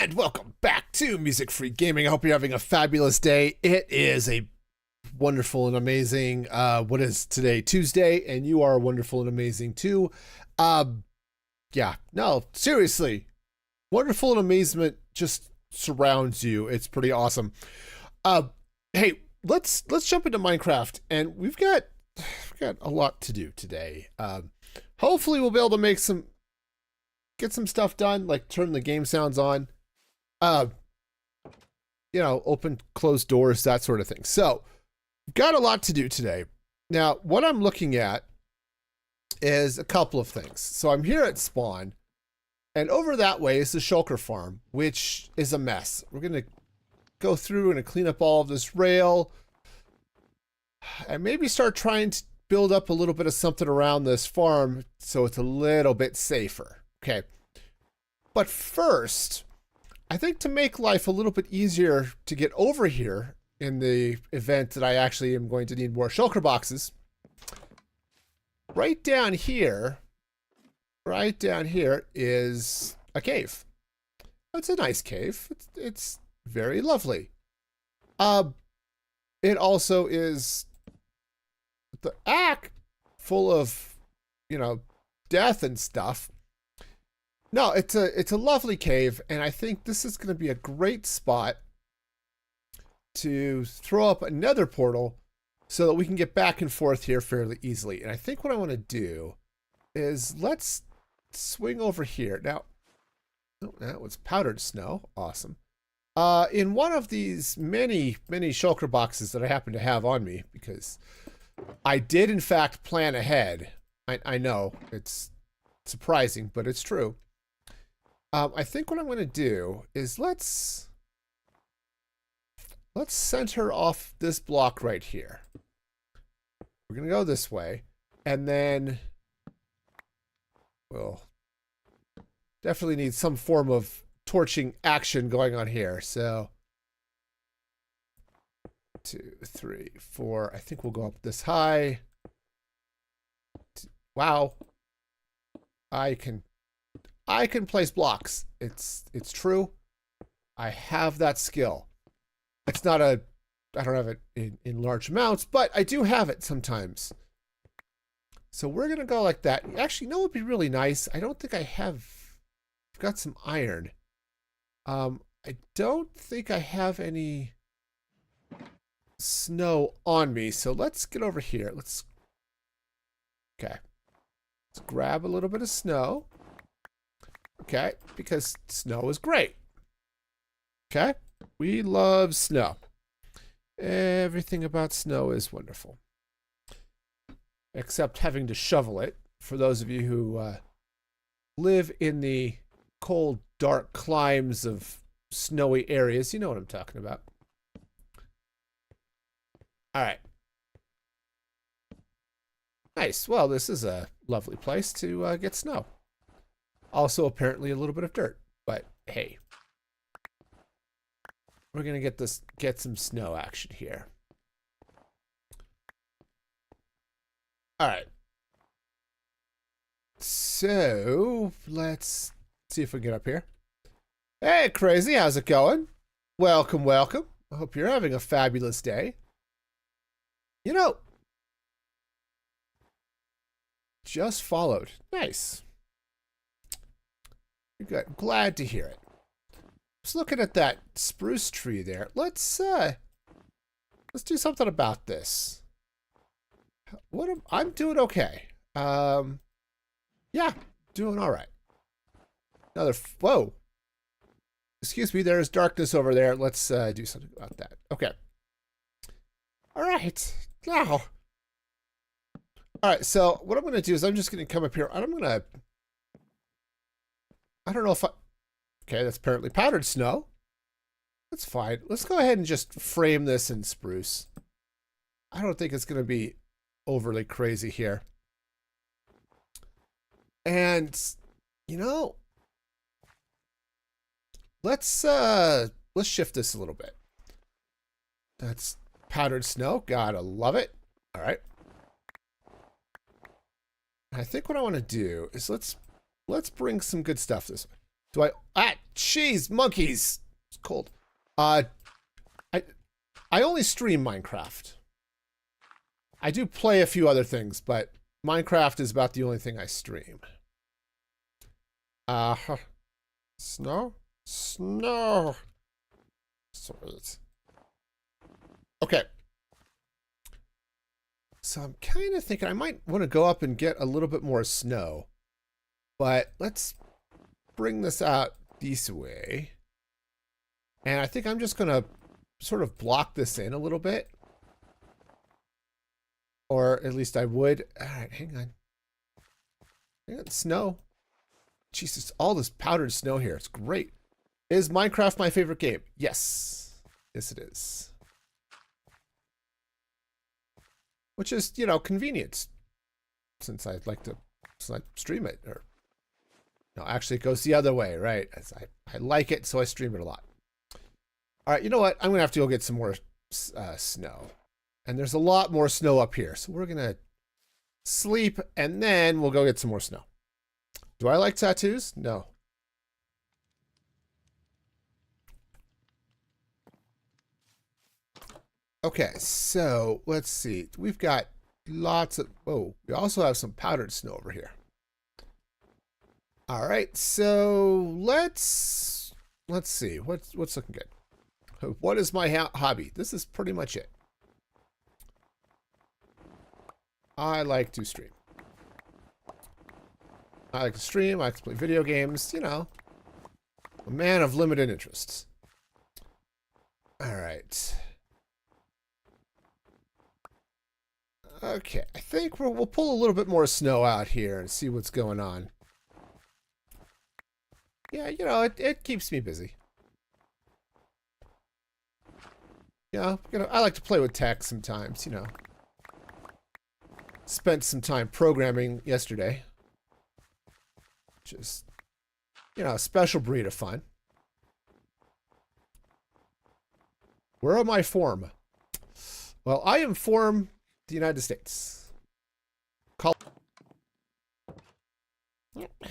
And welcome back to Music Free Gaming. I hope you're having a fabulous day. It is a wonderful and amazing, what is today? Tuesday, and you are wonderful and amazing too. Yeah, no, seriously. Wonderful and amazement just surrounds you. It's pretty awesome. Hey, let's jump into Minecraft, and we've got a lot to do today. Hopefully we'll be able to get some stuff done, like turn the game sounds on, open, close doors, that sort of thing. So, got a lot to do today. Now, what I'm looking at is a couple of things. So I'm here at spawn, and over that way is the Shulker farm, which is a mess. We're going to go through and clean up all of this rail, and maybe start trying to build up a little bit of something around this farm so it's a little bit safer. Okay. But first, I think to make life a little bit easier to get over here in the event that I actually am going to need more shulker boxes, right down here is a cave. It's a nice cave. It's very lovely. It also is the full of, death and stuff. No, it's a lovely cave, and I think this is going to be a great spot to throw up another portal so that we can get back and forth here fairly easily. And I think what I want to do is let's swing over here. Now, oh, that was powdered snow. Awesome. In one of these many shulker boxes that I happen to have on me, because I did in fact plan ahead. I know it's surprising, but it's true. I think what I'm going to do is let's center off this block right here. We're going to go this way, and then we'll definitely need some form of torching action going on here. So 2, 3, 4. I think we'll go up this high. Wow. I can place blocks. It's true. I have that skill. It's not I don't have it in large amounts, but I do have it sometimes. So we're going to go like that. Actually, no, it would be really nice. I don't think I've got some iron. I don't think I have any snow on me. So let's get over here. Okay. Let's grab a little bit of snow. Okay, because snow is great. Okay, we love snow. Everything about snow is wonderful. Except having to shovel it. For those of you who live in the cold, dark climes of snowy areas, you know what I'm talking about. All right. Nice. Well, this is a lovely place to get snow. Also, apparently a little bit of dirt, but hey, we're gonna get some snow action here. All right. So let's see if we can get up here. Hey, Crazy, how's it going? Welcome, welcome. I hope you're having a fabulous day. Just followed. Nice. Good. Glad to hear it. Just looking at that spruce tree there. Let's do something about this. I'm doing okay. Yeah, doing all right. Whoa. Excuse me, there's darkness over there. Let's do something about that. Okay. All right. Now. All right, so what I'm going to do is I'm just going to come up here, and I'm going to... I don't know if okay, that's apparently powdered snow. That's fine. Let's go ahead and just frame this in spruce. I don't think it's going to be overly crazy here. And, let's shift this a little bit. That's powdered snow. Gotta love it. All right. I think what I want to do is let's bring some good stuff this way. Jeez, monkeys. It's cold. I only stream Minecraft. I do play a few other things, but Minecraft is about the only thing I stream. Snow? Snow. Sweet. Okay. So I'm kind of thinking I might want to go up and get a little bit more snow. But let's bring this out this way. And I think I'm just going to sort of block this in a little bit. Or at least I would. All right, hang on. Hang on, snow. Jesus, all this powdered snow here. It's great. Is Minecraft my favorite game? Yes. Yes, it is. Which is, you know, convenient. Since I stream it. Or no, actually it goes the other way, right? As I like it, so I stream it a lot. All right, you know what? I'm going to have to go get some more snow. And there's a lot more snow up here. So we're going to sleep, and then we'll go get some more snow. Do I like tattoos? No. Okay, so let's see. We've got lots of... Oh, we also have some powdered snow over here. All right, so let's see. What's looking good? What is my hobby? This is pretty much it. I like to stream. I like to stream. I like to play video games. You know, a man of limited interests. All right. Okay, I think we'll pull a little bit more snow out here and see what's going on. Yeah, you know, it keeps me busy. Yeah, you know, I like to play with tech sometimes, you know. Spent some time programming yesterday. Just, you know, a special breed of fun. Where am I from? Well, I am from the United States.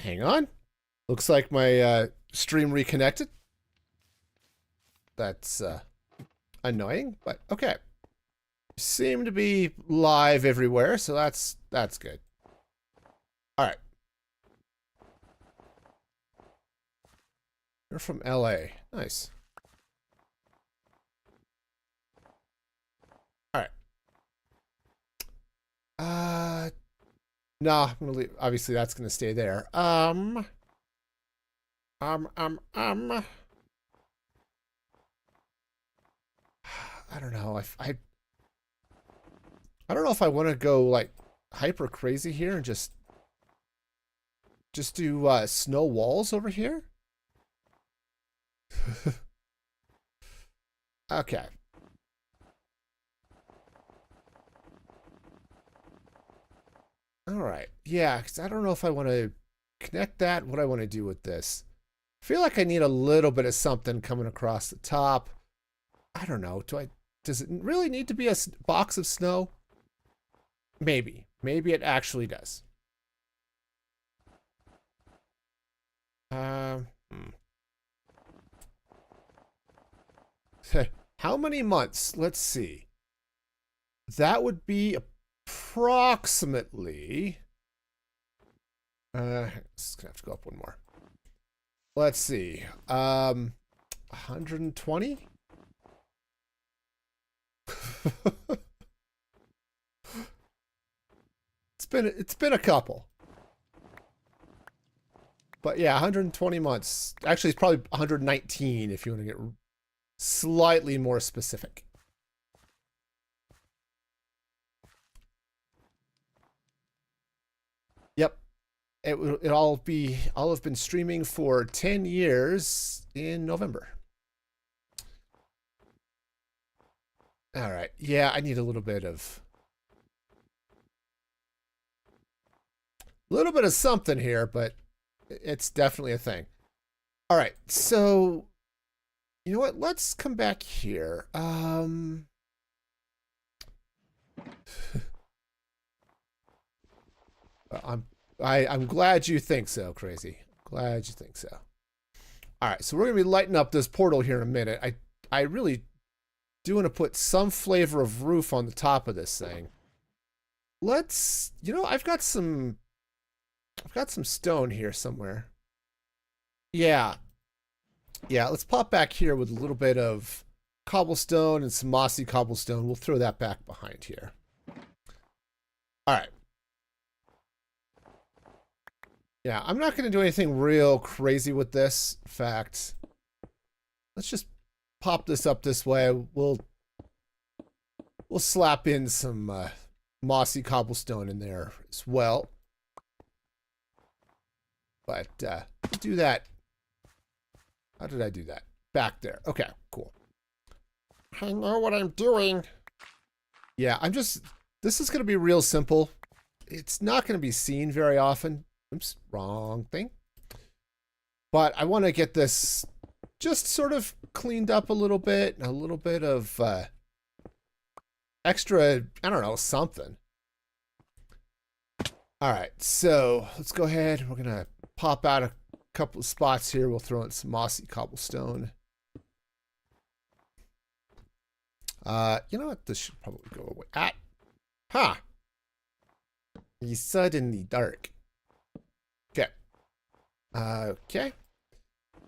Hang on. Looks like my stream reconnected. That's annoying, but okay. Seem to be live everywhere, so that's good. All right. You're from LA. Nice. All right. No, I'm gonna leave. Obviously, that's gonna stay there. I don't know. I don't know if I want to go like hyper crazy here and just do snow walls over here. Okay. All right. Yeah, because I don't know if I want to connect that. What I want to do with this. I feel like I need a little bit of something coming across the top. I don't know. Does it really need to be a box of snow? Maybe. Maybe it actually does. How many months? Let's see. That would be approximately... It's gonna have to go up one more. Let's see. 120? It's been a couple. But yeah, 120 months. Actually, it's probably 119 if you want to get slightly more specific. Yep. I'll have been streaming for 10 years in November. All right. Yeah, I need a little bit of something here, but it's definitely a thing. All right. So, you know what? Let's come back here. I'm glad you think so, Crazy. Glad you think so. All right, so we're going to be lighting up this portal here in a minute. I really do want to put some flavor of roof on the top of this thing. Let's, you know, I've got some stone here somewhere. Yeah. Yeah, let's pop back here with a little bit of cobblestone and some mossy cobblestone. We'll throw that back behind here. All right. Yeah, I'm not going to do anything real crazy with this. In fact, let's just pop this up this way. We'll slap in some mossy cobblestone in there as well. But do that. How did I do that? Back there. Okay, cool. I know what I'm doing. Yeah, this is going to be real simple. It's not going to be seen very often. Oops, wrong thing. But I want to get this just sort of cleaned up a little bit of extra, I don't know, something. All right, so let's go ahead. We're going to pop out a couple of spots here. We'll throw in some mossy cobblestone. You know what? This should probably go away. He's suddenly dark. Okay. Okay.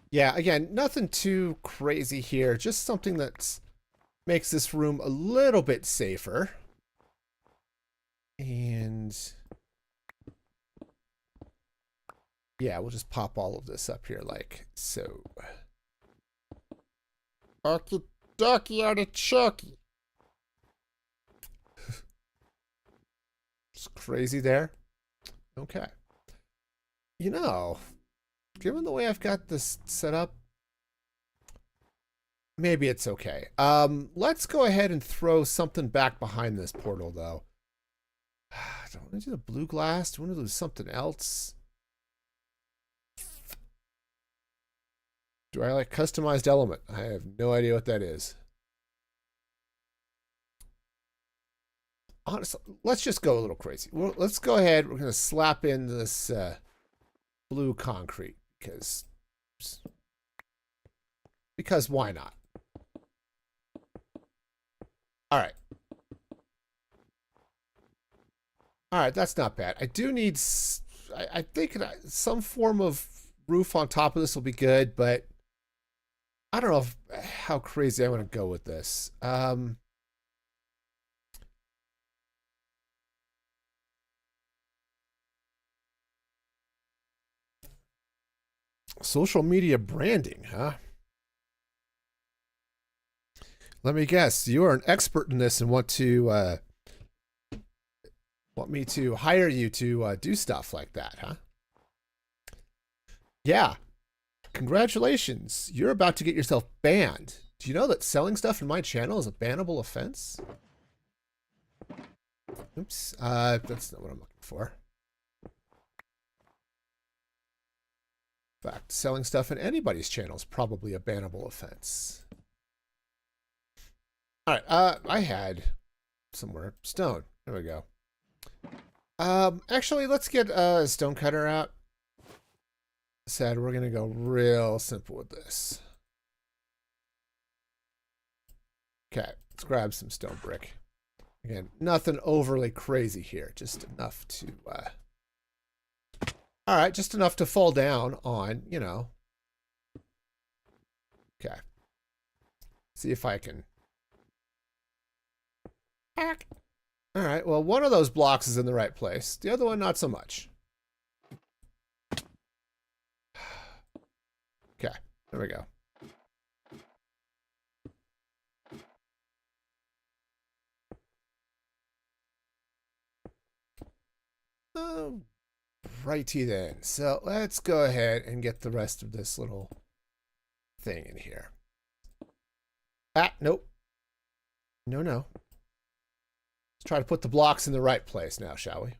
Yeah, again, nothing too crazy here. Just something that makes this room a little bit safer. And yeah, we'll just pop all of this up here like so. Okie dokie artichoke. It's crazy there. Okay. You know, given the way I've got this set up, maybe it's okay. Let's go ahead and throw something back behind this portal, though. Do I want to do the blue glass? Do I want to do something else? Do I like customized element? I have no idea what that is. Honestly, let's just go a little crazy. Well, let's go ahead. We're going to slap in this blue concrete because why not? All right. All right, that's not bad. I do need, I think some form of roof on top of this will be good, but I don't know how crazy I want to go with this. Social media branding, huh? Let me guess. You are an expert in this and want me to hire you to do stuff like that, huh? Yeah. Congratulations. You're about to get yourself banned. Do you know that selling stuff in my channel is a bannable offense? Oops. That's not what I'm looking for. In fact, selling stuff in anybody's channel is probably a bannable offense. All right. I had somewhere stone. There we go. Actually, let's get a stone cutter out. Said we're gonna go real simple with this. Okay, let's grab some stone brick. Again, nothing overly crazy here, just enough to all right, just enough to fall down on, you know. Okay. See if I can. All right, well, one of those blocks is in the right place. The other one, not so much. Okay, there we go. Oh, righty then. So let's go ahead and get the rest of this little thing in here. Nope. No. Let's try to put the blocks in the right place now, shall we?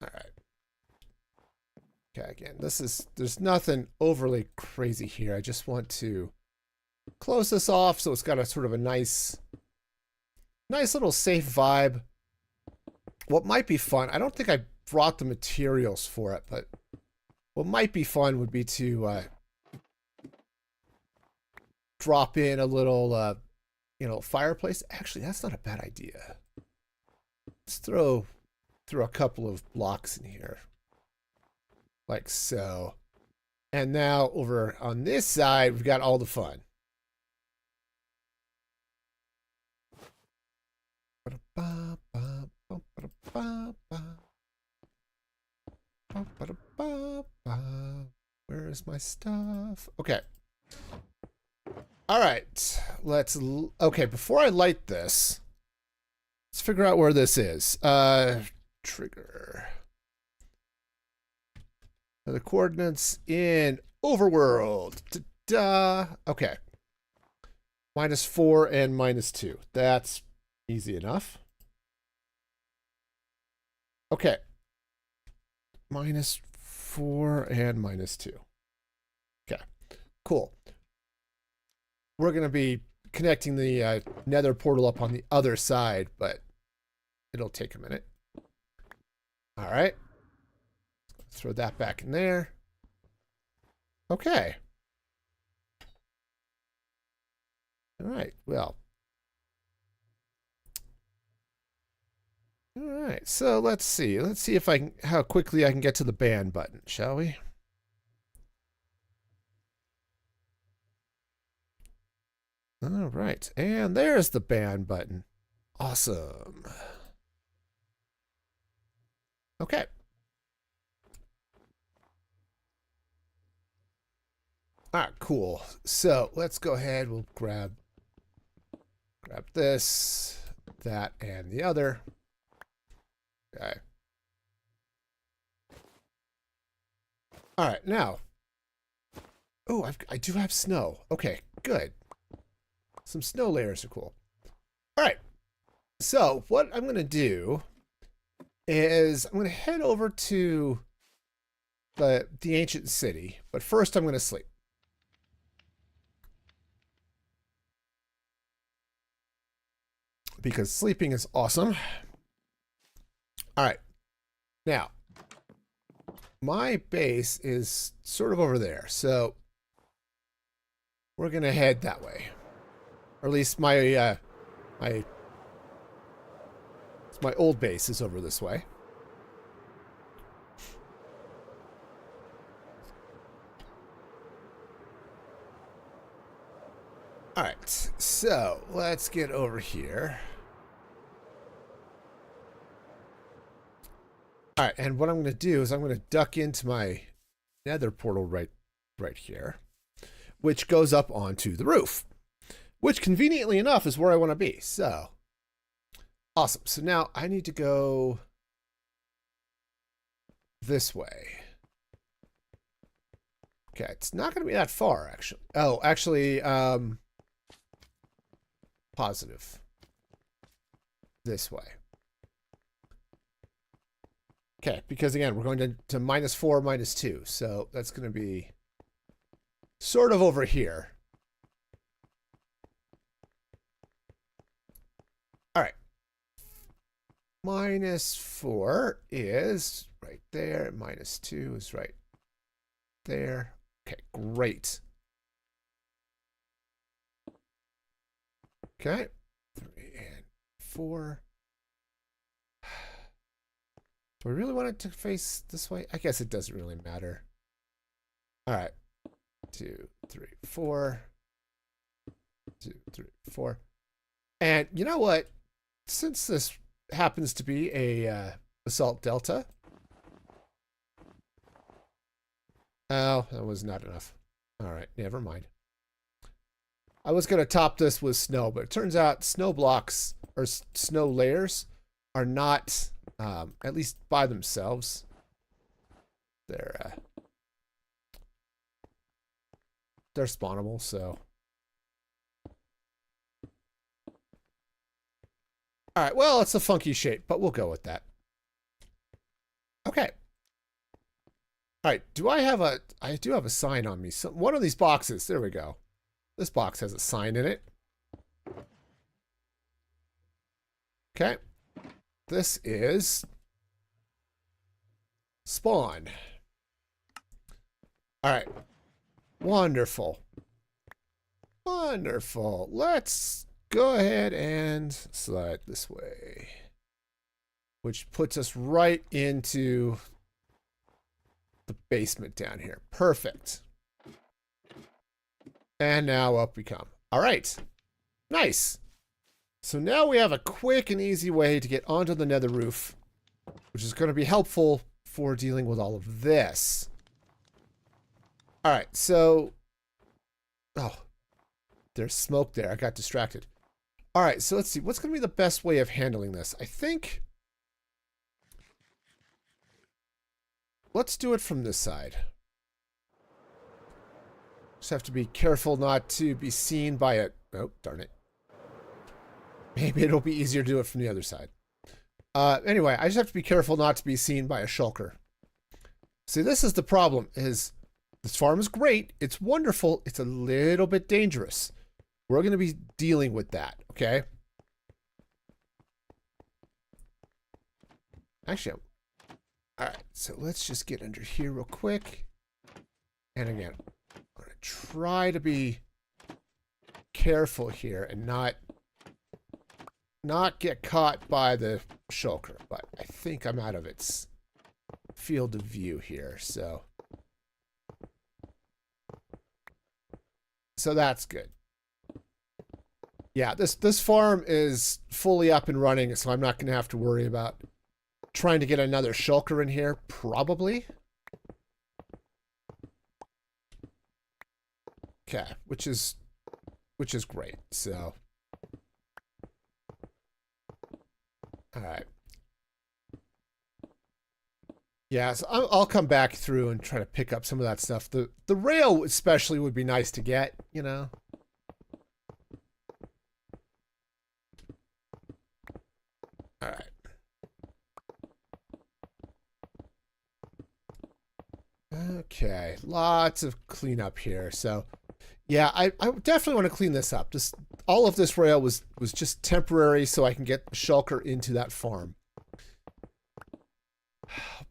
All right. Okay, again, there's nothing overly crazy here. I just want to close this off so it's got a sort of a nice little safe vibe. What might be fun, I don't think I brought the materials for it, but what might be fun would be to drop in a little, you know, fireplace. Actually, that's not a bad idea. Let's throw a couple of blocks in here. Like so. And now over on this side, we've got all the fun. Where is my stuff? Okay. All right. Okay, before I light this, let's figure out where this is. Trigger. The coordinates in overworld. Ta-da. Okay. -4 and -2. That's easy enough. Okay. -4 and -2. Okay. Cool. We're going to be connecting the nether portal up on the other side, but it'll take a minute. All right. Throw that back in there. Okay. All right. Well. All right. So let's see. Let's see if how quickly I can get to the ban button, shall we? All right. And there's the ban button. Awesome. Okay. All right, cool. So let's go ahead. We'll grab this, that, and the other. Okay. All right, now. Oh, I do have snow. Okay, good. Some snow layers are cool. All right. So what I'm going to do is I'm going to head over to the ancient city, but first I'm going to sleep. Because sleeping is awesome. All right. Now, my base is sort of over there, so we're going to head that way. Or at least my old base is over this way. All right, so let's get over here. All right, and what I'm going to do is I'm going to duck into my nether portal right here, which goes up onto the roof, which conveniently enough is where I want to be. So awesome. So now I need to go this way. Okay, it's not going to be that far, actually. Oh, actually, positive. This way. Okay, because again, we're going to -4, -2. So that's going to be sort of over here. All right. -4 is right there. -2 is right there. Okay, great. Okay, 3 and 4. Do I really want it to face this way? I guess it doesn't really matter. All right, 2, 3, 4. 2, 3, 4. And you know what? Since this happens to be a Assault Delta. Oh, that was not enough. All right, never mind. I was going to top this with snow, but it turns out snow blocks or snow layers are not, at least by themselves, they're spawnable, so. All right, well, it's a funky shape, but we'll go with that. Okay. All right, I do have a sign on me. So one of these boxes, there we go. This box has a sign in it. Okay. This is spawn. All right. Wonderful. Wonderful. Let's go ahead and slide this way, which puts us right into the basement down here. Perfect. And now up we come. All right. Nice. So now we have a quick and easy way to get onto the nether roof, which is going to be helpful for dealing with all of this. All right, so... Oh, there's smoke there. I got distracted. All right, so let's see. What's going to be the best way of handling this? I think... Let's do it from this side. Just have to be careful not to be seen by it. Oh, darn it. Maybe it'll be easier to do it from the other side. Anyway, I just have to be careful not to be seen by a shulker. See, this is the problem, is this farm is great. It's wonderful. It's a little bit dangerous. We're going to be dealing with that, okay? Actually, all right, so let's just get under here real quick. And again, I'm going to try to be careful here and not get caught by the shulker, but I think I'm out of its field of view here, so that's good. Yeah, this farm is fully up and running, so I'm not going to have to worry about trying to get another shulker in here, probably. Okay, which is great, so... All right. Yeah, so I'll come back through and try to pick up some of that stuff. The rail especially would be nice to get, you know. All right. Okay, lots of cleanup here. So, yeah, I definitely want to clean this up. All of this rail was just temporary so I can get the shulker into that farm.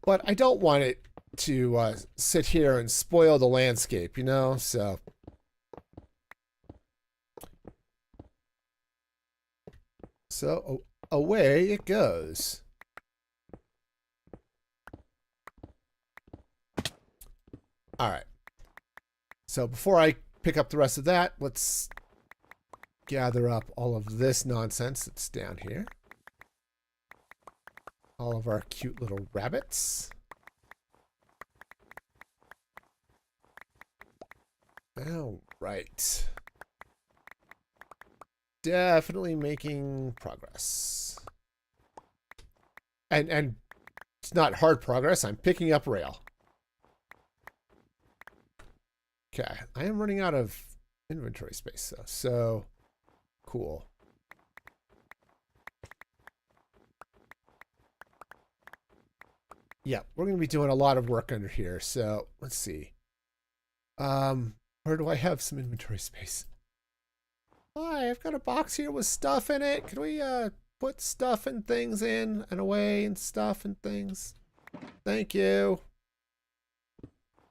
But I don't want it to sit here and spoil the landscape, you know? So away it goes. All right. So before I pick up the rest of that, let's gather up all of this nonsense that's down here. All of our cute little rabbits. All right. Definitely making progress. And it's not hard progress. I'm picking up rail. Okay. I am running out of inventory space, though. So, cool. Yeah, we're going to be doing a lot of work under here. So, let's see. Where do I have some inventory space? Hi, I've got a box here with stuff in it. Can we put stuff and things in and away and stuff and things? Thank you.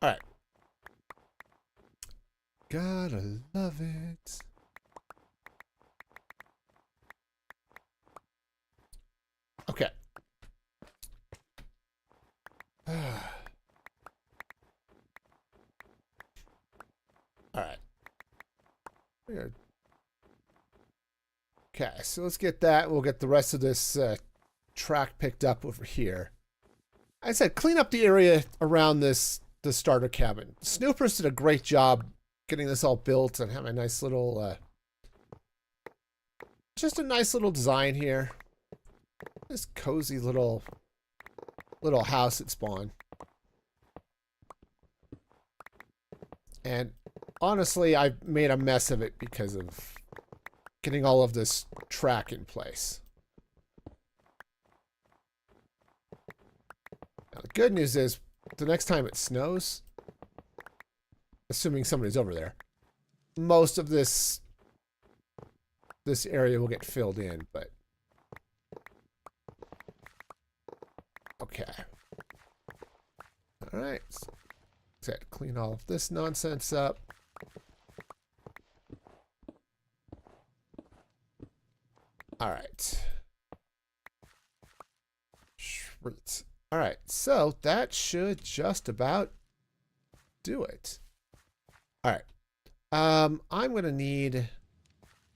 All right. Gotta love it. Okay. All right. Okay, so let's get that. We'll get the rest of this track picked up over here. I said clean up the area around the starter cabin. Snoopers did a great job getting this all built and have a nice little, just a nice little design here. This cozy little house at spawn. And honestly, I've made a mess of it because of getting all of this track in place. Now, the good news is, the next time it snows, assuming somebody's over there, most of this area will get filled in, but okay. All right. Let's clean all of this nonsense up. All right. Sweet. All right, so that should just about do it. All right. I'm going to need,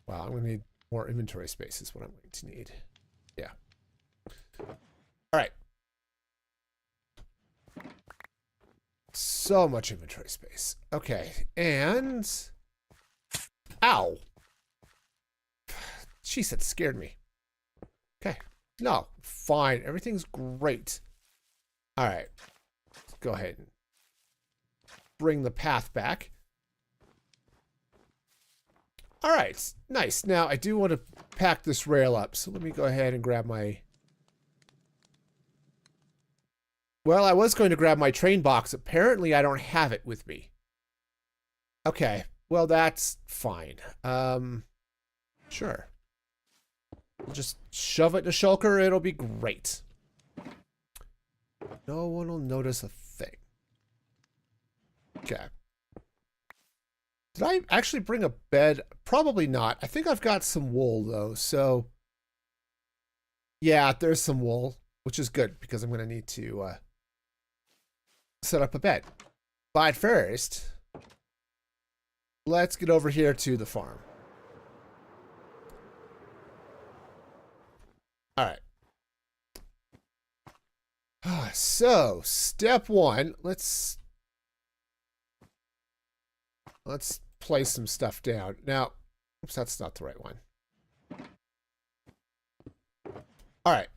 well, I'm going to need more inventory space is what I'm going to need. Yeah. All right. So much inventory space. Okay, and... Ow! Jeez, that scared me. Okay. No, fine. Everything's great. All right. Let's go ahead and bring the path back. All right. Nice. Now, I do want to pack this rail up, so let me go ahead and grab my... Well, I was going to grab my train box. Apparently, I don't have it with me. Okay. Well, that's fine. Sure. We'll just shove it in a shulker. It'll be great. No one will notice a thing. Okay. Did I actually bring a bed? Probably not. I think I've got some wool, though. So, yeah, there's some wool, which is good because I'm going to need to set up a bed. But first, let's get over here to the farm. All right. So, step one, let's place some stuff down. Now, oops, that's not the right one. All right.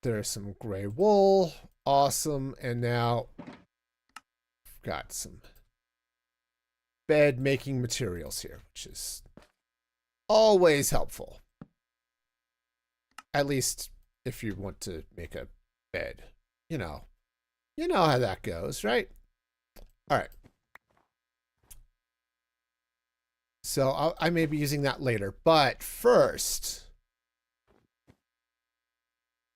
There's some gray wool. Awesome. And now I've got some bed making materials here, which is always helpful. At least if you want to make a bed. You know how that goes, right? All right. So I may be using that later, but first,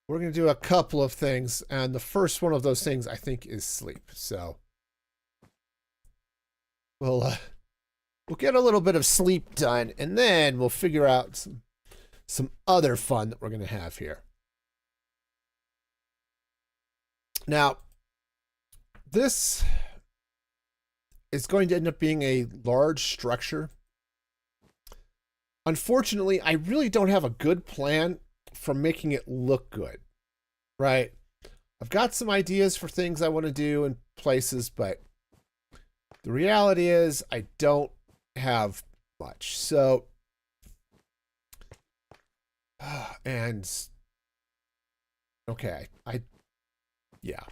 we're going to do a couple of things, and the first one of those things I think is sleep. So we'll get a little bit of sleep done, and then we'll figure out some other fun that we're going to have here. Now, this is going to end up being a large structure. Unfortunately, I really don't have a good plan for making it look good, right? I've got some ideas for things I want to do in places, but the reality is I don't have much. So, and, okay, yeah.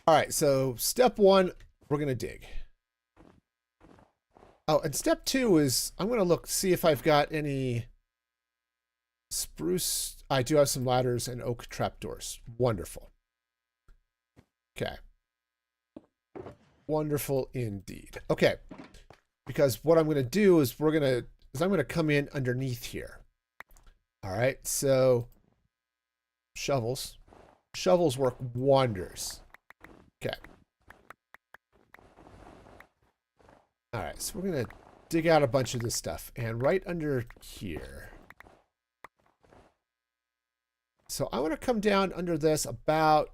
All right, so step one, we're going to dig. Oh, and step two is I'm going to see if I've got any spruce. I do have some ladders and oak trapdoors. Wonderful. Okay. Wonderful indeed. Okay. Because what I'm going to do is I'm going to come in underneath here. All right. So shovels. Shovels work wonders. Okay. All right, so we're going to dig out a bunch of this stuff. And right under here. So I want to come down under this about,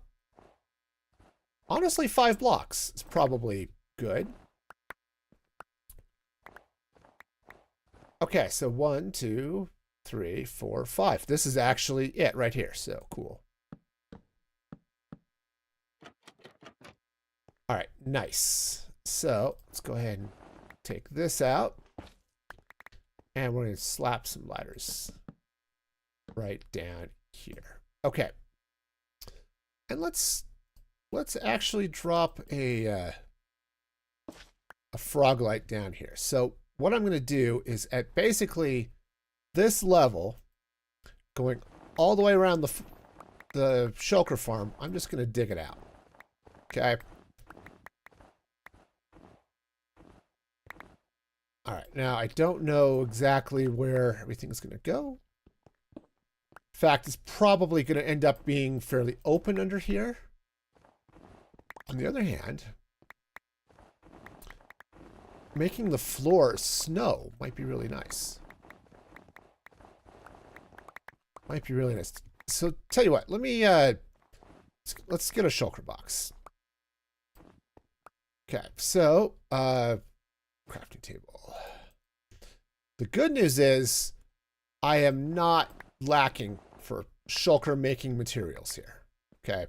honestly, 5 blocks. It's probably good. Okay, so 1, 2, 3, 4, 5. This is actually it right here. So cool. All right, nice. So let's go ahead and take this out. And we're going to slap some ladders right down here. Okay. And let's actually drop a frog light down here. So what I'm going to do is at basically this level, going all the way around the Shulker farm, I'm just going to dig it out. Okay. All right, now I don't know exactly where everything's going to go. In fact, it's probably going to end up being fairly open under here. On the other hand, making the floor snow might be really nice. Might be really nice. So tell you what, let me let's get a shulker box. Okay, so crafting table. The good news is I am not lacking for shulker making materials here. Okay.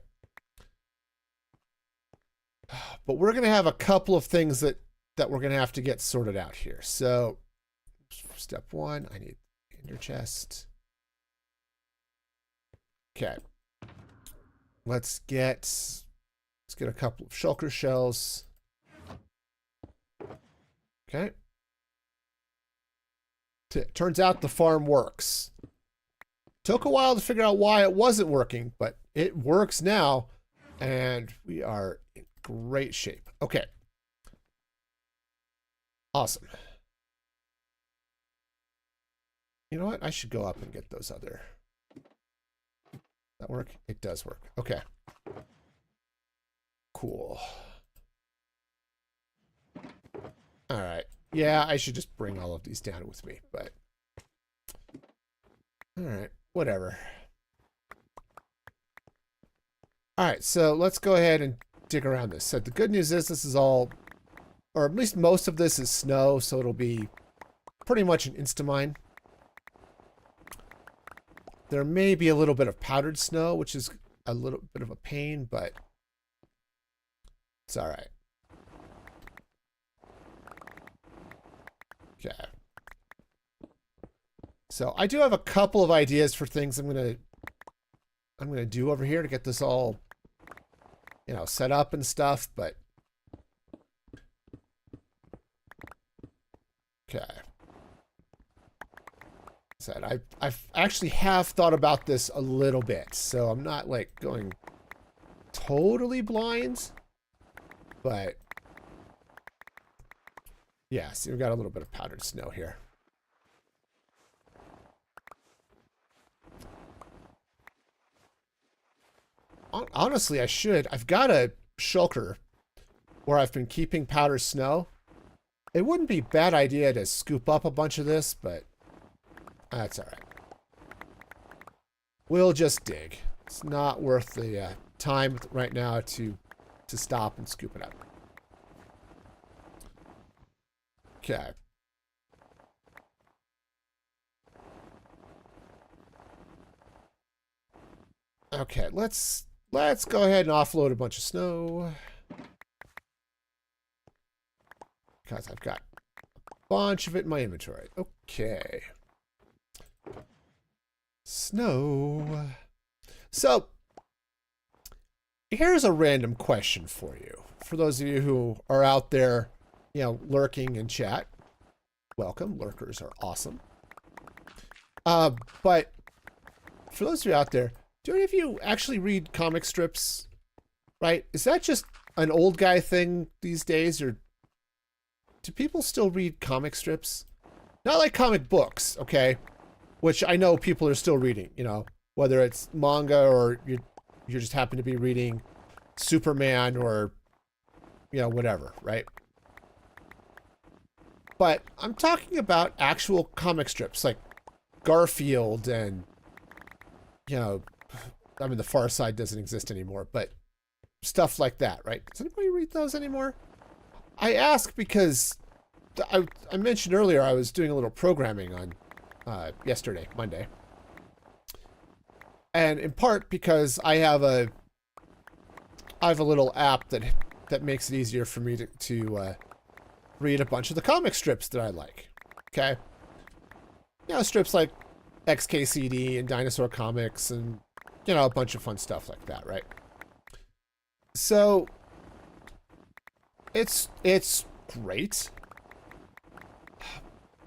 But we're gonna have a couple of things that we're gonna have to get sorted out here. So step one, I need ender chest. Okay. Let's get a couple of shulker shells. Okay. Turns out the farm works. Took a while to figure out why it wasn't working, but it works now, and we are in great shape. Okay. Awesome. You know what? I should go up and get those other... That work? It does work. Okay. Cool. All right. Yeah, I should just bring all of these down with me, but... All right. Whatever. All right, so let's go ahead and dig around this. So the good news is this is all... Or at least most of this is snow, so it'll be pretty much an insta-mine. There may be a little bit of powdered snow, which is a little bit of a pain, but it's all right. Okay. So I do have a couple of ideas for things I'm gonna do over here to get this all, you know, set up and stuff, but okay. I've actually have thought about this a little bit, so I'm not like going totally blind, but yeah, see, we've got a little bit of powdered snow here. Honestly, I should. I've got a shulker where I've been keeping powdered snow. It wouldn't be a bad idea to scoop up a bunch of this, but that's all right. We'll just dig. It's not worth the time right now to stop and scoop it up. Okay. Okay, let's go ahead and offload a bunch of snow. Because I've got a bunch of it in my inventory. Okay. Snow. So, here's a random question for you. For those of you who are out there, you know, lurking in chat. Welcome. Lurkers are awesome. But for those of you out there, do any of you actually read comic strips? Right? Is that just an old guy thing these days, or do people still read comic strips? Not like comic books, okay? Which I know people are still reading, you know, whether it's manga or you just happen to be reading Superman or, you know, whatever, right? But I'm talking about actual comic strips like Garfield and, you know, I mean, the Far Side doesn't exist anymore, but stuff like that, right? Does anybody read those anymore? I ask because I mentioned earlier I was doing a little programming on yesterday, Monday. And in part because I have a little app that makes it easier for me to read a bunch of the comic strips that I like. Okay? You know, strips like XKCD and Dinosaur Comics and, you know, a bunch of fun stuff like that, right? So it's great.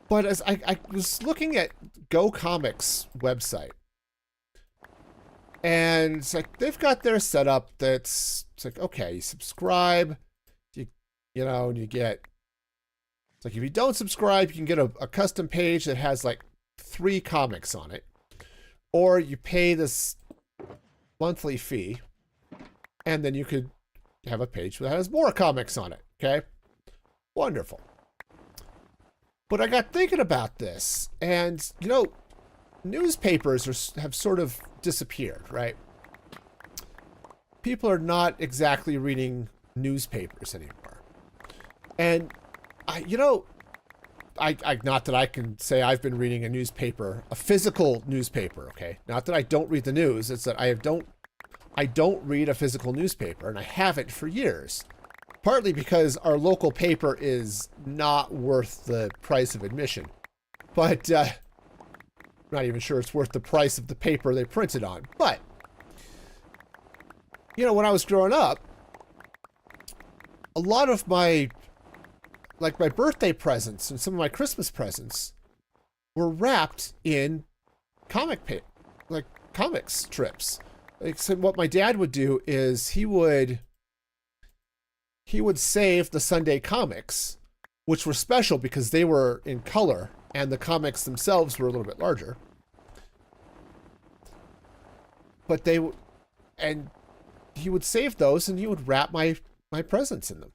But as I was looking at Go Comics website, and it's like they've got their setup that's it's like, okay, you subscribe, you know, and you get, it's like if you don't subscribe, you can get a custom page that has like 3 comics on it, or you pay this monthly fee, and then you could have a page that has more comics on it. Okay, wonderful. But I got thinking about this, and you know, newspapers have sort of disappeared, right? People are not exactly reading newspapers anymore. And I not that I can say I've been reading a newspaper, a physical newspaper, okay? Not that I don't read the news, it's that I don't read a physical newspaper, and I haven't for years. Partly because our local paper is not worth the price of admission. But I'm not even sure it's worth the price of the paper they printed on. But you know, when I was growing up, a lot of my birthday presents and some of my Christmas presents were wrapped in comic strips. Like, so what my dad would do is he would save the Sunday comics, which were special because they were in color and the comics themselves were a little bit larger. But he would save those and he would wrap my presents in them.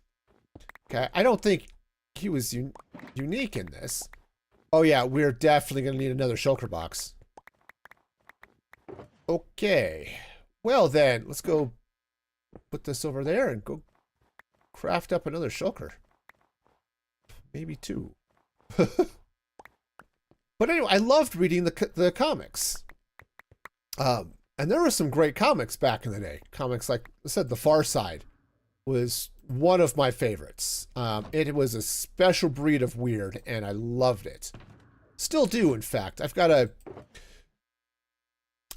Okay, I don't think he was unique in this. Oh yeah, we're definitely going to need another Shulker box. Okay, well then, let's go put this over there and go craft up another Shulker. Maybe two. But anyway, I loved reading the comics. And there were some great comics back in the day. Comics like I said, The Far Side was one of my favorites. It was a special breed of weird, and I loved it. Still do, in fact. I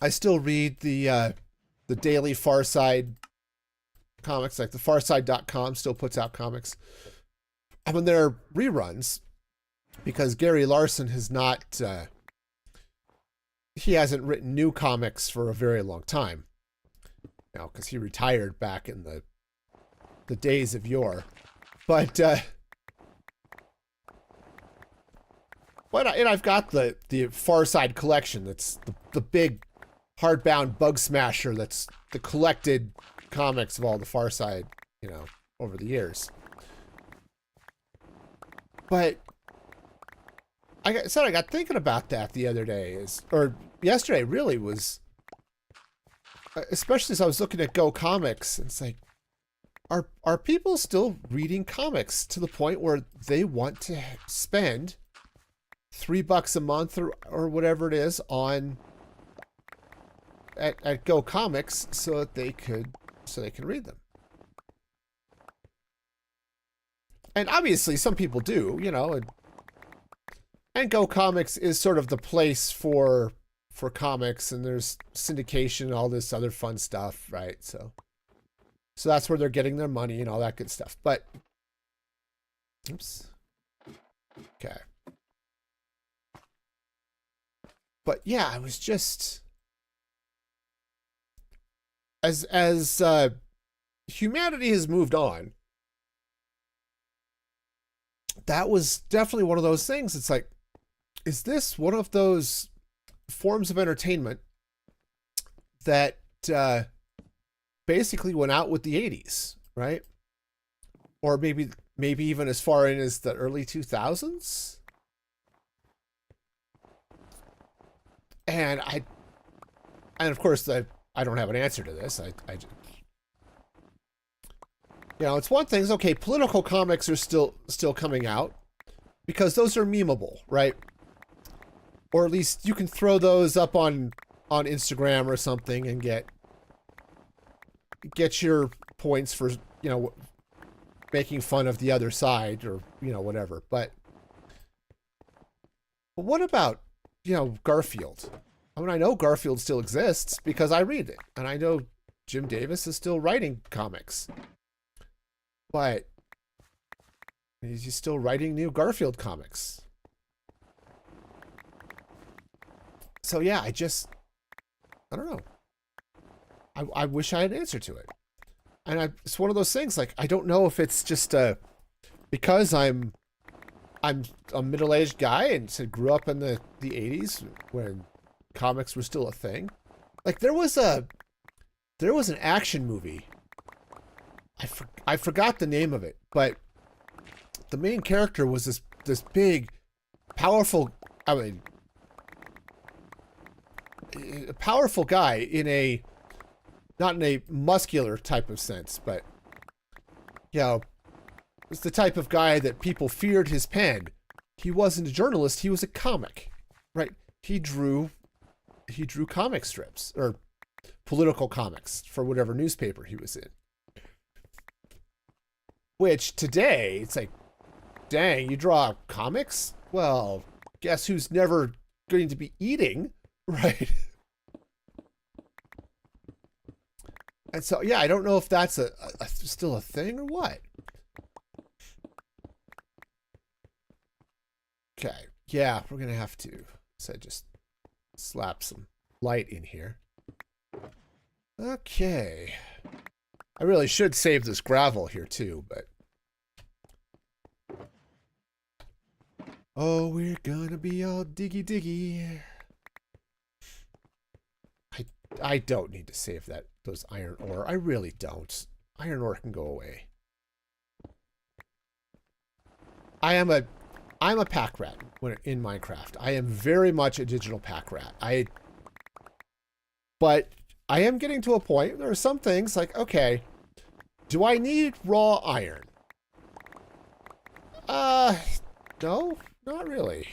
still read the daily Far Side comics, like thefarside.com still puts out comics. And when they're reruns, because Gary Larson has not... he hasn't written new comics for a very long time. You know, because he retired back in the days of yore. But I've got the Far Side collection. That's the big hardbound bug smasher. That's the collected comics of all the Far Side, you know, over the years. But I got thinking about that the other day, or yesterday really was, especially as I was looking at Go Comics, it's like, are people still reading comics to the point where they want to spend $3 a month or whatever it is at Go Comics so that they can read them? And obviously some people do, you know, and Go Comics is sort of the place for comics, and there's syndication and all this other fun stuff, right? So that's where they're getting their money and all that good stuff. But oops. Okay. But yeah, I was just as humanity has moved on, that was definitely one of those things. It's like, is this one of those forms of entertainment that basically went out with the 80s, right? Or maybe even as far in as the early 2000s? And of course, I don't have an answer to this. You know, it's one thing is, okay, political comics are still coming out because those are memeable, right? Or at least you can throw those up on Instagram or something and get your points for, you know, making fun of the other side or, you know, whatever. But what about, you know, Garfield? I mean, I know Garfield still exists because I read it, and I know Jim Davis is still writing comics. But is he still writing new Garfield comics? So yeah, I don't know. I wish I had an answer to it. And it's one of those things, like, I don't know if it's just because I'm a middle-aged guy and grew up in the 80s when comics were still a thing. Like, there was an action movie I forgot the name of it, but the main character was this big, powerful. I mean, a powerful guy in a not in a muscular type of sense, but you know, was the type of guy that people feared his pen. He wasn't a journalist; he was a comic, right? He drew comic strips or political comics for whatever newspaper he was in. Which today, it's like, dang, you draw comics? Well, guess who's never going to be eating, right? And so, yeah, I don't know if that's still a thing or what. Okay, yeah, we're going to have to, so just slap some light in here. Okay. I really should save this gravel here too, but... Oh, we're gonna be all diggy diggy. I don't need to save those iron ore. I really don't. Iron ore can go away. I'm a pack rat when in Minecraft. I am very much a digital pack rat. But I am getting to a point, there are some things like, okay, do I need raw iron? No, not really.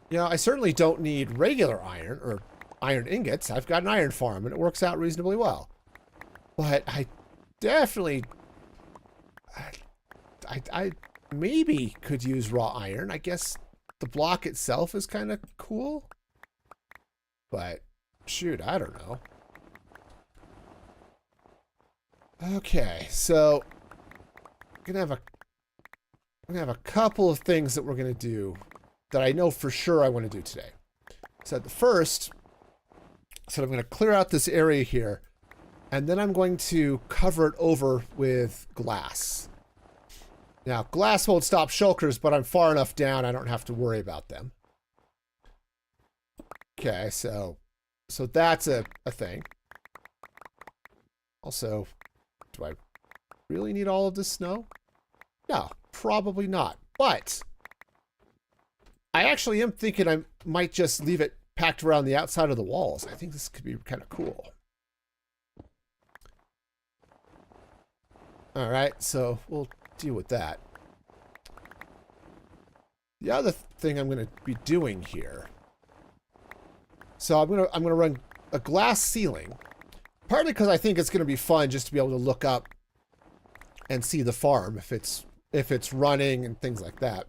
You know, I certainly don't need regular iron or iron ingots. I've got an iron farm and it works out reasonably well. But I definitely, I maybe could use raw iron. I guess the block itself is kind of cool. But, shoot, I don't know. Okay, so I'm gonna have a couple of things that we're gonna do that I know for sure I want to do today. So the first, I'm gonna clear out this area here, and then I'm going to cover it over with glass. Now, glass won't stop shulkers, but I'm far enough down I don't have to worry about them. Okay, so that's a thing. Also, do I really need all of this snow? No, probably not. But I actually am thinking I might just leave it packed around the outside of the walls. I think this could be kind of cool. All right, so we'll deal with that. The other thing I'm going to be doing here, so I'm gonna run a glass ceiling, partly because I think it's going to be fun just to be able to look up and see the farm if it's running and things like that.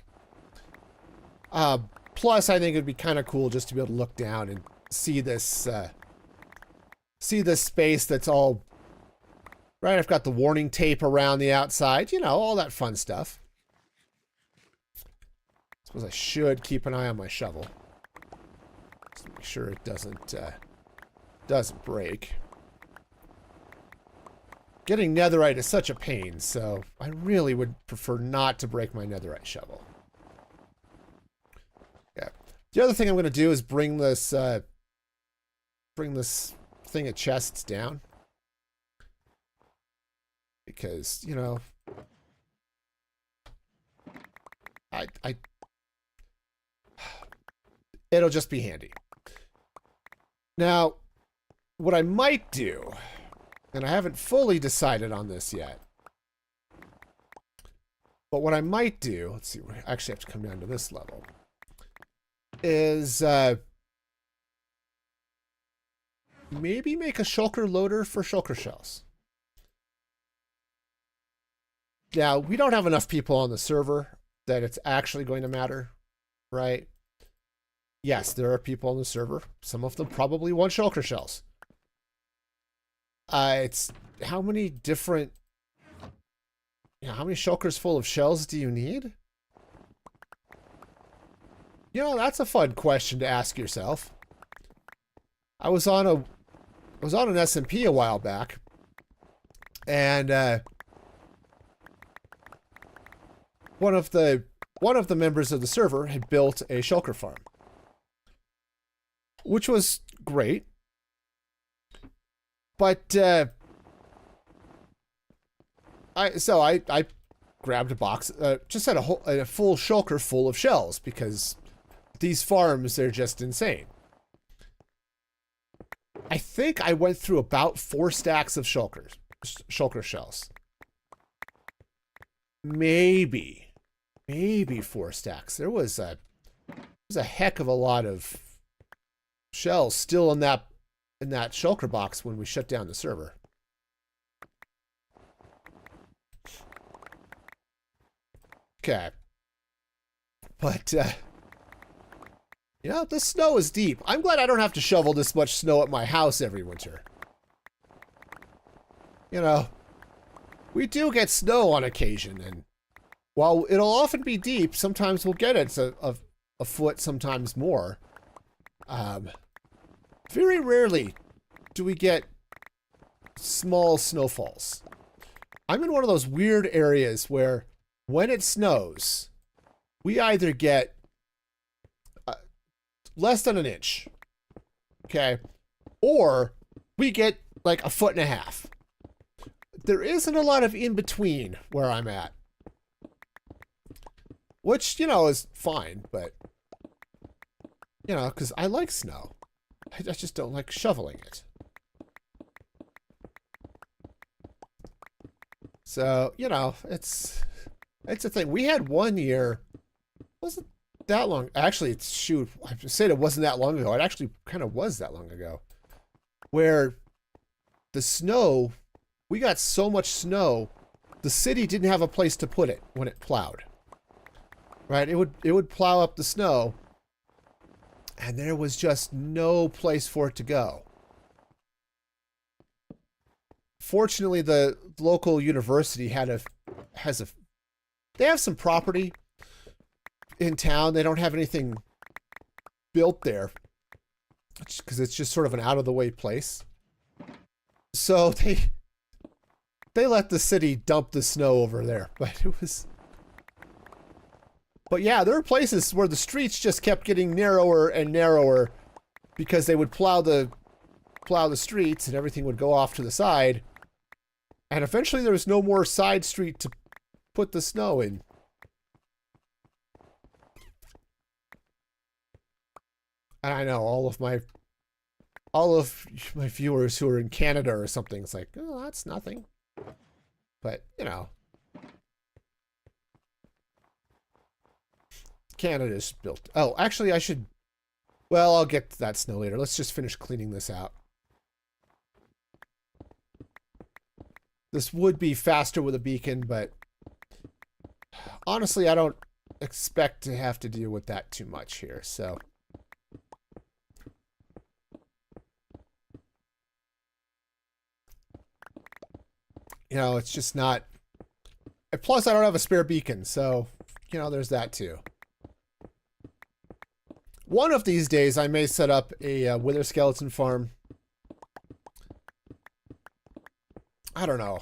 Plus, I think it'd be kind of cool just to be able to look down and see this space that's all right. I've got the warning tape around the outside, you know, all that fun stuff. Suppose I should keep an eye on my shovel. Just to make sure it doesn't break. Getting netherite is such a pain, so I really would prefer not to break my netherite shovel. Yeah. The other thing I'm going to do is bring this thing of chests down. Because, you know, it'll just be handy. Now, what I might do, and I haven't fully decided on this yet, but what I might do, let's see, we actually have to come down to this level, is maybe make a shulker loader for shulker shells. Now, we don't have enough people on the server that it's actually going to matter, right? Yes, there are people on the server. Some of them probably want shulker shells. It's how many different, how many shulkers full of shells do you need? You know, that's a fun question to ask yourself. I was on an SMP a while back, and one of the members of the server had built a shulker farm, which was great. But I grabbed a box, just had a full shulker full of shells because these farms, they're just insane. I think I went through about 4 stacks of shulker shells. Maybe 4 stacks. There was a heck of a lot of shells still in that shulker box when we shut down the server. Okay. But, you know, the snow is deep. I'm glad I don't have to shovel this much snow at my house every winter. You know, we do get snow on occasion, and while it'll often be deep, sometimes we'll get it a foot, sometimes more. Very rarely do we get small snowfalls. I'm in one of those weird areas where when it snows, we either get less than an inch, okay, or we get like 1.5 feet. There isn't a lot of in between where I'm at, which, you know, is fine, but, you know, because I like snow. I just don't like shoveling it. So, you know, it's a thing. We had one year, wasn't that long. Actually, shoot, I said it wasn't that long ago. It actually kind of was that long ago, where the snow, we got so much snow, the city didn't have a place to put it when it plowed. Right? It would plow up the snow, and there was just no place for it to go. Fortunately, the local university they have some property in town. They don't have anything built there because it's just sort of an out-of-the-way place. So they let the city dump the snow over there. But yeah, there were places where the streets just kept getting narrower and narrower because they would plow the streets and everything would go off to the side. And eventually there was no more side street to put the snow in. And I know all of my viewers who are in Canada or something, it's like, oh, that's nothing. But, you know, Canada's built. Oh, actually, I'll get to that snow later. Let's just finish cleaning this out. This would be faster with a beacon, but honestly, I don't expect to have to deal with that too much here, so. You know, it's just not. Plus, I don't have a spare beacon, so, you know, there's that too. One of these days, I may set up a wither skeleton farm. I don't know.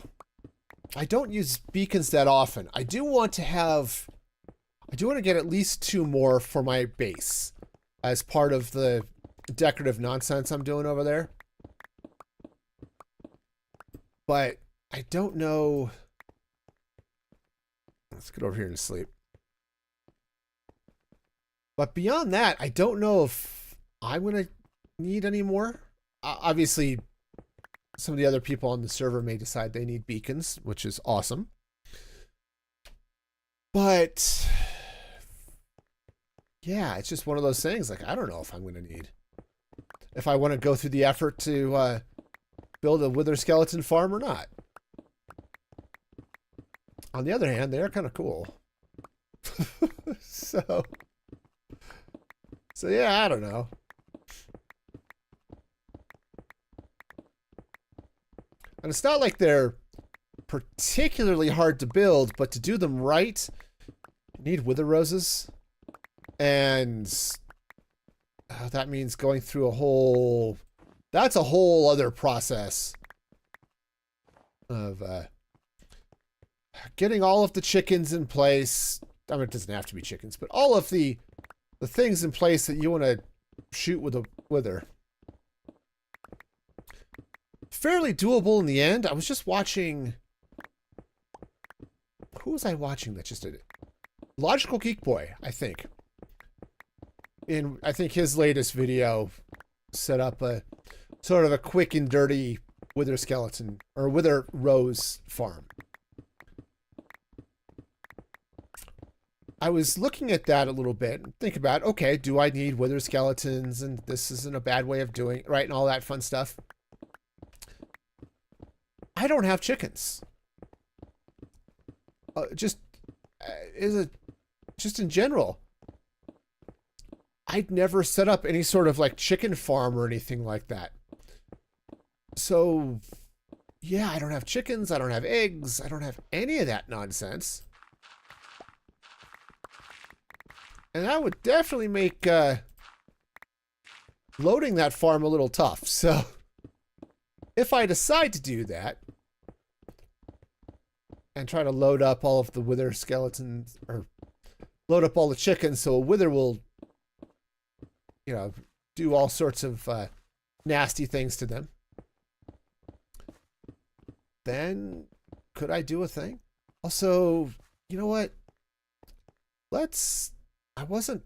I don't use beacons that often. I do want to get at least 2 more for my base as part of the decorative nonsense I'm doing over there. But I don't know. Let's get over here and sleep. But beyond that, I don't know if I'm going to need any more. Obviously, some of the other people on the server may decide they need beacons, which is awesome. But yeah, it's just one of those things. Like, I don't know if I'm going to need. If I want to go through the effort to build a wither skeleton farm or not. On the other hand, they're kind of cool. So yeah, I don't know. And it's not like they're particularly hard to build, but to do them right, you need wither roses. And that means going through that's a whole other process of getting all of the chickens in place. I mean, it doesn't have to be chickens, but all of the things in place that you want to shoot with a wither. fairly doable in the end. I was just watching... Who was I watching that just did it? Logical Geek Boy, I think. In, I think his latest video set up a sort of a quick and dirty wither skeleton or wither rose farm. I was looking at that a little bit and think about, okay, do I need wither skeletons? And this isn't a bad way of doing it, right? And all that fun stuff. I don't have chickens. Just in general, I'd never set up any sort of like chicken farm or anything like that. So, yeah, I don't have chickens. I don't have eggs. I don't have any of that nonsense. And that would definitely make loading that farm a little tough. So, if I decide to do that and try to load up all of the wither skeletons, or load up all the chickens so a wither will, you know, do all sorts of nasty things to them, then could I do a thing? Also, you know what? I wasn't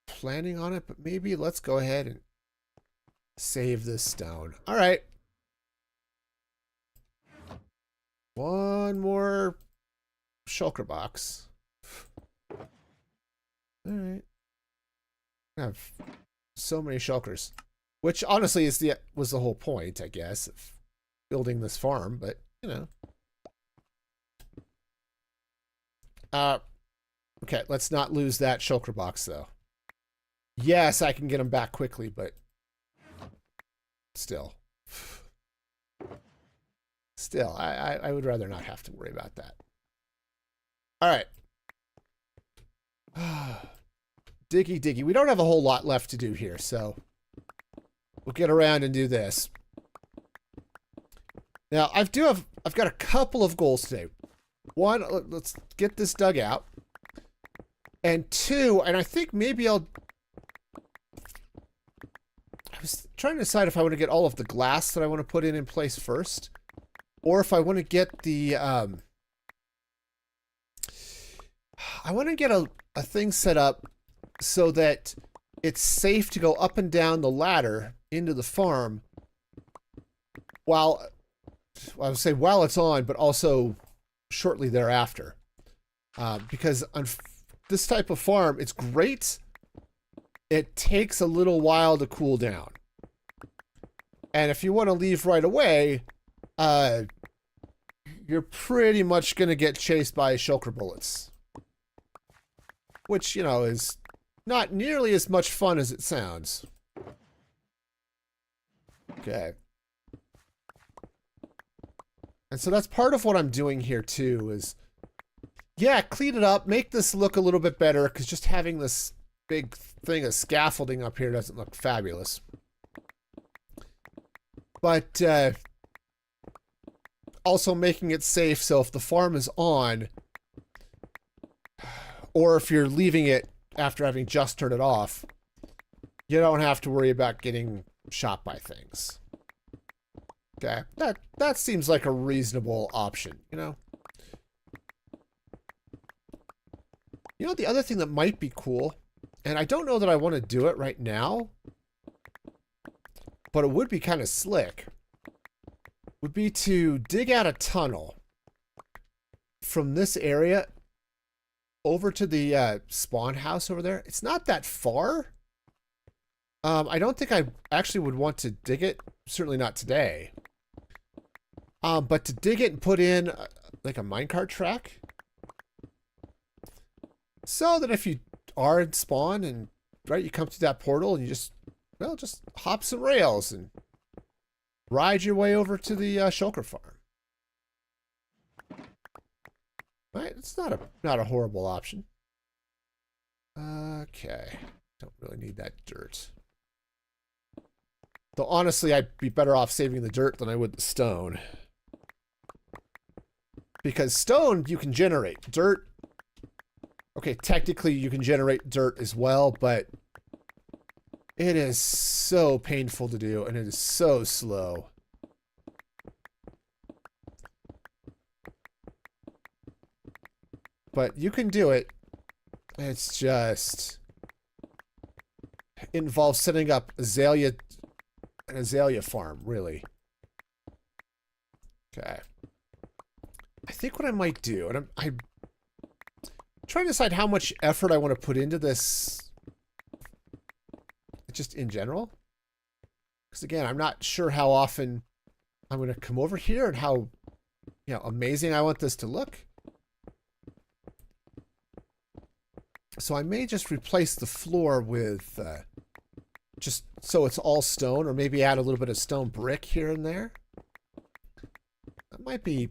planning on it, but maybe let's go ahead and save this stone. All right. One more shulker box. All right. I have so many shulkers, which honestly was the whole point, I guess, of building this farm, but you know. Okay, let's not lose that shulker box though. Yes, I can get them back quickly, but still. Still, I would rather not have to worry about that. All right. Diggy, diggy. We don't have a whole lot left to do here, so we'll get around and do this. Now, I've got a couple of goals today. One, let's get this dug out. And two, and I think maybe I was trying to decide if I want to get all of the glass that I want to put in place first, or if I want to get the, I want to get a thing set up so that it's safe to go up and down the ladder into the farm while, I would say while it's on, but also shortly thereafter. Because this type of farm, it's great. It takes a little while to cool down. And if you want to leave right away, you're pretty much going to get chased by shulker bullets. Which, you know, is not nearly as much fun as it sounds. Okay. And so that's part of what I'm doing here too, is, yeah, clean it up, make this look a little bit better, because just having this big thing of scaffolding up here doesn't look fabulous. But also making it safe, so if the farm is on, or if you're leaving it after having just turned it off, you don't have to worry about getting shot by things. Okay, that seems like a reasonable option, you know? You know, the other thing that might be cool, and I don't know that I want to do it right now, but it would be kind of slick, would be to dig out a tunnel from this area over to the spawn house over there. It's not that far. I don't think I actually would want to dig it, certainly not today. But to dig it and put in like a minecart track, so that if you are in spawn and right, you come through that portal and you just, well, just hop some rails and ride your way over to the shulker farm. Right, it's not a horrible option. Okay, don't really need that dirt. Though honestly, I'd be better off saving the dirt than I would the stone. Because stone, you can generate. Dirt, okay, technically you can generate dirt as well, but it is so painful to do, and it is so slow. But you can do it. It's just involves setting up an azalea farm, really. Okay. I think what I might do, and I'm trying to decide how much effort I want to put into this, just in general. Because again, I'm not sure how often I'm going to come over here and how, amazing I want this to look. So I may just replace the floor with just so it's all stone, or maybe add a little bit of stone brick here and there. That might be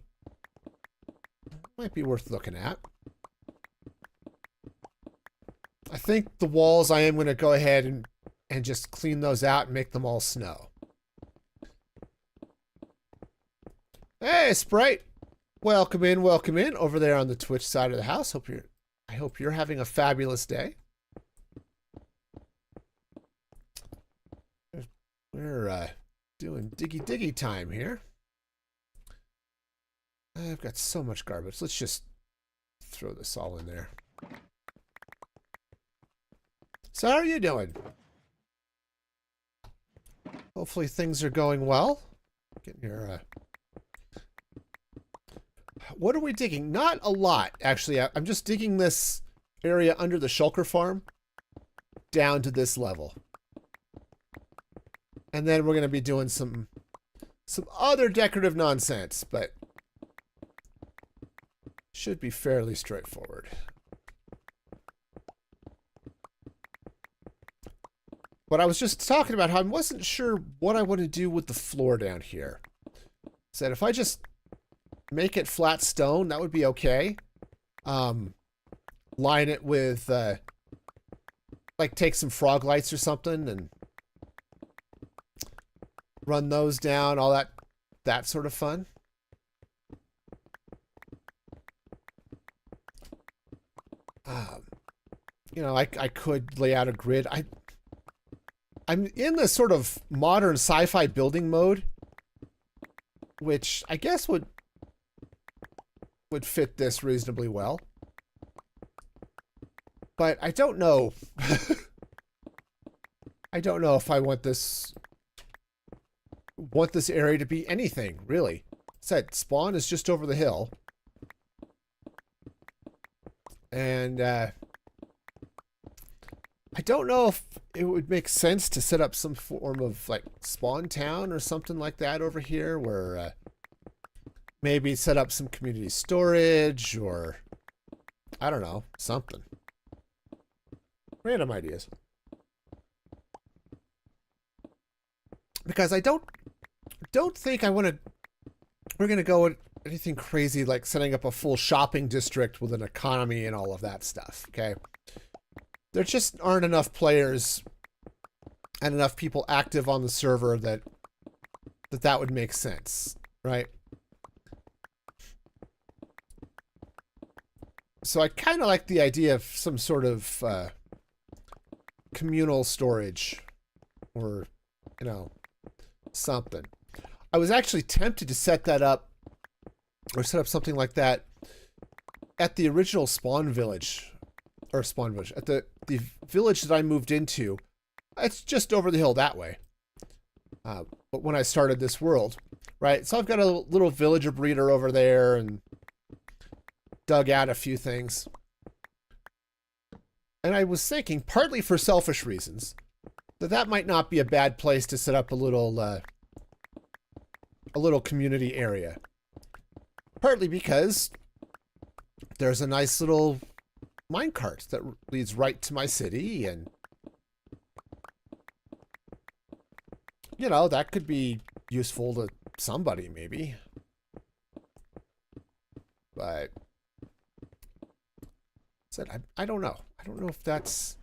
worth looking at. I think the walls I am going to go ahead and just clean those out and make them all snow. Hey, Sprite. Welcome in over there on the Twitch side of the house. I hope you're having a fabulous day. We're doing diggy time here. I've got so much garbage. Let's just throw this all in there. So how are you doing? Hopefully things are going well. Getting your what are we digging? Not a lot, actually. I'm just digging this area under the Shulker farm down to this level. And then we're going to be doing some other decorative nonsense, but should be fairly straightforward. But I was just talking about how I wasn't sure what I want to do with the floor down here. Said if I just make it flat stone, that would be okay. Line it with, like take some frog lights or something and run those down, all that sort of fun. I could lay out a grid. I'm in this sort of modern sci-fi building mode, which I guess would fit this reasonably well. But I don't know. I don't know if I want this area to be anything, really. Said spawn is just over the hill. And I don't know if it would make sense to set up some form of like spawn town or something like that over here, where maybe set up some community storage, or I don't know, something. Random ideas. Because I don't think we're going to go with anything crazy like setting up a full shopping district with an economy and all of that stuff, okay? There just aren't enough players and enough people active on the server that would make sense, right? So I kind of like the idea of some sort of communal storage, or, something. I was actually tempted to set that up, or set up something like that at the original spawn village, at the village that I moved into. It's just over the hill that way. But when I started this world, right? So I've got a little villager breeder over there and dug out a few things. And I was thinking, partly for selfish reasons, that might not be a bad place to set up a little community area. Partly because there's a nice little minecart that leads right to my city, and that could be useful to somebody, maybe. But I don't know. I don't know if that's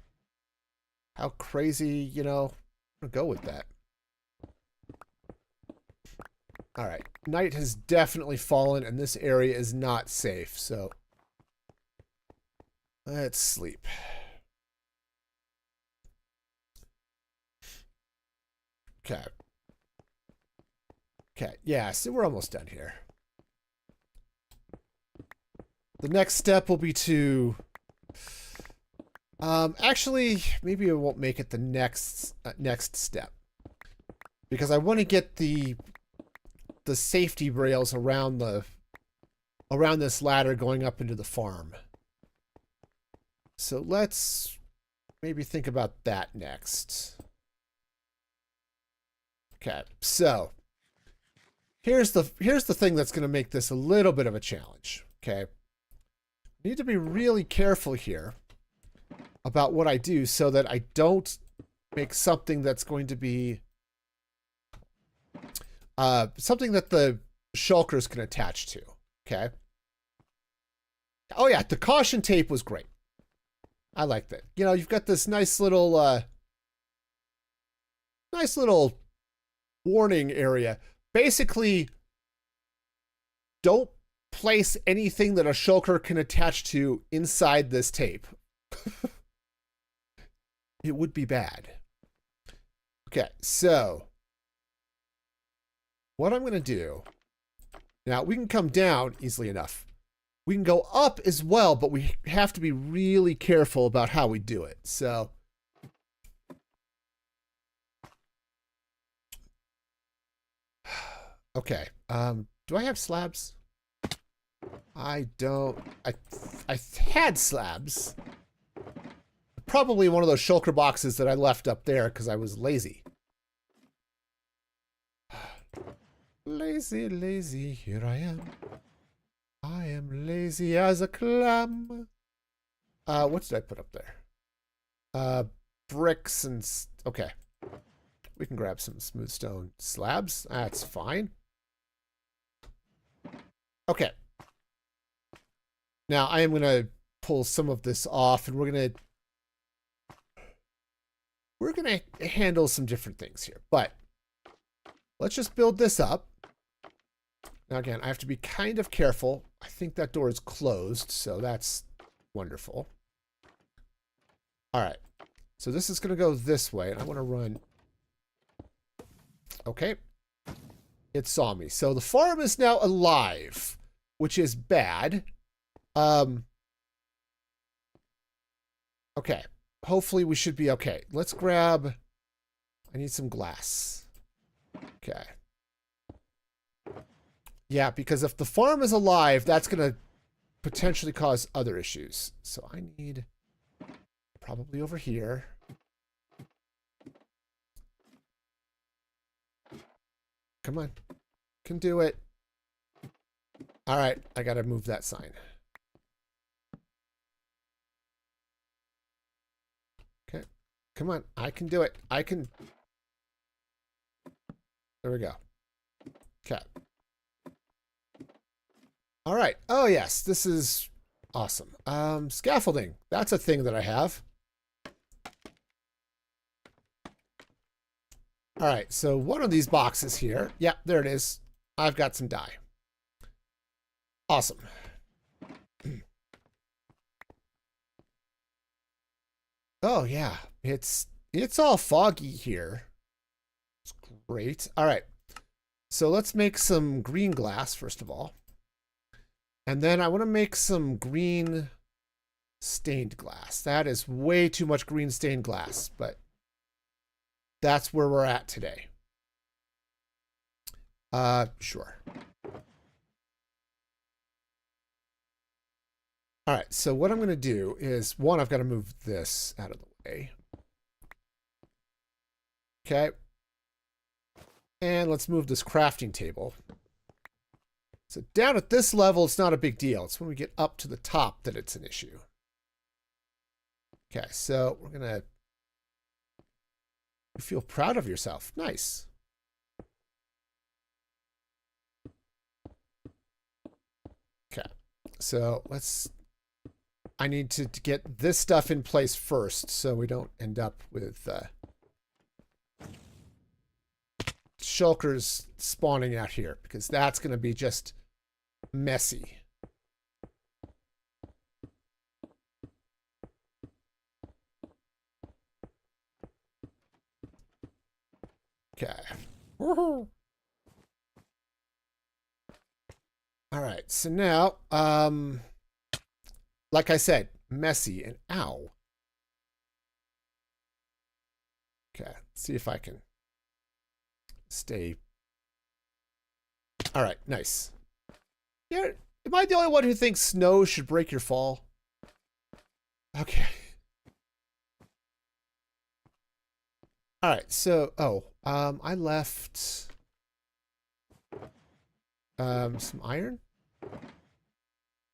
how crazy, I'm gonna go with that. All right, night has definitely fallen, and this area is not safe, so let's sleep. Okay. Okay, yeah, so we're almost done here. the next step will be to... actually, maybe I won't make it the next step. Because I want to get the safety rails around this ladder going up into the farm. So let's maybe think about that next. Okay, so here's the thing that's going to make this a little bit of a challenge. Okay, I need to be really careful here about what I do so that I don't make something that's going to be something that the shulkers can attach to. Okay. Oh yeah, the caution tape was great. I like that. You know, you've got this nice little warning area. Basically, don't place anything that a shulker can attach to inside this tape. It would be bad. Okay, so what I'm going to do, now we can come down easily enough. We can go up as well, but we have to be really careful about how we do it. So okay, do I have slabs? I don't. I had slabs. Probably one of those shulker boxes that I left up there because I was lazy. Lazy, lazy, here I am. I am lazy as a clam. What did I put up there? Bricks and... okay. We can grab some smooth stone slabs. That's fine. Okay. Now, I am going to pull some of this off, and we're going to handle some different things here. But let's just build this up. Now, again, I have to be kind of careful. I think that door is closed, so that's wonderful. All right. So this is going to go this way, and I want to run... okay. It saw me. So the farm is now alive, which is bad. Okay. Hopefully we should be okay. Let's grab... I need some glass. Okay. Yeah, because if the farm is alive, that's going to potentially cause other issues. So I need... probably over here. Come on. Can do it. All right. I got to move that sign. Okay. Come on. I can do it. I can. There we go. Okay. All right. Oh, yes. This is awesome. Scaffolding. That's a thing that I have. All right, so one of these boxes here. Yeah, there it is. I've got some dye. Awesome. Oh, yeah. It's all foggy here. It's great. All right. So let's make some green glass, first of all. And then I want to make some green stained glass. That is way too much green stained glass, but that's where we're at today. Sure. All right, so what I'm going to do is, one, I've got to move this out of the way. Okay. And let's move this crafting table. So down at this level, it's not a big deal. It's when we get up to the top that it's an issue. Okay, so we're going to... you feel proud of yourself. Nice. Okay. So let's... I need to get this stuff in place first so we don't end up with shulkers spawning out here, because that's going to be just messy. Okay. Woohoo. All right. So now, like I said, messy and ow. Okay, let's see if I can stay. All right, nice. Yeah, am I the only one who thinks snow should break your fall? Okay. All right, so, I left some iron.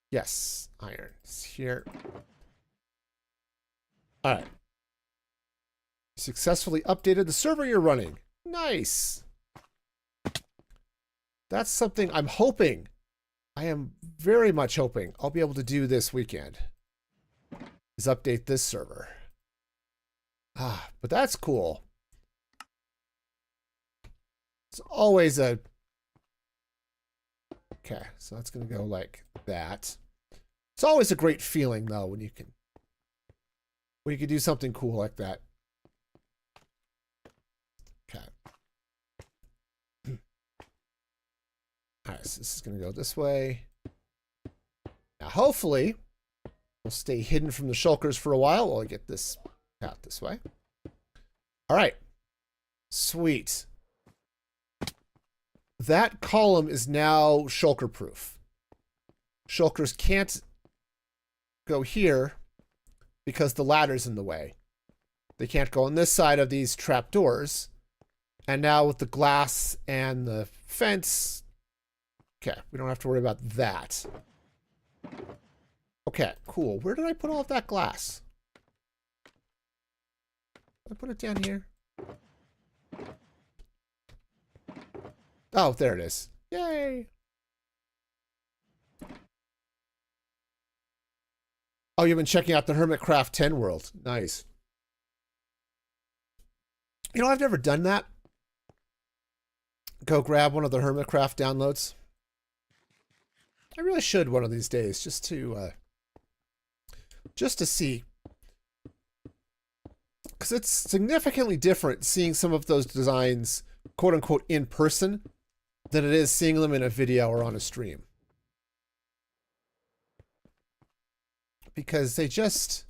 Yes, iron is here. All right. Successfully updated the server you're running. Nice. That's something I'm hoping. I am very much hoping I'll be able to do this weekend. Is update this server. But that's cool. It's always a... Okay, so that's going to go like that. It's always a great feeling, though, when you can do something cool like that. Okay. All right, so this is going to go this way. Now, hopefully, we'll stay hidden from the shulkers for a while while I get this out this way. All right. Sweet. That column is now shulker proof. Shulkers can't go here because the ladder's in the way. They can't go on this side of these trapdoors. And now with the glass and the fence, okay, we don't have to worry about that. Okay, cool. Where did I put all of that glass? Did I put it down here? Oh, there it is. Yay! Oh, you've been checking out the Hermitcraft 10 world. Nice. You know, I've never done that. Go grab one of the Hermitcraft downloads. I really should one of these days, just to see. Because it's significantly different seeing some of those designs, quote unquote, in person than it is seeing them in a video or on a stream. Because they just...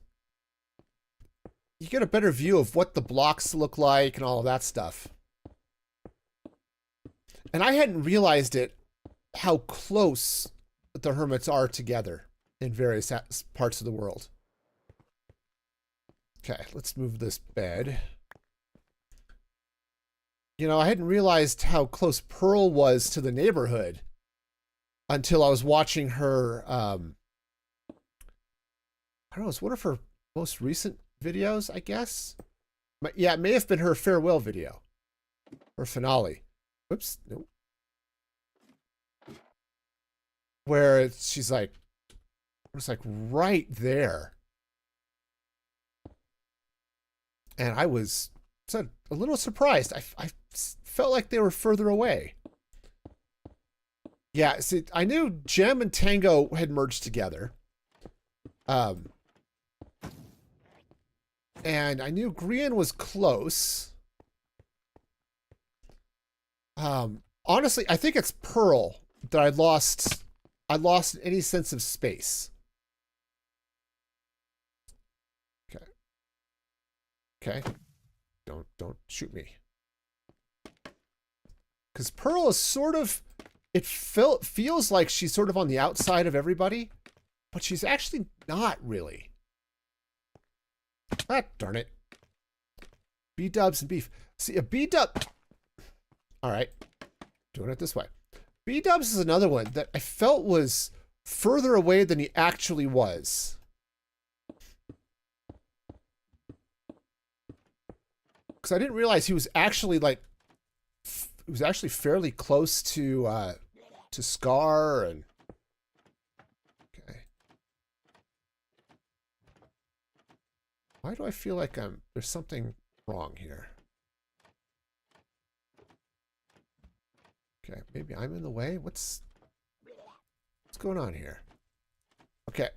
You get a better view of what the blocks look like and all of that stuff. And I hadn't realized it, how close the hermits are together in various parts of the world. Okay, let's move this bed. You know, I hadn't realized how close Pearl was to the neighborhood until I was watching her, I don't know, it's one of her most recent videos, I guess. Yeah, it may have been her farewell video. Or finale. Whoops, nope. Where she's like, it's like right there. And I was a little surprised. I felt like they were further away. Yeah, see, I knew Gem and Tango had merged together. And I knew Grian was close. Honestly, I think it's Pearl that I lost any sense of space. Okay. Okay. Don't shoot me. Because Pearl is sort of, it feels like she's sort of on the outside of everybody, but she's actually not really. Ah, darn it. B-dubs and beef. See, a B-dub... All right. Doing it this way. B-dubs is another one that I felt was further away than he actually was. Because I didn't realize he was actually like... He was actually fairly close to Scar and... Okay. Why do I feel like there's something wrong here? Okay, maybe I'm in the way. What's going on here? Okay.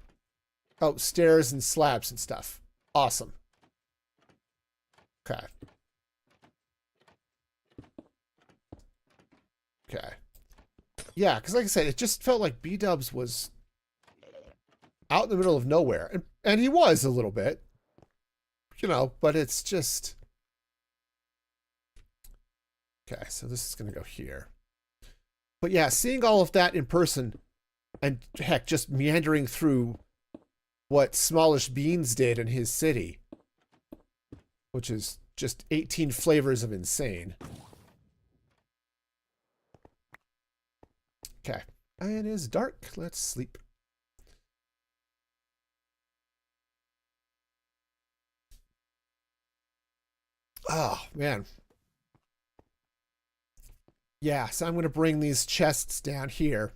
Oh, stairs and slabs and stuff. Awesome. Okay. Okay. Yeah, because like I said, it just felt like B-dubs was out in the middle of nowhere. And he was a little bit, you know, but it's just... Okay, so this is going to go here. But yeah, seeing all of that in person, and heck, just meandering through what Smallish Beans did in his city, which is just 18 flavors of insane. Okay, and it is dark. Let's sleep. Oh, man. Yeah, so I'm going to bring these chests down here.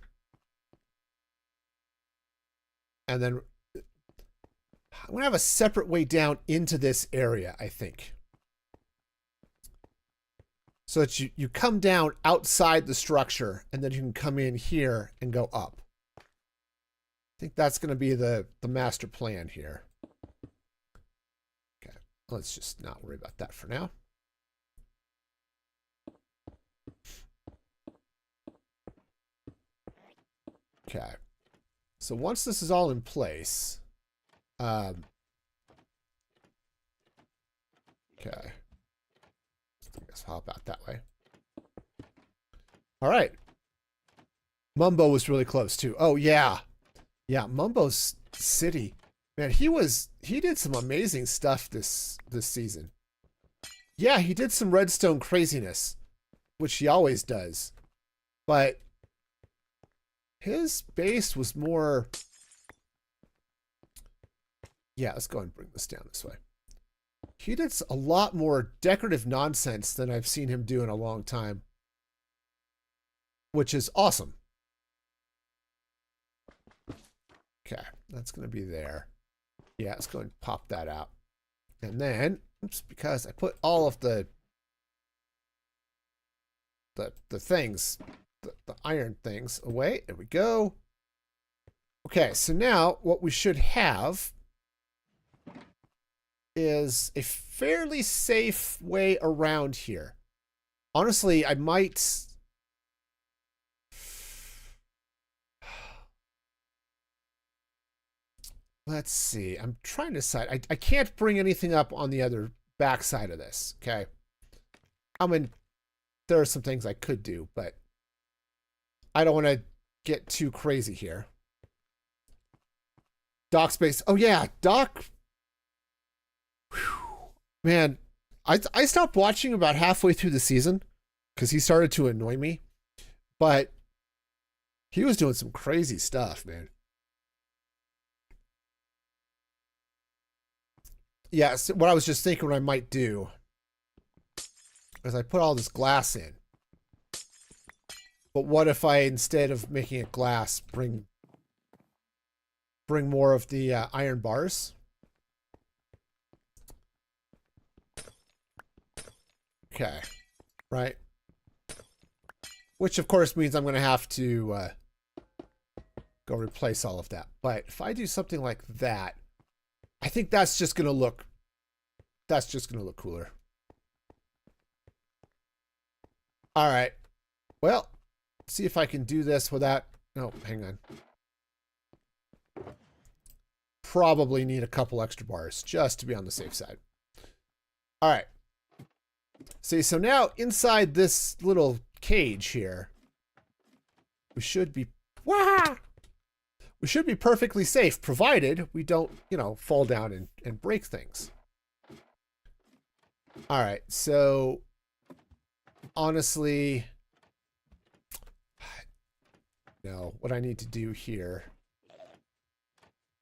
And then I'm going to have a separate way down into this area, I think. So that you come down outside the structure, and then you can come in here and go up. I think that's going to be the master plan here. Okay, let's just not worry about that for now. Okay. So once this is all in place, okay. I guess I'll hop out that way. All right. Mumbo was really close too. Oh yeah. Yeah, Mumbo's city. Man, he did some amazing stuff this season. Yeah, he did some redstone craziness, which he always does. But his base was more... Yeah, let's go and bring this down this way. He did a lot more decorative nonsense than I've seen him do in a long time, which is awesome. Okay, that's going to be there. Yeah, let's go and pop that out. And then, oops, because I put all of the things, the iron things away. There we go. Okay, so now what we should have is a fairly safe way around here. Honestly, I might... Let's see. I'm trying to decide. I can't bring anything up on the other backside of this, okay? I mean, there are some things I could do, but I don't want to get too crazy here. Dock space. Oh, yeah. Dock. Whew. Man, I stopped watching about halfway through the season because he started to annoy me. But he was doing some crazy stuff, man. Yeah, so what I was just thinking what I might do is I put all this glass in. But what if I, instead of making it glass, bring more of the iron bars? Okay, right. Which, of course, means I'm going to have to go replace all of that. But if I do something like that, I think that's just going to look cooler. All right. Well, see if I can do this without... No, hang on. Probably need a couple extra bars just to be on the safe side. All right. See, so now inside this little cage here, we should be... Wah! We should be perfectly safe, provided we don't, you know, fall down and break things. All right, so honestly, no, what I need to do here.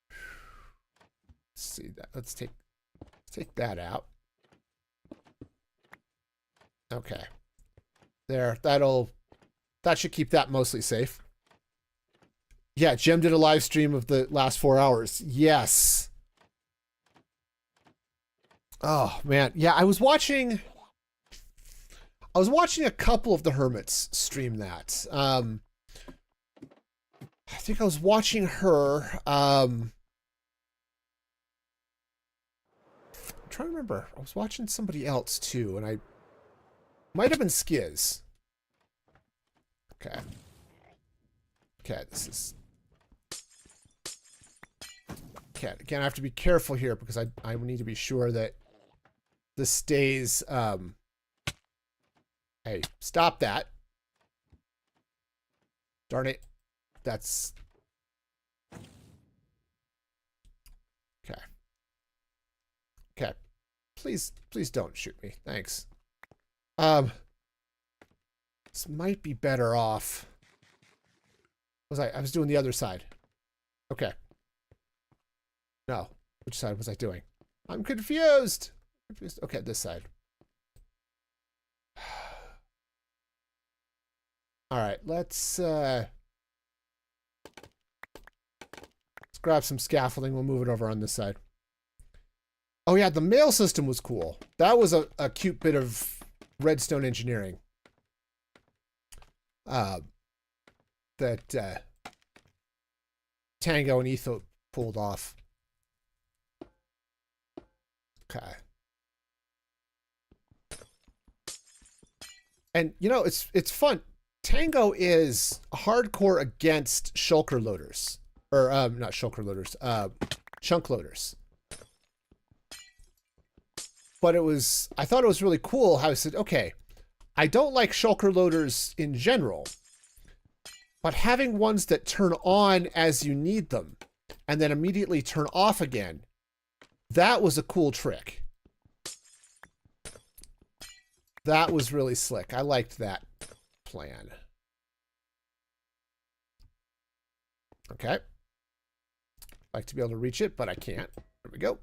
Let's see that. Let's take that out. Okay. There, that should keep that mostly safe. Yeah, Jem did a live stream of the last 4 hours. Yes. Oh, man. Yeah, I was watching a couple of the Hermits stream that. I think I was watching her. I'm trying to remember. I was watching somebody else too, and I might have been Skiz. Okay. Okay, this is... Okay, again, I have to be careful here because I need to be sure that this stays, hey, stop that. Darn it. That's, okay. Okay. Please don't shoot me. Thanks. This might be better off. I was doing the other side. Okay. No. Which side was I doing? I'm confused. Okay, this side. All right, let's grab some scaffolding. We'll move it over on this side. Oh yeah, the mail system was cool. That was a cute bit of redstone engineering. That Tango and Etho pulled off. Okay. And you know, it's fun. Tango is hardcore against shulker loaders. Or not shulker loaders, chunk loaders. But I thought it was really cool how I said, okay, I don't like shulker loaders in general, but having ones that turn on as you need them and then immediately turn off again, that was a cool trick. That was really slick. I liked that plan. Okay. Like to be able to reach it, but I can't. There we go.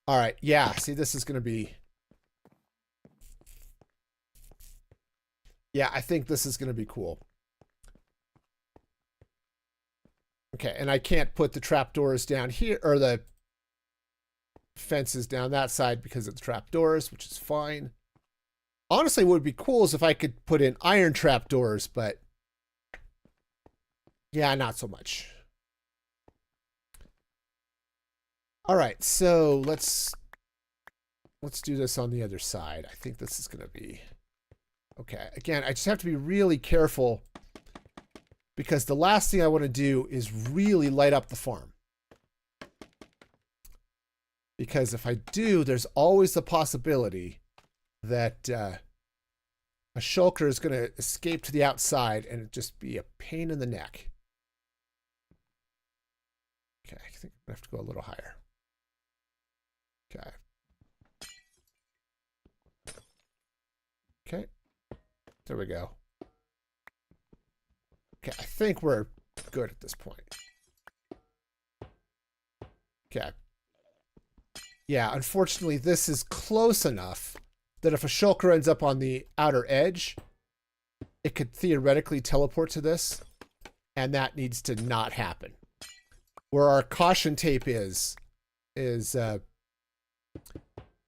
All right. Yeah. See, this is going to be. Yeah, I think this is going to be cool. Okay, and I can't put the trapdoors down here, or the fences down that side because of the trapdoors, which is fine. Honestly, what would be cool is if I could put in iron trapdoors, but yeah, not so much. All right, so let's do this on the other side. I think this is going to be okay. Again, I just have to be really careful because the last thing I want to do is really light up the farm. Because if I do, there's always the possibility that a shulker is going to escape to the outside and it just be a pain in the neck. Okay, I think I have to go a little higher. Okay. Okay. There we go. Okay, I think we're good at this point. Okay. Yeah, unfortunately, this is close enough that if a shulker ends up on the outer edge, it could theoretically teleport to this, and that needs to not happen. Where our caution tape is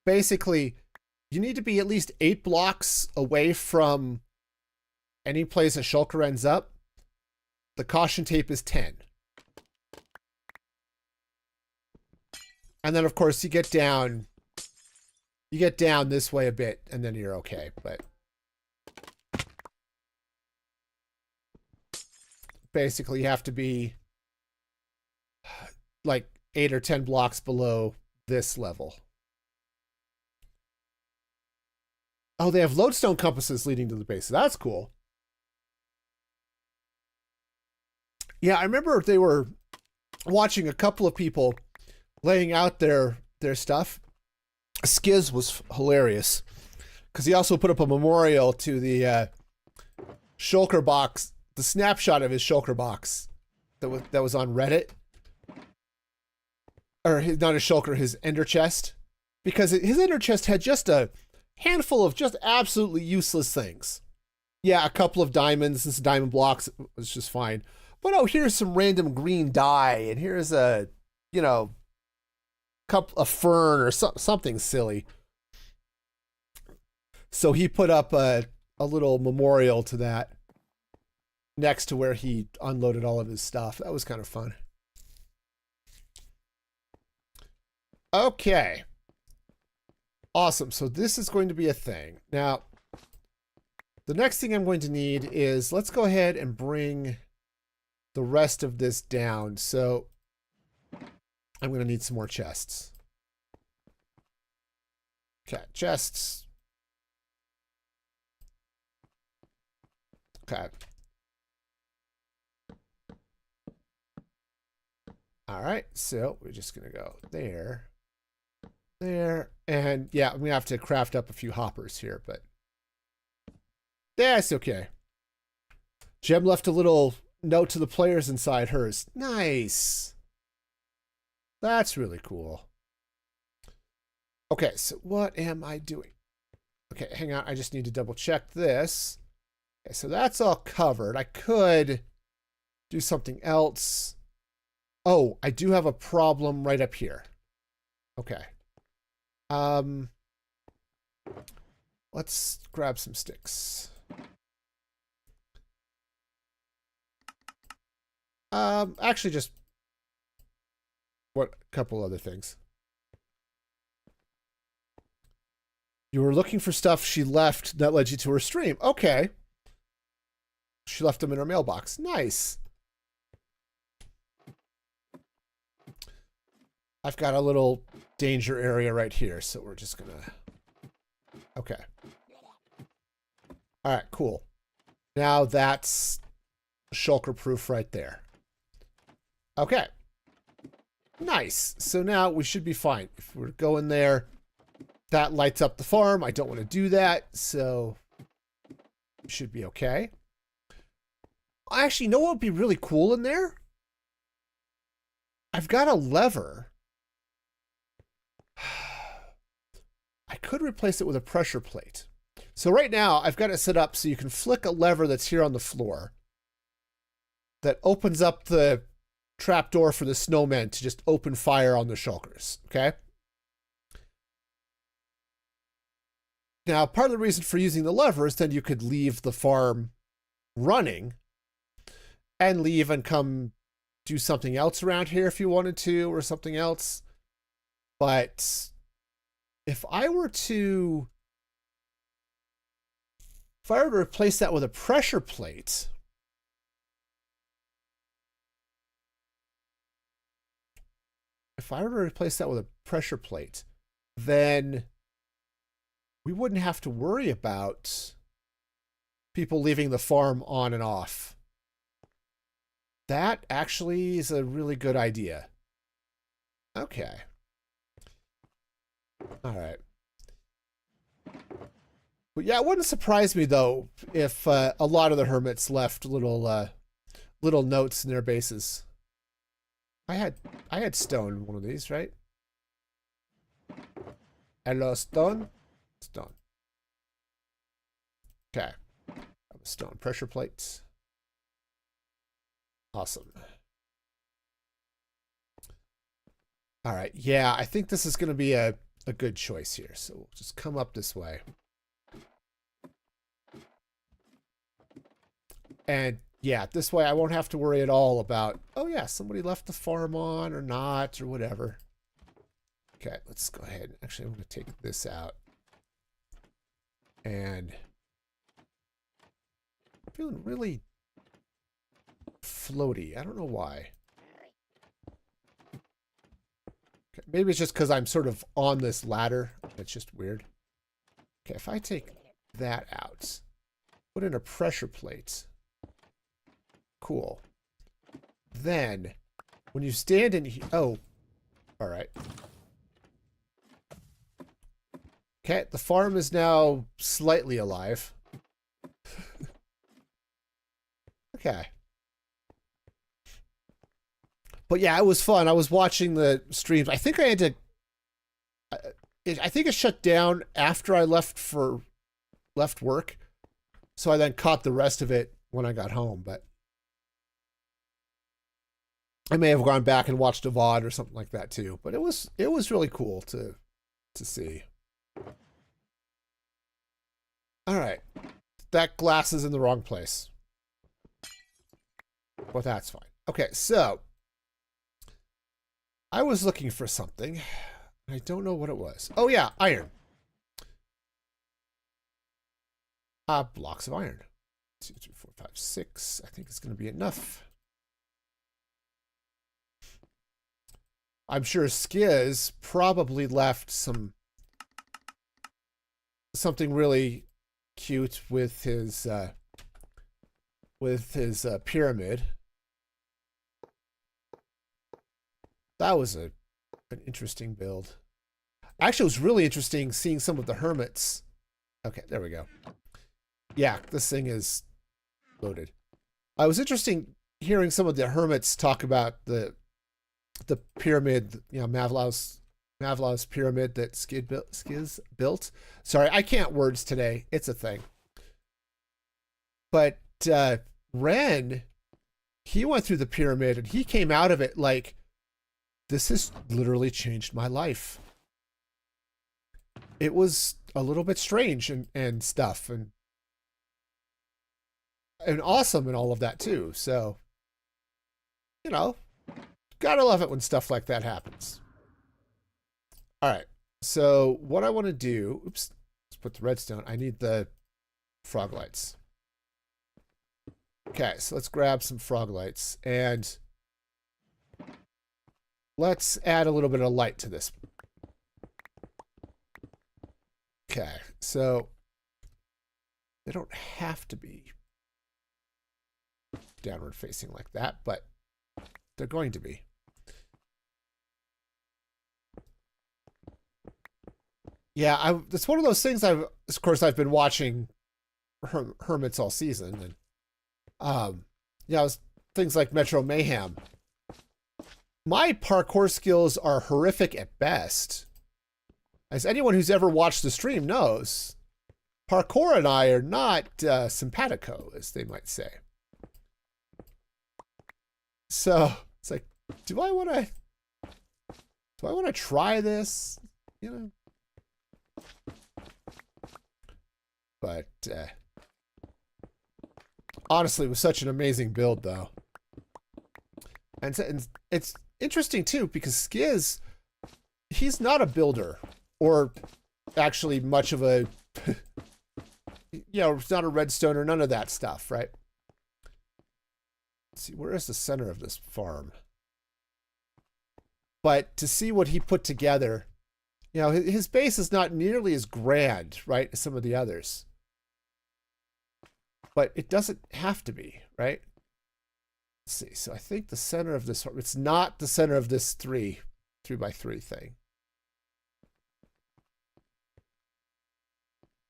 basically you need to be at least 8 blocks away from any place a shulker ends up. The caution tape is 10. And then of course you get down this way a bit and then you're okay, but basically you have to be like 8 or 10 blocks below this level. Oh, they have lodestone compasses leading to the base. That's cool. Yeah, I remember they were watching a couple of people laying out their stuff. Skiz was hilarious because he also put up a memorial to the shulker box, the snapshot of his shulker box that was on Reddit. Or not a shulker, his ender chest. Because his ender chest had just a handful of just absolutely useless things. Yeah, a couple of diamonds and some diamond blocks was just fine. But oh, here's some random green dye, and here's a, you know, a fern or something silly. So he put up a little memorial to that next to where he unloaded all of his stuff. That was kind of fun. Okay. Awesome. So this is going to be a thing. Now, the next thing I'm going to need is, let's go ahead and bring the rest of this down. So I'm going to need some more chests. Okay, chests. Okay. All right, so we're just going to go there, there, and yeah, I'm going to have to craft up a few hoppers here, but that's okay. Gem left a little note to the players inside hers. Nice. That's really cool. Okay, so what am I doing? Okay, hang on. I just need to double check this. Okay, so that's all covered. I could do something else. Oh, I do have a problem right up here. Okay. Let's grab some sticks. Actually just what a couple other things. You were looking for stuff she left that led you to her stream. Okay. She left them in her mailbox. Nice. I've got a little danger area right here, so we're just gonna... Okay. All right, cool. Now that's shulker proof right there. Okay. Nice. So now we should be fine. If we're going there, that lights up the farm. I don't want to do that, so we should be okay. Actually, you know what would be really cool in there? I've got a lever. I could replace it with a pressure plate. So right now, I've got it set up so you can flick a lever that's here on the floor that opens up the trapdoor for the snowmen to just open fire on the shulkers, okay? Now, part of the reason for using the lever is then you could leave the farm running and leave and come do something else around here if you wanted to, or something else. But if I were to replace that with a pressure plate, then we wouldn't have to worry about people leaving the farm on and off. That actually is a really good idea. Okay. All right. But yeah, it wouldn't surprise me though if a lot of the hermits left little notes in their bases. I had stone in one of these, right? Hello, stone. Stone. Okay. Stone pressure plates. Awesome. All right. Yeah, I think this is going to be a good choice here. So we'll just come up this way. And yeah, this way I won't have to worry at all about, oh yeah, somebody left the farm on or not or whatever. Okay, let's go ahead. Actually, I'm going to take this out. And I'm feeling really floaty. I don't know why. Okay, maybe it's just because I'm sort of on this ladder. It's just weird. Okay, if I take that out, put in a pressure plate. Cool. Then, when you stand in here... Oh, all right. Okay, the farm is now slightly alive. Okay. But yeah, it was fun. I was watching the streams. I think I had to... I think it shut down after I left work. So I then caught the rest of it when I got home, but... I may have gone back and watched a VOD or something like that too. But it was really cool to see. All right. That glass is in the wrong place. Well, that's fine. Okay, so I was looking for something. I don't know what it was. Oh yeah, iron. Blocks of iron. 2, 3, 4, 5, 6. I think it's going to be enough. I'm sure Skiz probably left something really cute with his pyramid. That was an interesting build. Actually, it was really interesting seeing some of the hermits. Okay, there we go. Yeah, this thing is loaded. It was interesting hearing some of the hermits talk about the pyramid, you know, Mavlow's pyramid that Skiz built. Sorry, I can't words today. It's a thing. But Ren, he went through the pyramid and he came out of it like, this has literally changed my life. It was a little bit strange and stuff and awesome and all of that too. So, you know, gotta love it when stuff like that happens. All right. So what I want to do, oops, let's put the redstone. I need the frog lights. Okay, so let's grab some frog lights and let's add a little bit of light to this. Okay, so they don't have to be downward facing like that, but they're going to be. Yeah, it's one of those things of course, I've been watching hermits all season, and you know, things like Metro Mayhem. My parkour skills are horrific at best. As anyone who's ever watched the stream knows, parkour and I are not simpatico, as they might say. So it's like, do I want to try this? You know. But honestly, it was such an amazing build, though. And it's interesting, too, because Skiz, he's not a builder. Or actually much of a, you know, it's not a redstone or none of that stuff, right? Let's see, where is the center of this farm? But to see what he put together, you know, his base is not nearly as grand, right, as some of the others. But it doesn't have to be, right? Let's see, so I think the center of this, it's not the center of this 3x3 thing.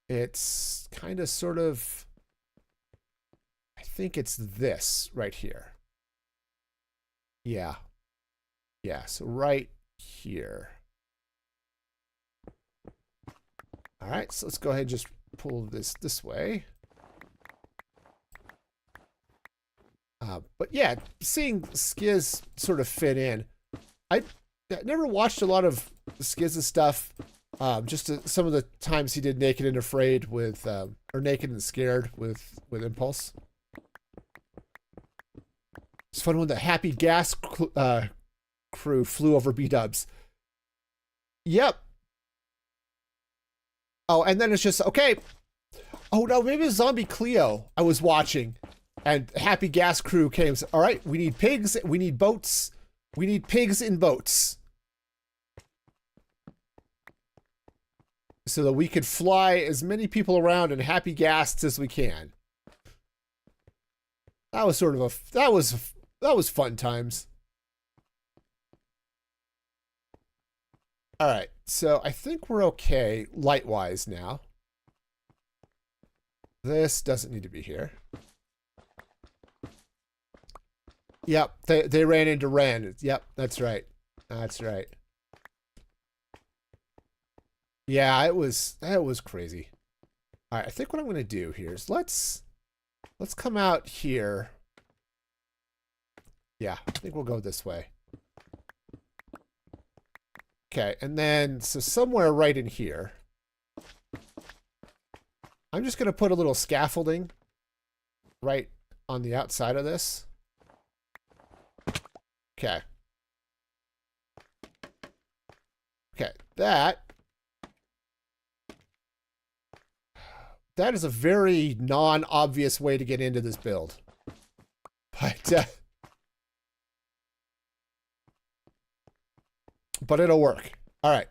It's kind of sort of, I think it's this right here. Yeah. Yeah, so right here. All right, so let's go ahead and just pull this way. But yeah, seeing Skiz sort of fit in. I never watched a lot of Skiz's stuff. Just some of the times he did Naked and Afraid with, or Naked and Scared with Impulse. It's fun when the Happy Gas crew flew over B-dubs. Yep. Oh, and then it's just, okay. Oh, no, maybe it was Zombie Cleo I was watching. And Happy Gas crew came. All right, we need pigs. We need boats. We need pigs in boats. So that we could fly as many people around in happy gas as we can. That was sort of that was fun times. All right, so I think we're okay light-wise now. This doesn't need to be here. Yep, they ran into Ren. Yep, that's right. That's right. Yeah, that was crazy. All right, I think what I'm going to do here is let's come out here. Yeah, I think we'll go this way. Okay, and then so somewhere right in here, I'm just going to put a little scaffolding right on the outside of this. Okay. Okay, that is a very non-obvious way to get into this build. But but it'll work. All right.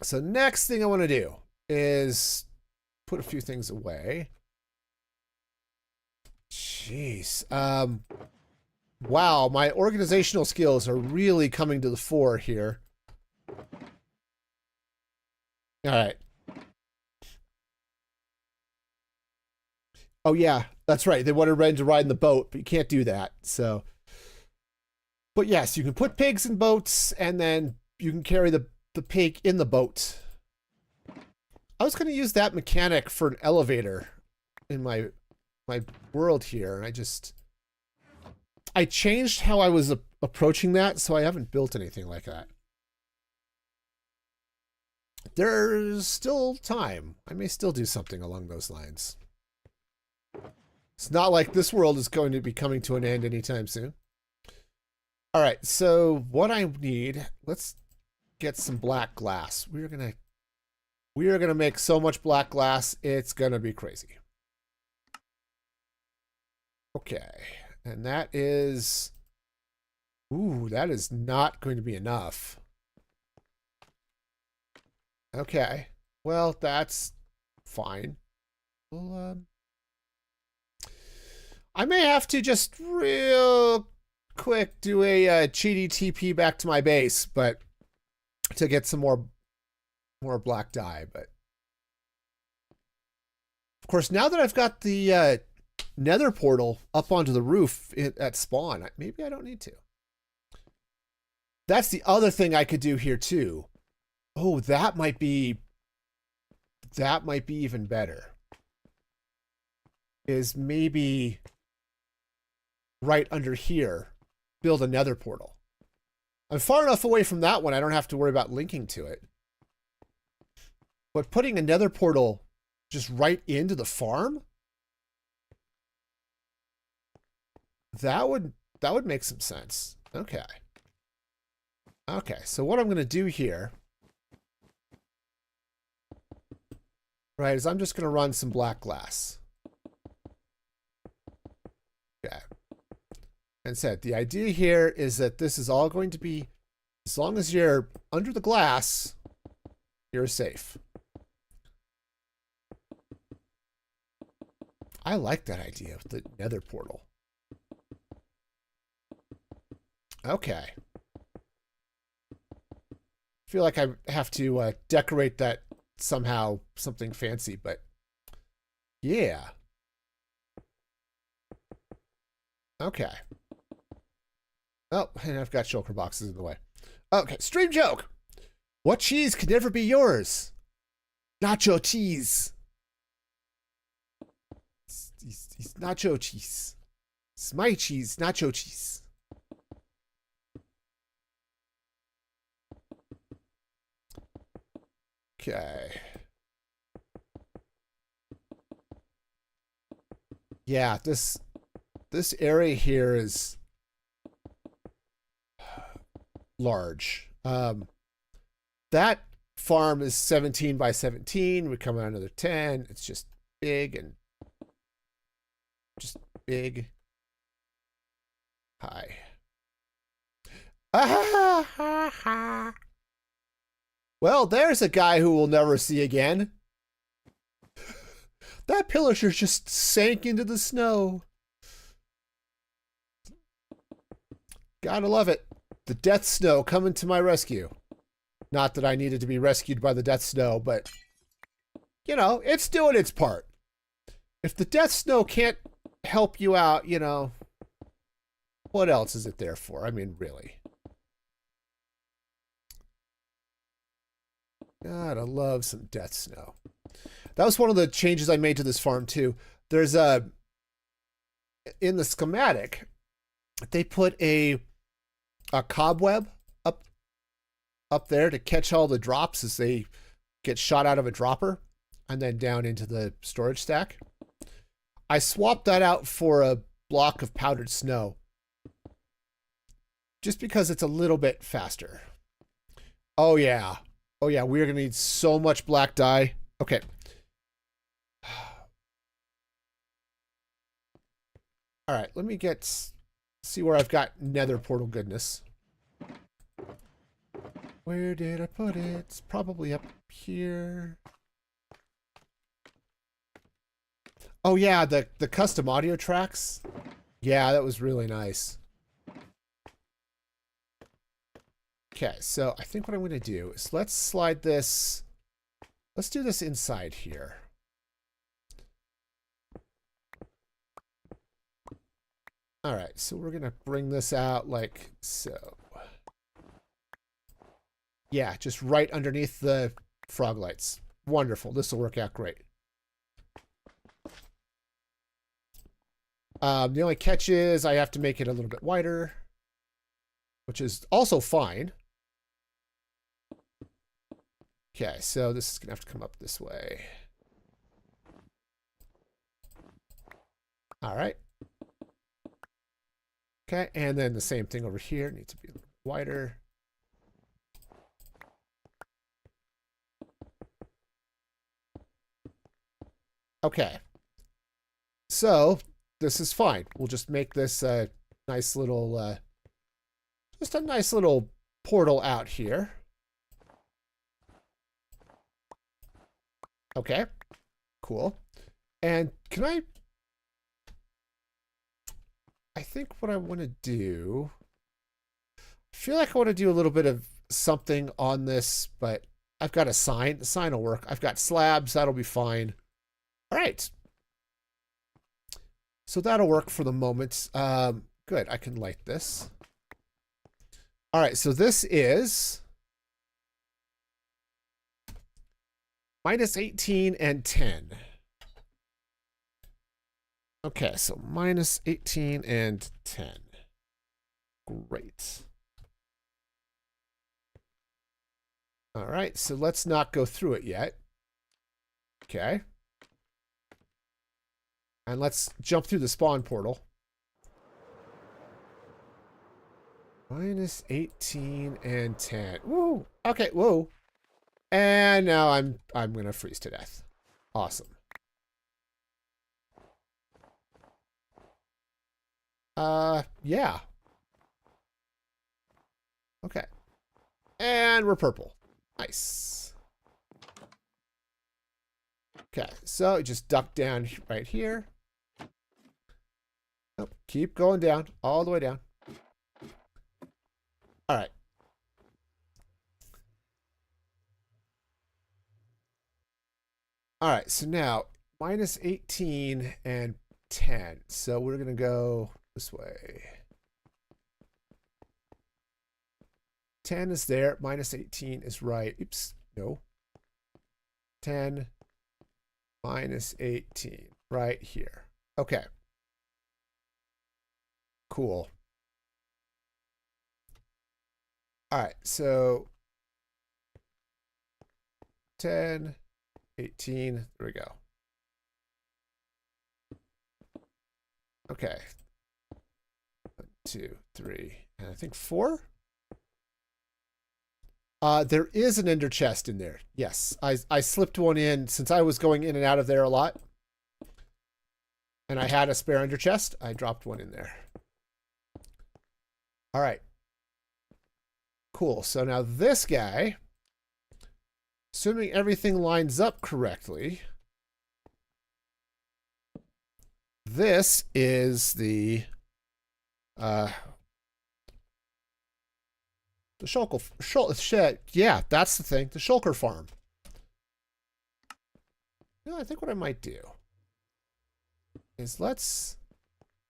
So next thing I want to do is put a few things away. Jeez. Wow, my organizational skills are really coming to the fore here. All right. Oh yeah, that's right. They wanted Ren to ride in the boat, but you can't do that. So, but yes, you can put pigs in boats, and then you can carry the pig in the boat. I was going to use that mechanic for an elevator in my world here, and I changed how I was approaching that, so I haven't built anything like that. There's still time. I may still do something along those lines. It's not like this world is going to be coming to an end anytime soon. All right, so what I need, let's get some black glass. We are gonna make so much black glass, it's gonna be crazy. Okay, and that is, ooh, that is not going to be enough. Okay, well, that's fine. Well, I may have to just real quick do a cheaty TP back to my base, but to get some more black dye. But of course, now that I've got the nether portal up onto the roof at spawn, maybe I don't need to. That's the other thing I could do here too. Oh, that might be even better. Is maybe right under here, build a nether portal. I'm far enough away from that one, I don't have to worry about linking to it. But putting a nether portal just right into the farm, that would make some sense. Okay. Okay, so what I'm going to do here, right, is I'm just going to run some black glass. Okay. And said, the idea here is that this is all going to be, as long as you're under the glass, you're safe. I like that idea of the nether portal. Okay. I feel like I have to decorate that somehow, something fancy, but yeah. Okay. Oh, and I've got shulker boxes in the way. Okay, stream joke. What cheese could never be yours? Nacho cheese. It's nacho cheese. It's my cheese, nacho cheese. Okay. Yeah, this area here is large. That farm is 17 by 17. We come out another 10. It's just big and just big. Hi. Ah, ha, ha. Well, there's a guy who we'll never see again. That pillager just sank into the snow. Gotta love it. The death snow coming to my rescue. Not that I needed to be rescued by the death snow, but, you know, it's doing its part. If the death snow can't help you out, you know, what else is it there for? I mean, really. Gotta love some death snow. That was one of the changes I made to this farm too. There's in the schematic, they put a cobweb up there to catch all the drops as they get shot out of a dropper and then down into the storage stack. I swapped that out for a block of powdered snow just because it's a little bit faster. Oh yeah. Oh yeah, we're gonna need so much black dye. Okay. All right, let me see where I've got nether portal goodness. Where did I put it? It's probably up here. Oh yeah, the custom audio tracks. Yeah, that was really nice. Okay, so I think what I'm going to do is let's slide this. Let's do this inside here. All right, so we're going to bring this out like so. Yeah, just right underneath the frog lights. Wonderful. This will work out great. The only catch is I have to make it a little bit wider, which is also fine. Okay, so this is going to have to come up this way. All right. Okay, and then the same thing over here. Needs to be a little wider. Okay. So this is fine. We'll just make this a nice little, just a nice little portal out here. Okay, cool. And can I think what I want to do, I feel like I want to do a little bit of something on this, but I've got a sign. The sign will work. I've got slabs. That'll be fine. All right. So that'll work for the moment. Good. I can light this. All right. So this is minus 18 and 10. Okay, so minus 18 and 10. Great. All right, so let's not go through it yet. Okay. And let's jump through the spawn portal. Minus 18 and 10. Woo! Okay, whoa. And now I'm gonna freeze to death. Awesome. Yeah. Okay. And we're purple. Nice. Okay, so just duck down right here. Oh, keep going down, all the way down. All right. All right, so now minus 18 and 10. So we're going to go this way. 10 is there. Minus 18 is right. Oops. No. 10 minus 18 right here. Okay. Cool. All right. So 10, 18. There we go. Okay. 1, 2, 3, and I think 4. There is an ender chest in there. Yes, I slipped one in since I was going in and out of there a lot. And I had a spare ender chest. I dropped one in there. All right. Cool. So now this guy, assuming everything lines up correctly, this is the Shulker, yeah, that's the thing. The Shulker farm. You know, I think what I might do is let's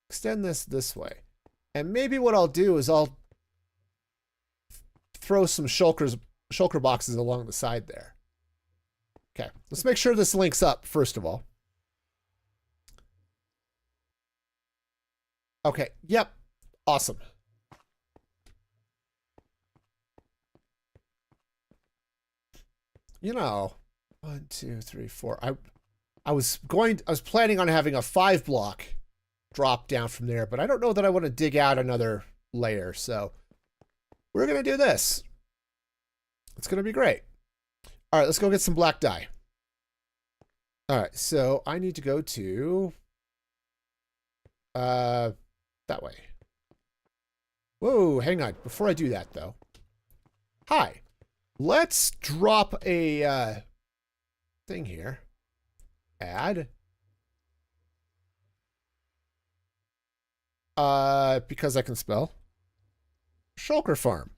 extend this way. And maybe what I'll do is I'll throw some Shulker boxes along the side there. Okay, let's make sure this links up, first of all. Okay, yep, awesome. You know, 1, 2, 3, 4. I was planning on having a 5 block drop down from there, but I don't know that I want to dig out another layer. So we're going to do this. It's going to be great. All right, let's go get some black dye. All right, so I need to go to that way. Whoa, hang on. Before I do that, though. Hi. Let's drop a thing here. Add. Because I can spell. Shulker farm.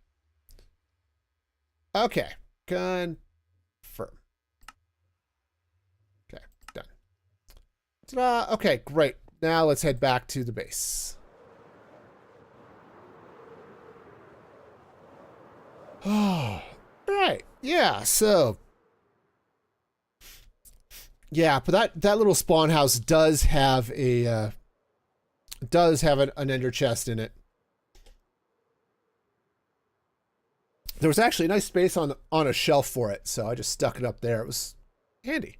Okay. Confirm. Okay, done. Ta-da! Okay, great. Now let's head back to the base. Oh, right. Yeah, so yeah, but that little spawn house does have a an ender chest in it. There was actually a nice space on a shelf for it, so I just stuck it up there. It was handy.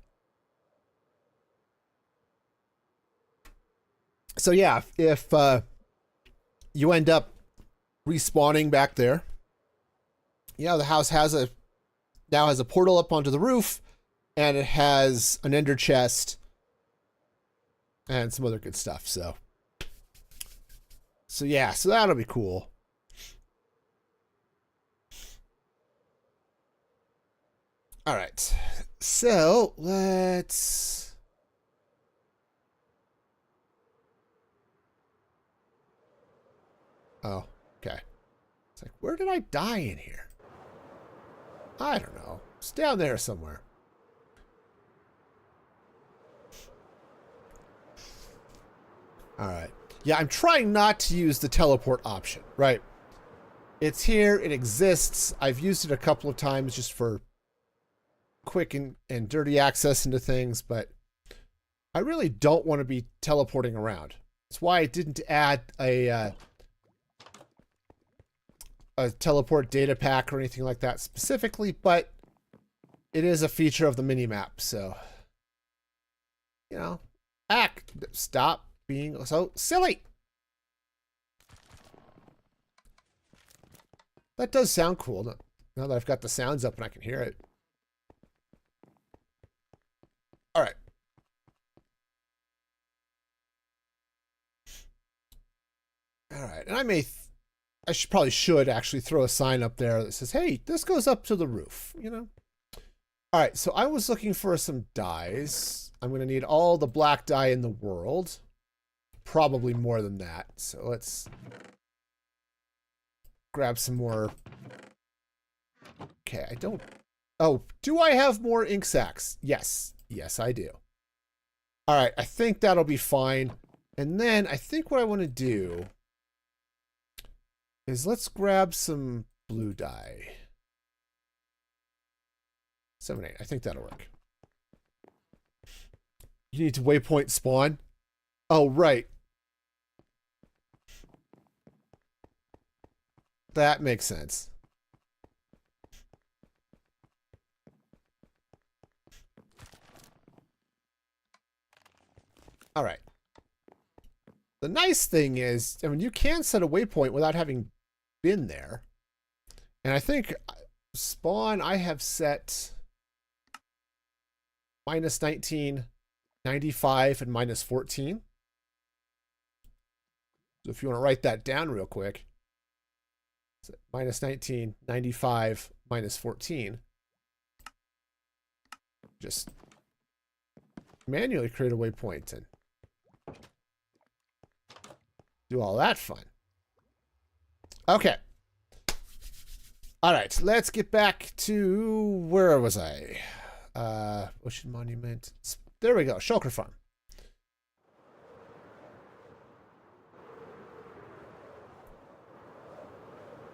So yeah, if you end up respawning back there, yeah, the house now has a portal up onto the roof, and it has an ender chest and some other good stuff. So yeah, so that'll be cool. All right, so let's. Oh, okay. It's like, where did I die in here? I don't know. It's down there somewhere. All right. Yeah, I'm trying not to use the teleport option, right? It's here. It exists. I've used it a couple of times just for quick and dirty access into things, but I really don't want to be teleporting around. That's why I didn't add a teleport data pack or anything like that specifically, but it is a feature of the minimap, so, you know, stop being so silly. That does sound cool now that I've got the sounds up and I can hear it. All right. All right, and I probably should actually throw a sign up there that says, hey, this goes up to the roof, you know? All right, so I was looking for some dyes. I'm going to need all the black dye in the world. Probably more than that. So let's grab some more. Okay, I don't. Oh, do I have more ink sacs? Yes. Yes, I do. All right, I think that'll be fine. And then I think what I want to do is let's grab some blue dye. 7, 8. I think that'll work. You need to waypoint spawn. Oh, right. That makes sense. All right. The nice thing is, I mean, you can set a waypoint without having been there. And I think spawn I have set -19, 95, and -14. So if you want to write that down real quick, it's -19, 95, -14. Just manually create a waypoint and do all that fun. Okay. All right, let's get back to, where was I? Ocean Monument. There we go, Shulker Farm.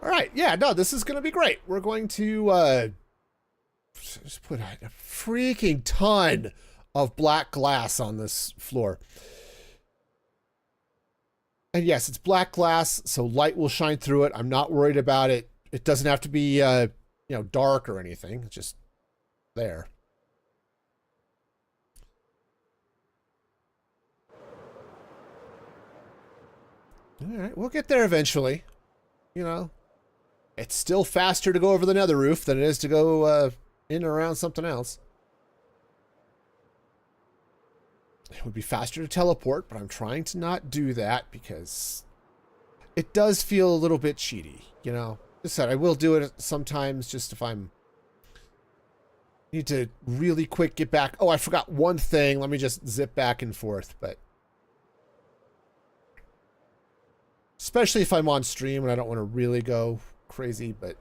All right, yeah, no, this is going to be great. We're going to just put a freaking ton of black glass on this floor. And yes, it's black glass, so light will shine through it. I'm not worried about it. It doesn't have to be, you know, dark or anything. It's just there. All right, we'll get there eventually. You know, it's still faster to go over the nether roof than it is to go in and around something else. It would be faster to teleport, but I'm trying to not do that because it does feel a little bit cheaty, you know? As I said, I will do it sometimes just if I'm Need to really quick get back. Oh, I forgot one thing. Let me just zip back and forth, but especially if I'm on stream and I don't want to really go crazy, but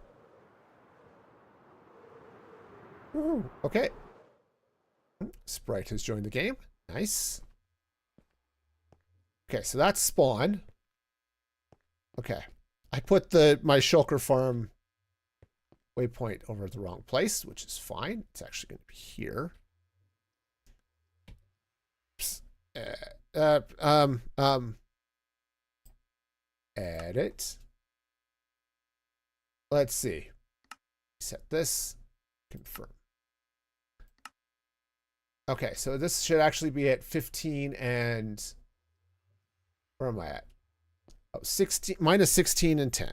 ooh, okay. Sprite has joined the game. Nice. Okay, so that's spawn. Okay. I put my Shulker farm waypoint over the wrong place, which is fine. It's actually going to be here. Edit. Let's see. Set this. Confirm. Okay, so this should actually be at 15 and where am I at? Oh, 16 minus 16 and 10.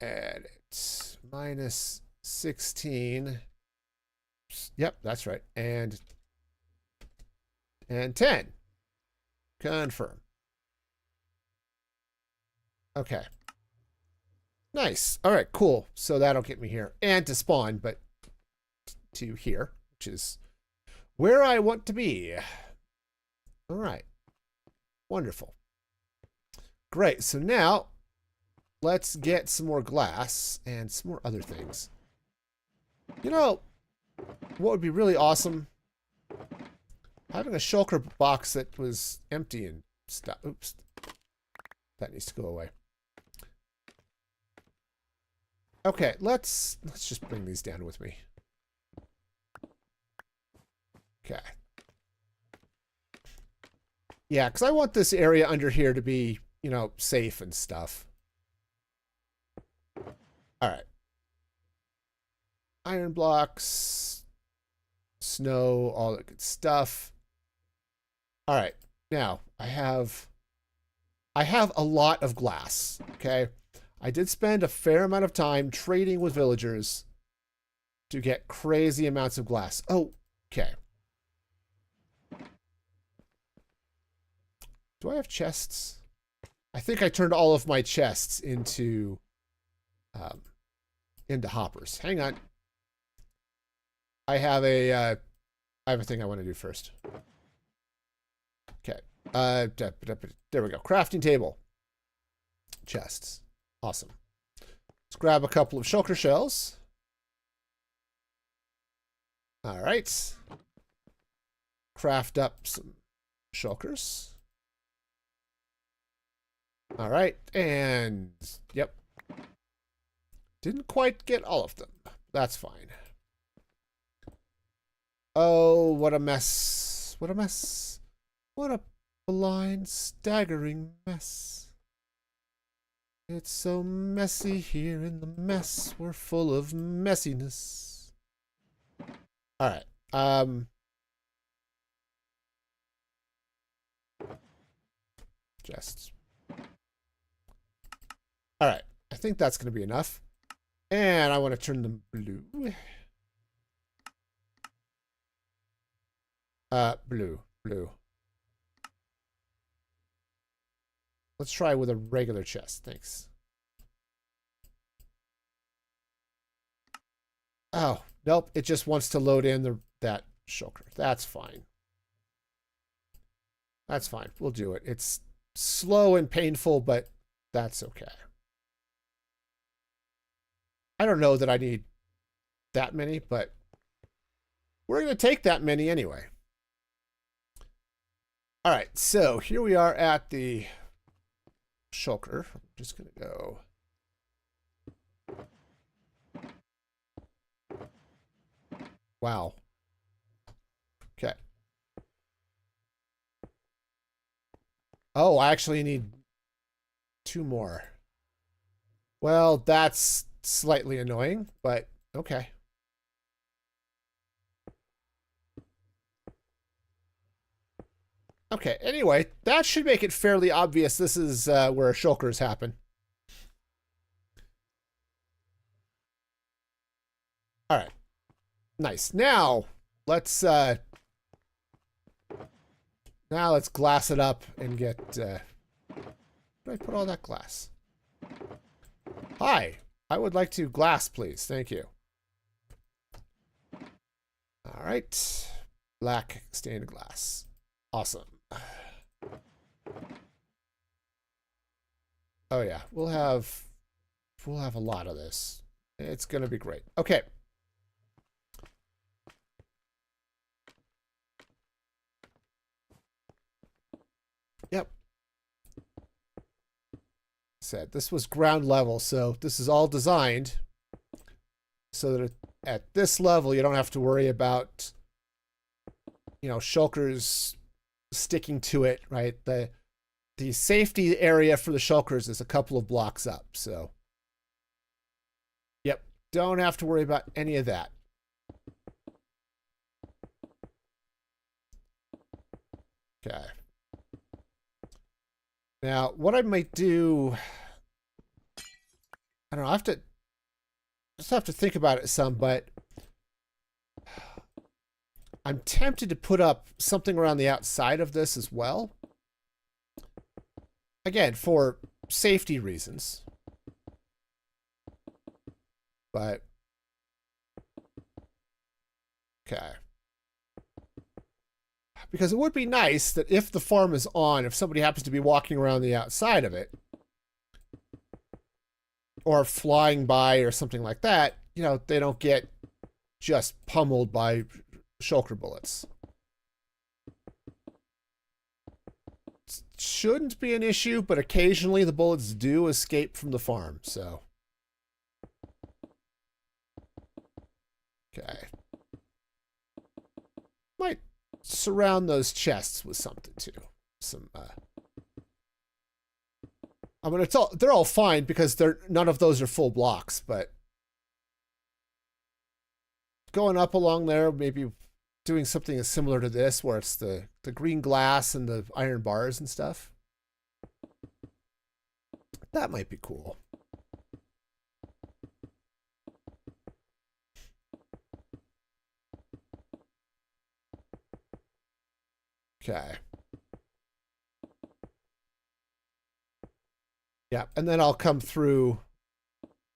Edit. Minus 16. Yep, that's right. And 10. Confirm. Okay. Nice. All right, cool. So that'll get me here. And to spawn, but to here, which is where I want to be. All right. Wonderful. Great. So now let's get some more glass and some more other things. You know, what would be really awesome? Having a Shulker box that was empty and stuff. Oops. That needs to go away. Okay, let's just bring these down with me. Okay. Yeah, because I want this area under here to be, you know, safe and stuff. All right. Iron blocks, snow, all that good stuff. All right. Now, I have a lot of glass, okay? I did spend a fair amount of time trading with villagers to get crazy amounts of glass. Oh, okay. Do I have chests? I think I turned all of my chests into hoppers. Hang on. I have a thing I want to do first. Okay. There we go. Crafting table. Chests. Awesome. Let's grab a couple of Shulker shells. All right. Craft up some Shulkers. All right. And, yep. Didn't quite get all of them. That's fine. Oh, what a mess. What a mess. What a blind, staggering mess. It's so messy here in the mess. We're full of messiness. All right. Just. All right. I think that's going to be enough. And I want to turn them blue. Blue. Let's try with a regular chest. Thanks. Oh, nope. It just wants to load in that Shulker. That's fine. That's fine. We'll do it. It's slow and painful, but that's okay. I don't know that I need that many, but we're going to take that many anyway. All right, so here we are at the Shulker. I'm just going to go. Wow. Okay. Oh, I actually need 2 more. Well, that's slightly annoying, but okay. Okay, anyway, that should make it fairly obvious this is where Shulkers happen. All right. Nice. Now, let's glass it up and get where did I put all that glass? Hi. I would like to glass, please. Thank you. All right. Black stained glass. Awesome. Oh yeah, we'll have a lot of this. It's gonna be great. Okay. Yep. Said this was ground level, so this is all designed so that at this level you don't have to worry about, you know, shulkers sticking to it, right? The safety area for the shulkers is a couple of blocks up, so yep, don't have to worry about any of that. Okay. Now, what I might do, I don't know, I just have to think about it some, but I'm tempted to put up something around the outside of this as well. Again, for safety reasons. But, okay. Because it would be nice that if the farm is on, if somebody happens to be walking around the outside of it, or flying by or something like that, you know, they don't get just pummeled by shulker bullets. Shouldn't be an issue, but occasionally the bullets do escape from the farm, so. Okay. Might surround those chests with something too. Some I mean, they're all fine because none of those are full blocks, but going up along there, maybe doing something similar to this where it's the green glass and the iron bars and stuff. That might be cool. Okay. Yeah, and then I'll come through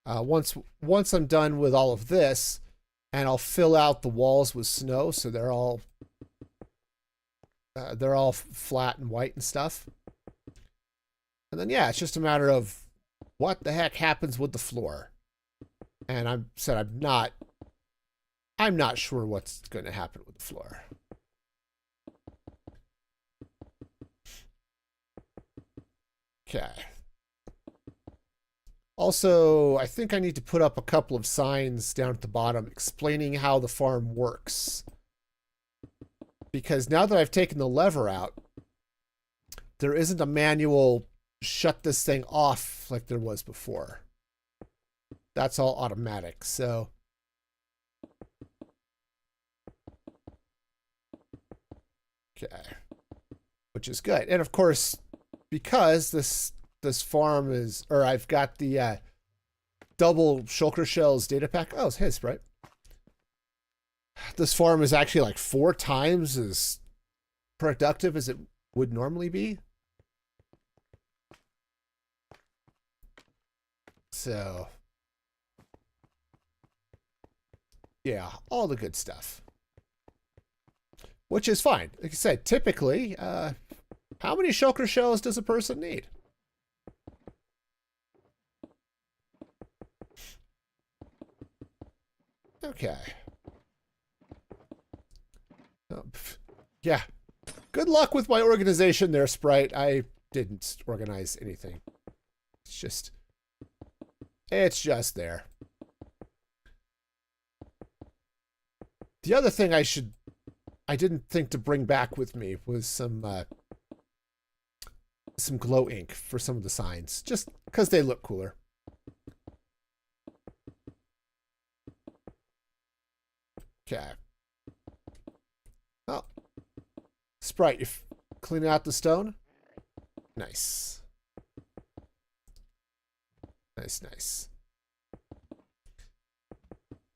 once I'm done with all of this, and I'll fill out the walls with snow so they're all flat and white and stuff. And then yeah, it's just a matter of what the heck happens with the floor. And I'm not sure what's going to happen with the floor. Okay. Also, I think I need to put up a couple of signs down at the bottom explaining how the farm works. Because now that I've taken the lever out, there isn't a manual shut this thing off like there was before. That's all automatic, so. Okay. Which is good. And of course, because this farm is, or I've got the double shulker shells data pack. Oh, it's his, right? This farm is actually like 4 times as productive as it would normally be. So, yeah, all the good stuff. Which is fine. Like I said, typically, how many shulker shells does a person need? Okay. Yeah. Good luck with my organization there, Sprite. I didn't organize anything. It's just there. The other thing I didn't think to bring back with me was some glow ink for some of the signs, just because they look cooler. Okay. Oh. Sprite, you're cleaning out the stone? Nice. Nice, nice.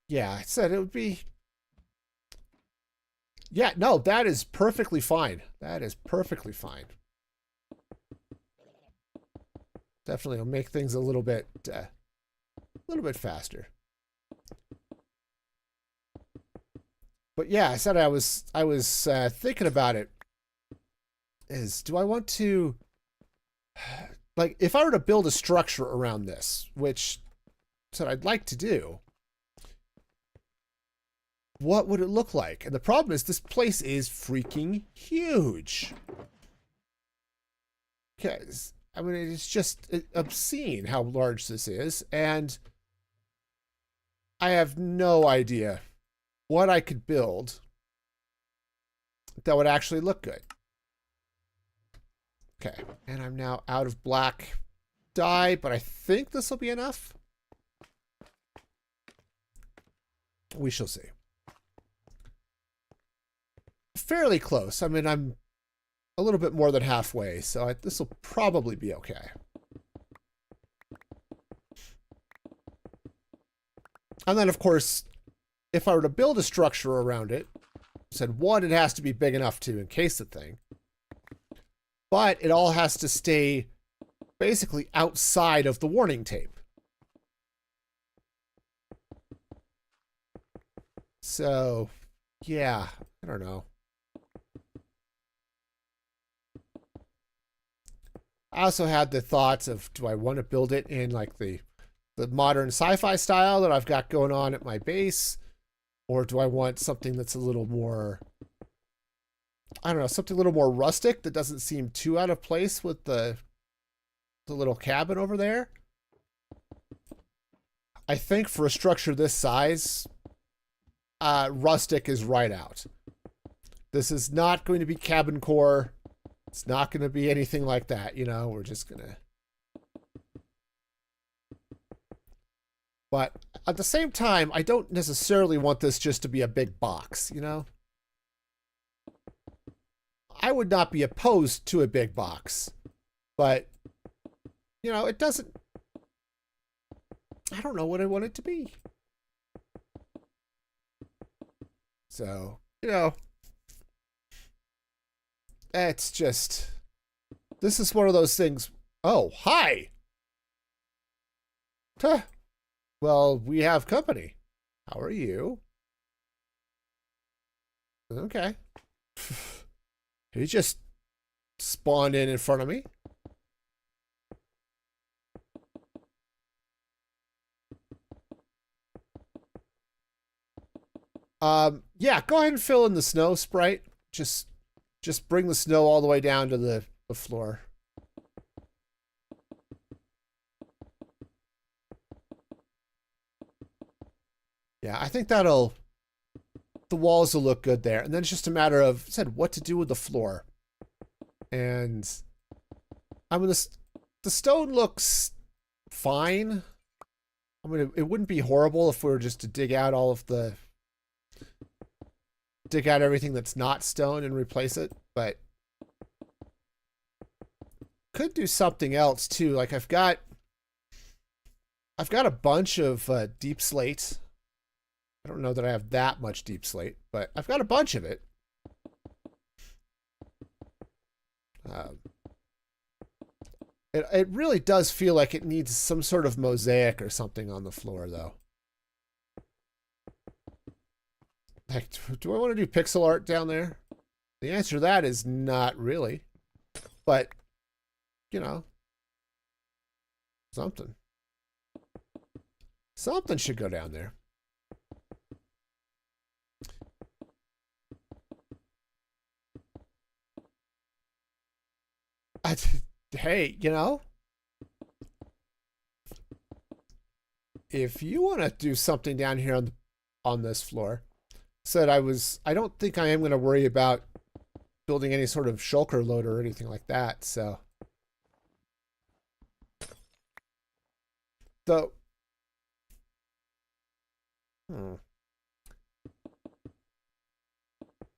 Yeah, I said it would be... Yeah, no, that is perfectly fine. That is perfectly fine. Definitely will make things a little bit little bit faster. But yeah, I said I was thinking about it. Do I want to, like, if I were to build a structure around this, which I said I'd like to do, what would it look like? And the problem is this place is freaking huge. Okay, I mean, it's just obscene how large this is, and I have no idea what I could build that would actually look good. Okay, and I'm now out of black dye, but I think this will be enough. We shall see. Fairly close. I mean, I'm a little bit more than halfway, so this will probably be okay. And then, of course, if I were to build a structure around it, said one, it has to be big enough to encase the thing, but it all has to stay basically outside of the warning tape. So, yeah, I don't know. I also had the thoughts of, do I want to build it in like the modern sci-fi style that I've got going on at my base? Or do I want something that's a little more, I don't know, something a little more rustic that doesn't seem too out of place with the little cabin over there? I think for a structure this size, rustic is right out. This is not going to be cabin core. It's not going to be anything like that, you know. We're just going to... But at the same time, I don't necessarily want this just to be a big box, you know? I would not be opposed to a big box, but, you know, it doesn't... I don't know what I want it to be. So, you know, it's just... This is one of those things... Oh, hi! Huh. Well, we have company. How are you? Okay. He just spawned in front of me. Yeah, go ahead and fill in the snow, Sprite. Just bring the snow all the way down to the floor. Yeah, I think the walls will look good there. And then it's just a matter of, what to do with the floor. And I mean, the stone looks fine. I mean, it wouldn't be horrible if we were just to dig out everything that's not stone and replace it, but could do something else too. Like I've got a bunch of deep slate. I don't know that I have that much deep slate, but I've got a bunch of it. It really does feel like it needs some sort of mosaic or something on the floor, though. Like, do I want to do pixel art down there? The answer to that is not really. But, you know, something. Something should go down there. Hey, you know, if you want to do something down here on this floor, I don't think I am going to worry about building any sort of shulker loader or anything like that. So, though,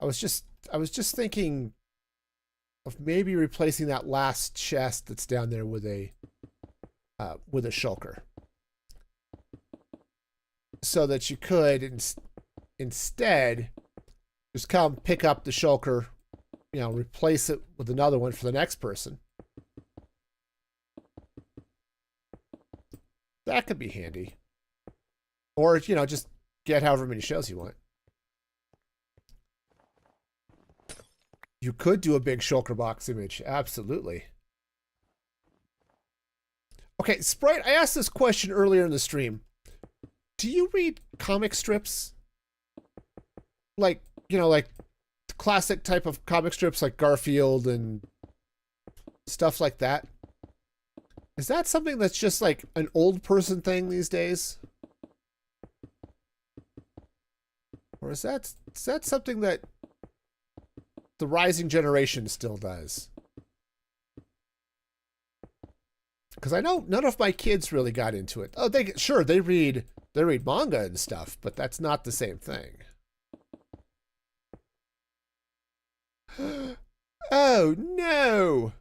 I was just thinking of maybe replacing that last chest that's down there with a shulker, so that you could instead just come pick up the shulker, you know, replace it with another one for the next person. That could be handy. Or, you know, just get however many shells you want. You could do a big shulker box image. Absolutely. Okay, Sprite, I asked this question earlier in the stream. Do you read comic strips? Like, you know, like classic type of comic strips like Garfield and stuff like that? Is that something that's just like an old person thing these days? Or is that something that the rising generation still does? Because I know none of my kids really got into it. Oh, they read manga and stuff, but that's not the same thing. Oh no!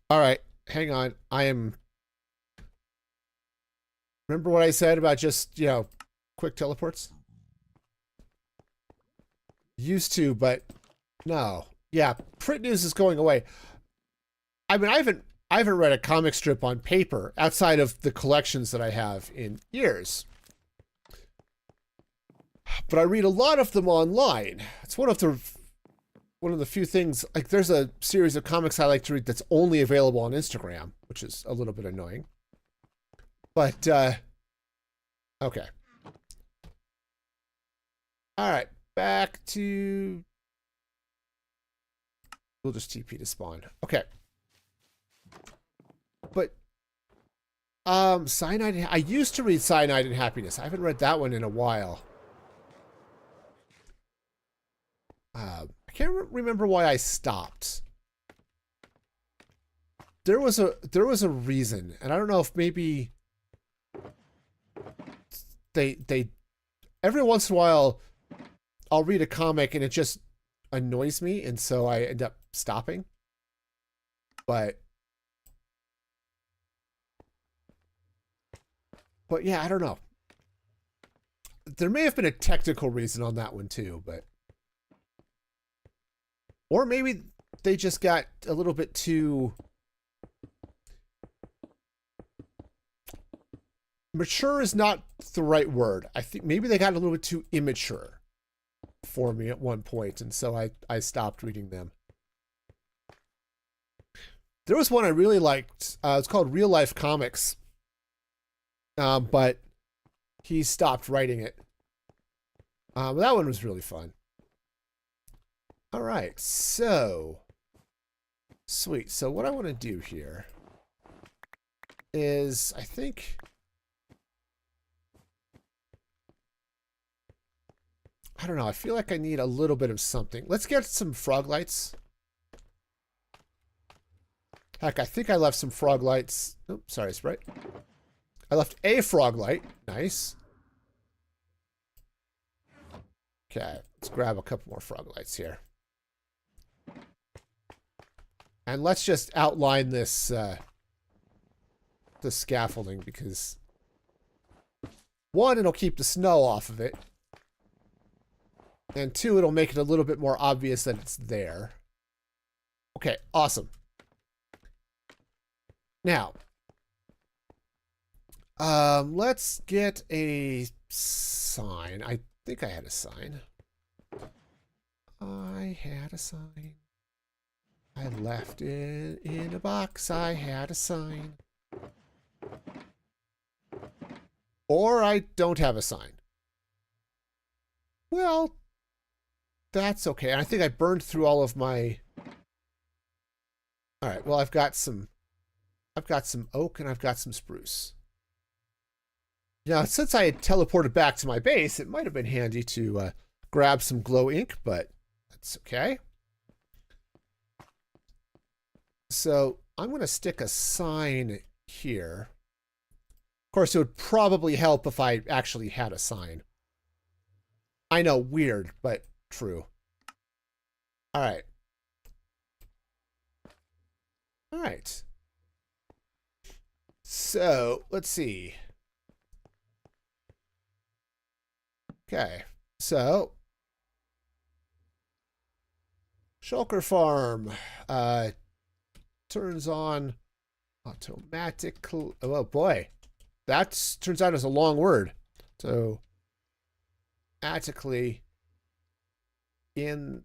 All right, hang on. Remember what I said about just, you know, quick teleports? Used to, but no. Yeah, print news is going away. I mean, I haven't read a comic strip on paper outside of the collections that I have in years. But I read a lot of them online. It's one of the few things, like there's a series of comics I like to read that's only available on Instagram, which is a little bit annoying. But okay. All right, back to, we'll just TP to spawn. Okay. But Cyanide, I used to read Cyanide and Happiness. I haven't read that one in a while. I can't remember why I stopped. There was a reason, and I don't know if maybe they every once in a while I'll read a comic and it just annoys me, and so I end up stopping. But yeah, I don't know. There may have been a technical reason on that one too, but or maybe they just got a little bit too mature is not the right word. I think maybe they got a little bit too immature for me at one point, and so I stopped reading them. There was one I really liked. It's called Real Life Comics, but he stopped writing it. That one was really fun. All right, so sweet. So what I want to do here is, I think, I don't know. I feel like I need a little bit of something. Let's get some frog lights. Heck, I think I left some frog lights. Oops, sorry, Sprite. I left a frog light. Nice. Okay, let's grab a couple more frog lights here. And let's just outline this the scaffolding, because one, it'll keep the snow off of it. And two, it'll make it a little bit more obvious that it's there. Okay, awesome. Now, let's get a sign. I think I had a sign. I had a sign. I left it in a box. I had a sign. Or I don't have a sign. Well, that's okay. I think I burned through all of my... All right, well, I've got some oak and I've got some spruce. Now, since I had teleported back to my base, it might have been handy to grab some glow ink, but that's okay. So I'm going to stick a sign here. Of course, it would probably help if I actually had a sign. I know, weird, but true. All right. All right. So let's see. Okay, so Shulker Farm turns on Automatically. Oh boy, that turns out as a long word. So, automatically in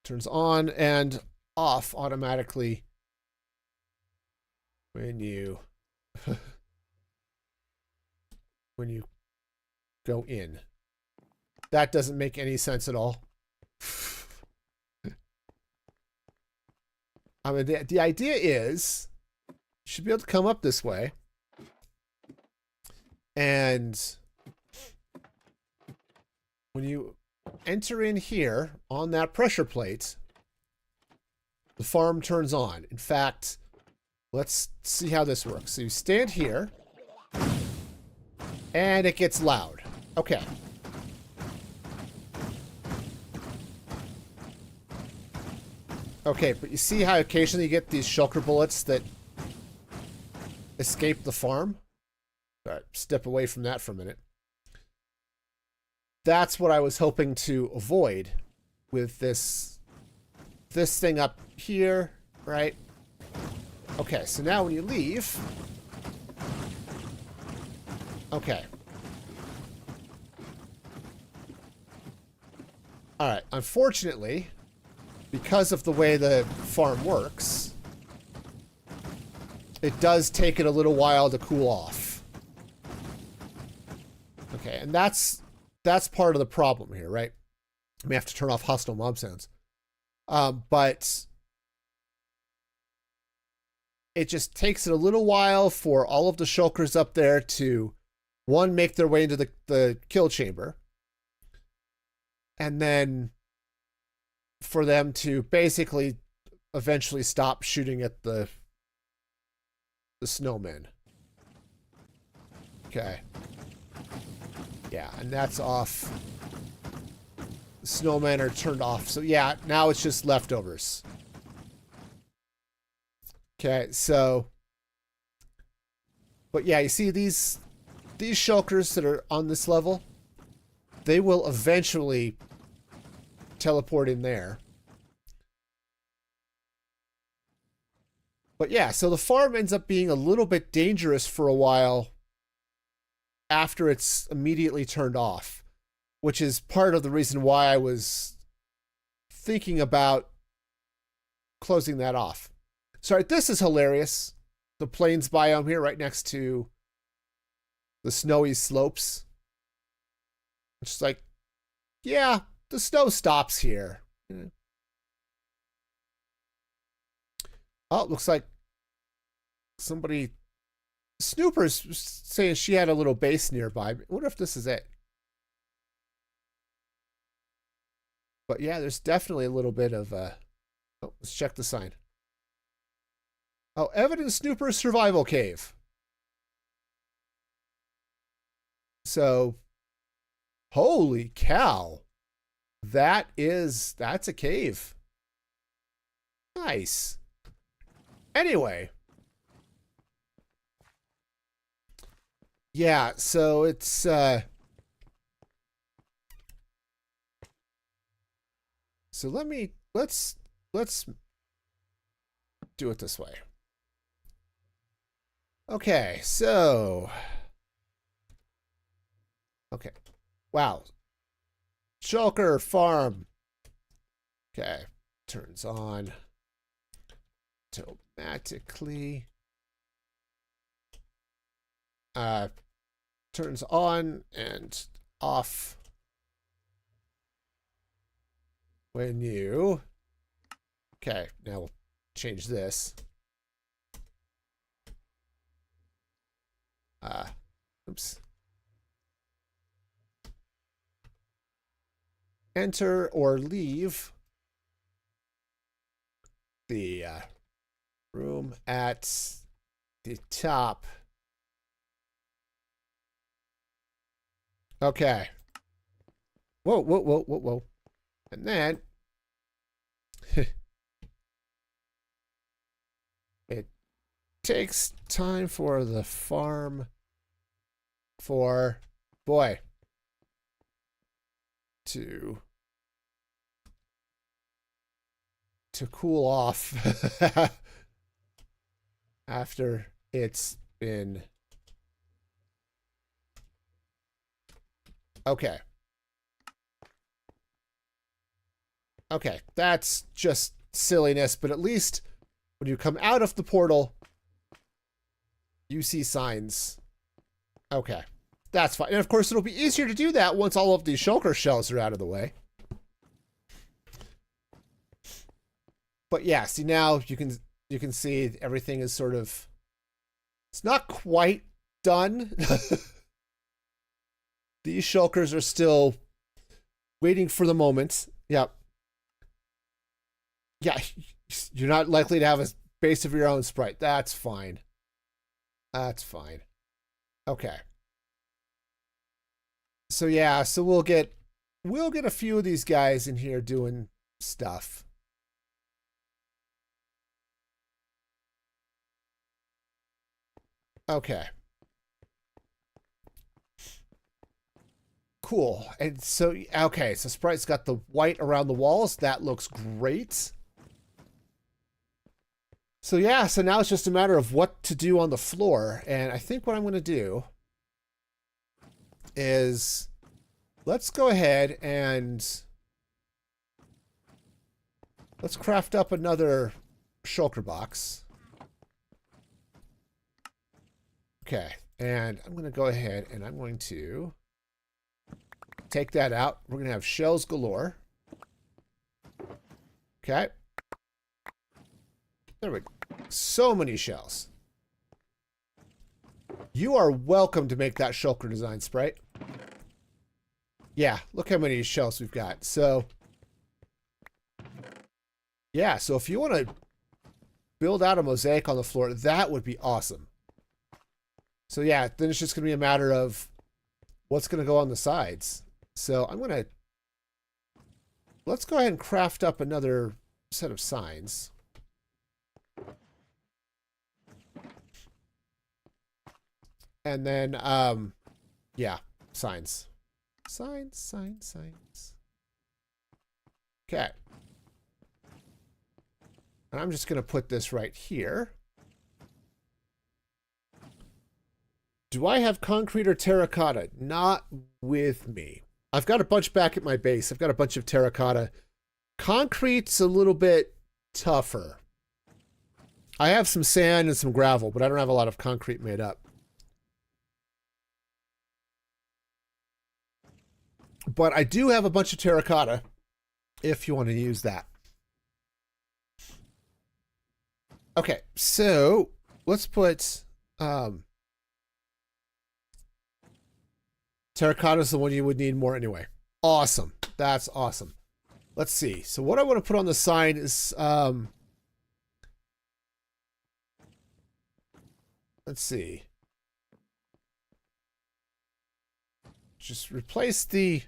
turns on and off automatically when you when you go in. That doesn't make any sense at all. I mean, the idea is you should be able to come up this way and when you enter in here on that pressure plate, the farm turns on. In fact, let's see how this works. So you stand here and it gets loud. Okay. Okay, but you see how occasionally you get these shulker bullets that escape the farm? All right, step away from that for a minute. That's what I was hoping to avoid with this thing up here, right? Okay, so now when you leave... Okay. All right, unfortunately, because of the way the farm works, it does take it a little while to cool off. Okay, and that's part of the problem here, right? I may have to turn off hostile mob sounds. But it just takes it a little while for all of the shulkers up there to, one, make their way into the kill chamber, and then for them to basically eventually stop shooting at the snowmen. Okay. Yeah, and that's off. The snowmen are turned off. So yeah, now it's just leftovers. Okay, so... But yeah, you see these shulkers that are on this level, they will eventually teleport in there. But yeah, so the farm ends up being a little bit dangerous for a while after it's immediately turned off, which is part of the reason why I was thinking about closing that off. So right, this is hilarious. The plains biome here right next to the snowy slopes. It's like, yeah, the snow stops here. Oh, it looks like somebody... Snooper's saying she had a little base nearby. I wonder if this is it. But yeah, there's definitely a little bit of... Oh, let's check the sign. Oh, Evidence Snooper Survival Cave. So, holy cow. That's a cave. Nice. Anyway. Yeah, so it's so let's do it this way. Okay, so okay. Wow. Shulker farm. Okay. Turns on automatically. Turns on and off when you... Okay, now we'll change this. Oops. Enter or leave the room at the top. Okay. Whoa, whoa, whoa, whoa, whoa. And then it takes time for the farm for boy to cool off. after it's been... Okay. Okay, that's just silliness, but at least when you come out of the portal, you see signs. Okay, that's fine. And of course, it'll be easier to do that once all of these shulker shells are out of the way. But yeah, see now you can see everything is sort of, it's not quite done. These shulkers are still waiting for the moment. Yep. Yeah, you're not likely to have a base of your own, Sprite. That's fine. That's fine. Okay. So yeah, so we'll get a few of these guys in here doing stuff. Okay. Cool. And so, okay, so Sprite's got the white around the walls. That looks great. So yeah, so now it's just a matter of what to do on the floor. And I think what I'm going to do is let's go ahead and let's craft up another shulker box. Okay, and I'm going to go ahead and I'm going to take that out. We're going to have shells galore. Okay. There we go. So many shells. You are welcome to make that shulker design, Sprite. Yeah, look how many shells we've got. So, yeah, so if you want to build out a mosaic on the floor, that would be awesome. So yeah, then it's just going to be a matter of what's going to go on the sides. So I'm going to, let's go ahead and craft up another set of signs. And then, yeah, signs. Signs. Okay. And I'm just going to put this right here. Do I have concrete or terracotta? Not with me. I've got a bunch back at my base. I've got a bunch of terracotta. Concrete's a little bit tougher. I have some sand and some gravel, but I don't have a lot of concrete made up. But I do have a bunch of terracotta if you want to use that. Okay, so let's put terracotta is the one you would need more anyway. Awesome. That's awesome. Let's see. So what I want to put on the sign is let's see. Just replace the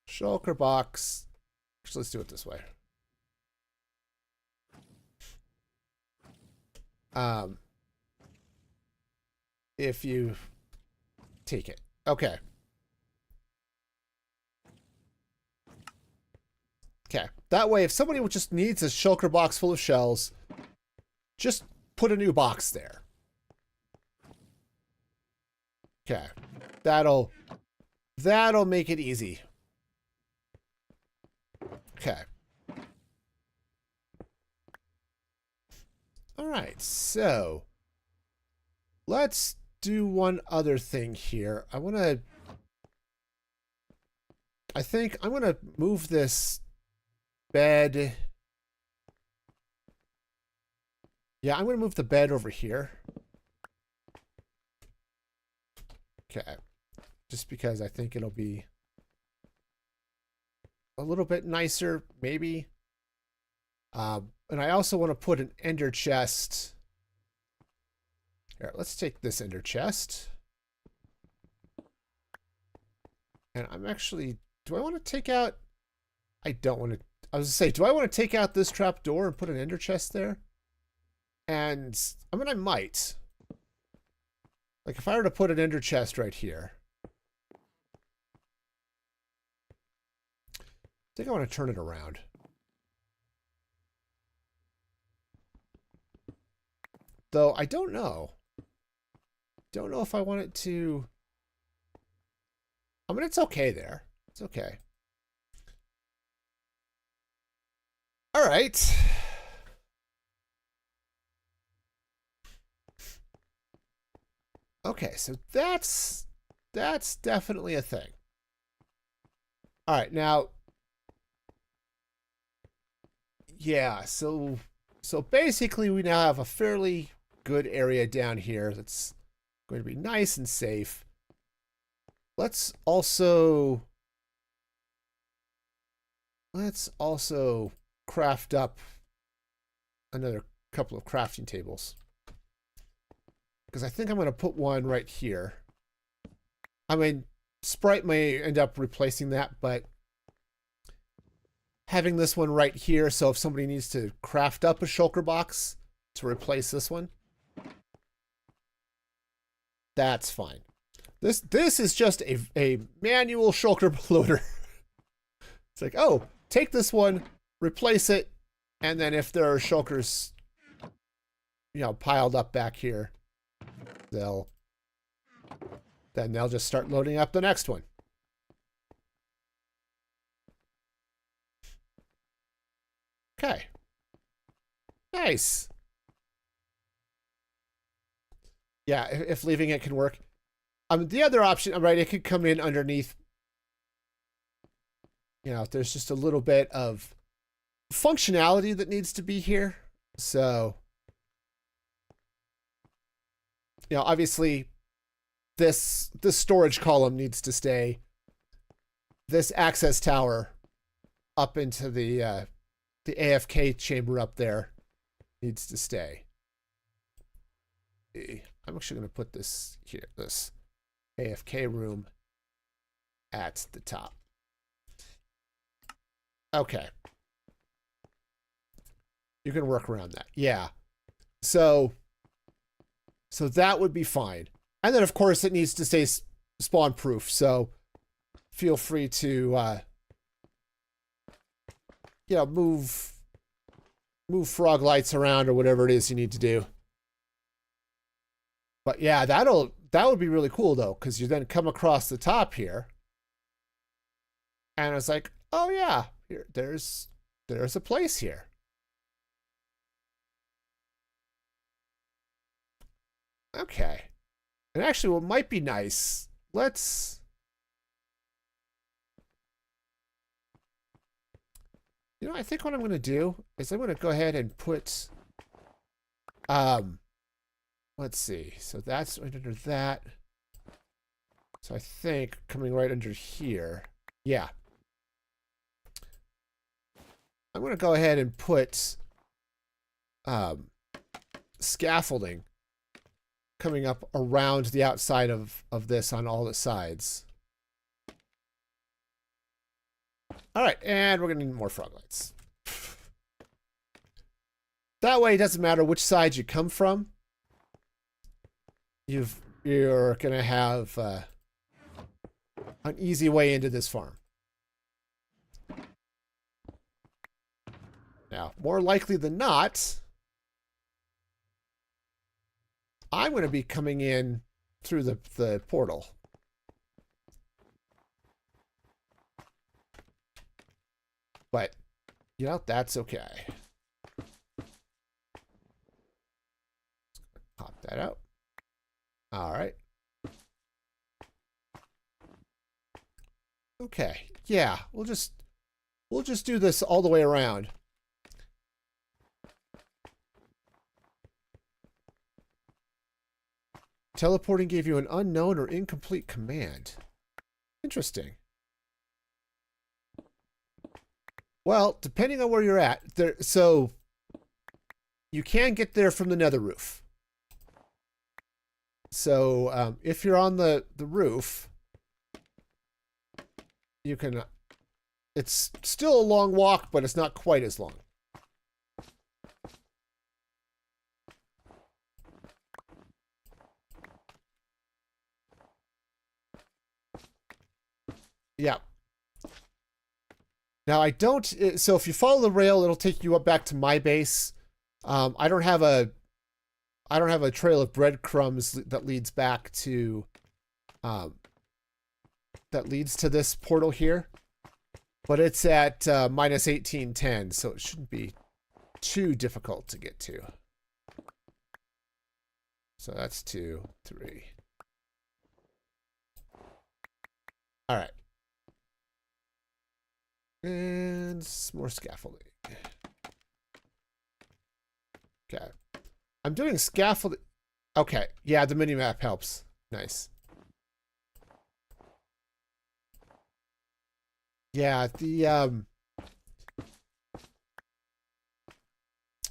shulker box. Actually, let's do it this way. If you take it. Okay. Okay. That way, if somebody just needs a shulker box full of shells, just put a new box there. Okay. That'll make it easy. Okay. All right. So let's do one other thing here. I think I'm going to move this bed. Yeah, I'm going to move the bed over here. Okay. Just because I think it'll be a little bit nicer, maybe. And I also want to put an ender chest. Here, let's take this ender chest. And I'm actually, do I want to take out, I don't want to, I was going to say, do I want to take out this trap door and put an ender chest there? And, I mean, I might. Like, if I were to put an ender chest right here. I think I want to turn it around. Though I don't know. Don't know if I want it to... I mean, it's okay there. It's okay. All right. Okay, so that's definitely a thing. All right, now, yeah, so basically we now have a fairly good area down here that's going to be nice and safe. Let's also craft up another couple of crafting tables. Because I think I'm going to put one right here. I mean, Sprite may end up replacing that, but having this one right here, so if somebody needs to craft up a shulker box to replace this one, that's fine. This is just a manual shulker loader. It's like, oh, take this one, replace it, and then if there are shulkers, you know, piled up back here, they'll just start loading up the next one. Okay. Nice. Yeah, if leaving it can work. The other option, right, it could come in underneath. You know, there's just a little bit of functionality that needs to be here. So, you know, obviously this storage column needs to stay. This access tower up into the AFK chamber up there needs to stay. I'm actually going to put this here, this AFK room at the top. Okay. You can work around that. Yeah. So that would be fine. And then, of course, it needs to stay spawn proof. So feel free to, you know, move frog lights around or whatever it is you need to do. But yeah, that would be really cool though, because you then come across the top here, and it's like, oh yeah, here there's a place here. Okay, and actually, what might be nice, let's. You know, I think what I'm going to do is I'm going to go ahead and put, let's see. So that's right under that. So I think coming right under here. Yeah. I'm going to go ahead and put scaffolding coming up around the outside of this on all the sides. All right, and we're going to need more frog lights. That way, it doesn't matter which side you come from. You're going to have an easy way into this farm. Now, more likely than not, I'm going to be coming in through the portal. But, you know, that's okay. Pop that out. All right. Okay. Yeah, we'll just do this all the way around. Teleporting gave you an unknown or incomplete command. Interesting. Well, depending on where you're at, so you can get there from the nether roof. So if you're on the roof, you can. It's still a long walk, but it's not quite as long. Yeah. Now I don't, so if you follow the rail, it'll take you up back to my base. I don't have a I don't have a trail of breadcrumbs that leads back to, that leads to this portal here. But it's at minus 1810, so it shouldn't be too difficult to get to. So that's 2, 3. All right. And some more scaffolding. Okay. I'm doing scaffolding. Okay. Yeah, the minimap helps. Nice. Yeah, the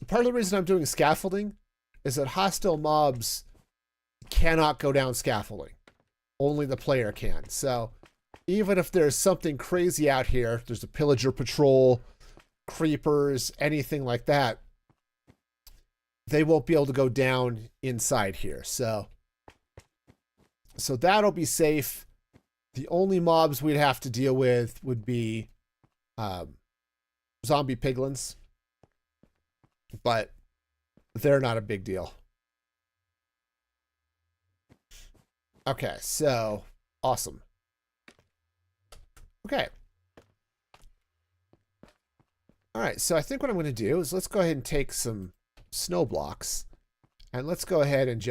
part of the reason I'm doing scaffolding is that hostile mobs cannot go down scaffolding. Only the player can. So even if there's something crazy out here, there's a pillager patrol, creepers, anything like that, they won't be able to go down inside here. So that'll be safe. The only mobs we'd have to deal with would be zombie piglins. But they're not a big deal. Okay, so awesome. Okay. All right, so I think what I'm going to do is let's go ahead and take some snow blocks and let's go ahead and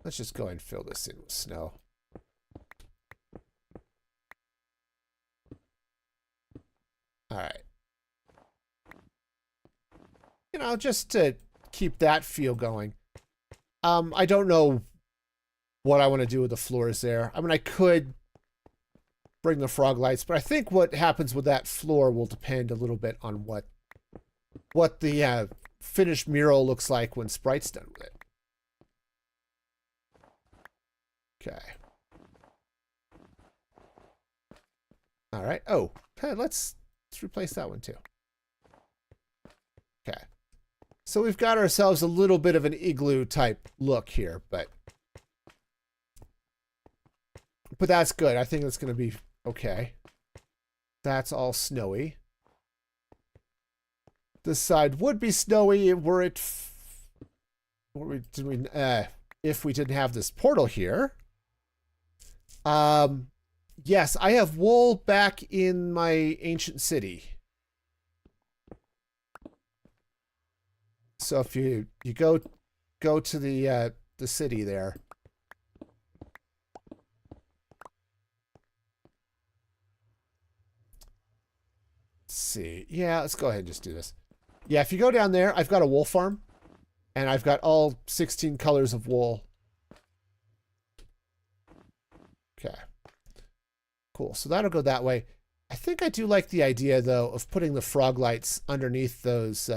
let's just go ahead and fill this in with snow. All right. You know, just to keep that feel going. I don't know what I want to do with the floors there. I mean, I could bring the frog lights, but I think what happens with that floor will depend a little bit on what the finished mural looks like when Sprite's done with it. Okay. All right. Oh, hey, let's replace that one too. Okay. So we've got ourselves a little bit of an igloo type look here, but that's good. I think that's going to be okay. That's all snowy. This side would be snowy were it if we didn't have this portal here. Yes, I have wool back in my ancient city. So if you go to the city there. Let's see. Yeah, let's go ahead and just do this. Yeah, if you go down there, I've got a wool farm and I've got all 16 colors of wool. Okay. Cool. So that'll go that way. I think I do like the idea though of putting the frog lights underneath those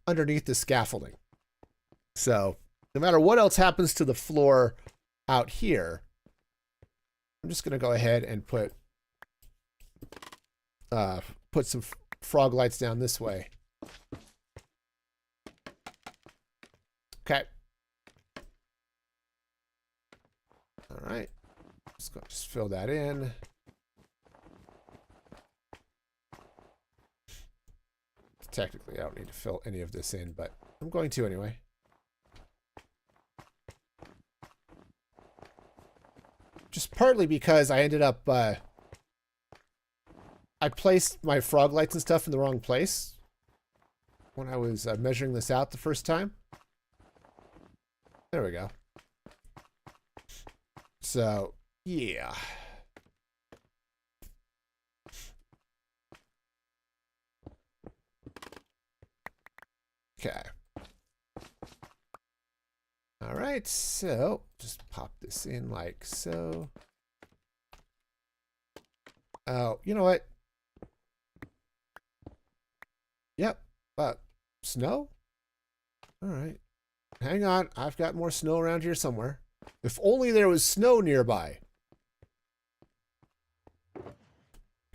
underneath the scaffolding. So no matter what else happens to the floor out here, I'm just going to go ahead and put some frog lights down this way. Okay. All right. Let's go just fill that in. Technically, I don't need to fill any of this in, but I'm going to anyway. Just partly because I ended up, I placed my frog lights and stuff in the wrong place when I was measuring this out the first time. There we go. So, yeah. Okay. All right, so just pop this in like so. Oh, you know what? Yep. Snow? All right. Hang on. I've got more snow around here somewhere. If only there was snow nearby.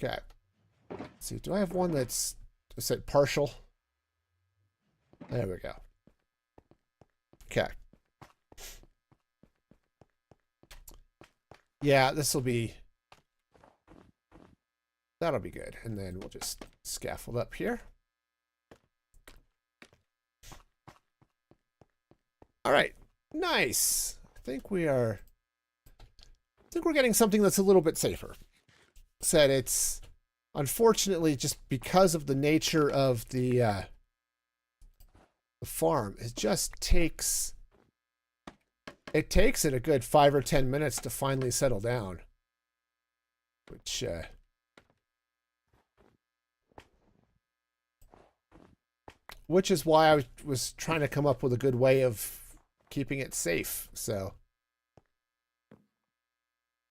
Okay. Let's see. Do I have one that's, I said partial? There we go. Okay. Yeah, this will be... That'll be good. And then we'll just scaffold up here. All right. Nice. I think we're getting something that's a little bit safer. Said it's unfortunately just because of the nature of the farm, it takes it a good 5 or 10 minutes to finally settle down. Which is why I was trying to come up with a good way of keeping it safe. So,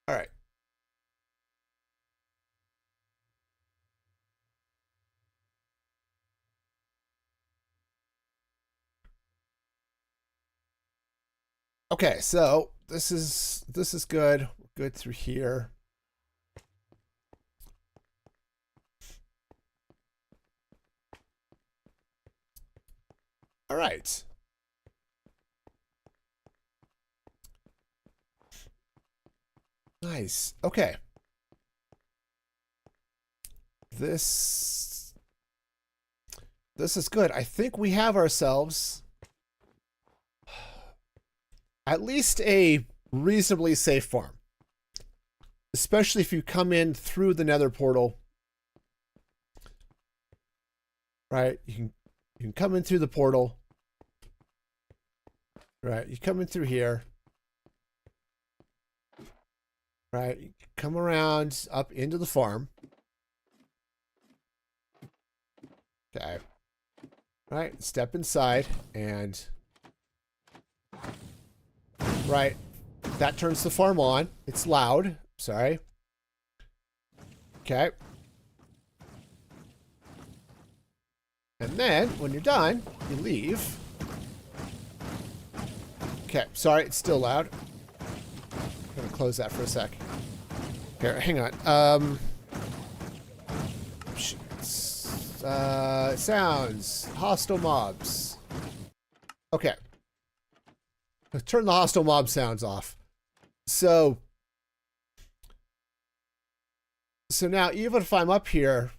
all right. Okay, so this is good. We're good through here. All right. Nice. Okay. This is good. I think we have ourselves at least a reasonably safe farm. Especially if you come in through the nether portal. Right? You can come in through the portal. Right? You come in through here. Right? You come around up into the farm. Okay. Right? Step inside and... Right. That turns the farm on. It's loud. Sorry. Okay. And then, when you're done, you leave. Okay. Sorry, it's still loud. I'm going to close that for a sec. Here, hang on. Sounds. Hostile mobs. Okay. Turn the hostile mob sounds off. So now, even if I'm up here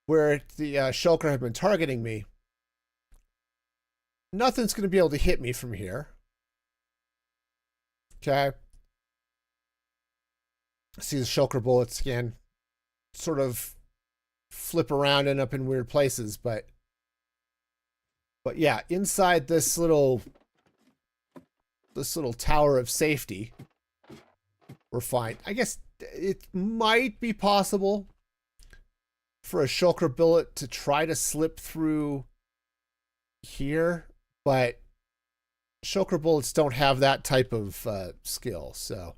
where the Shulker have been targeting me, nothing's going to be able to hit me from here. Okay. See the Shulker bullets again sort of flip around and up in weird places, but yeah, inside this little tower of safety, we're fine. I guess it might be possible for a Shulker bullet to try to slip through here, but Shulker bullets don't have that type of skill, so.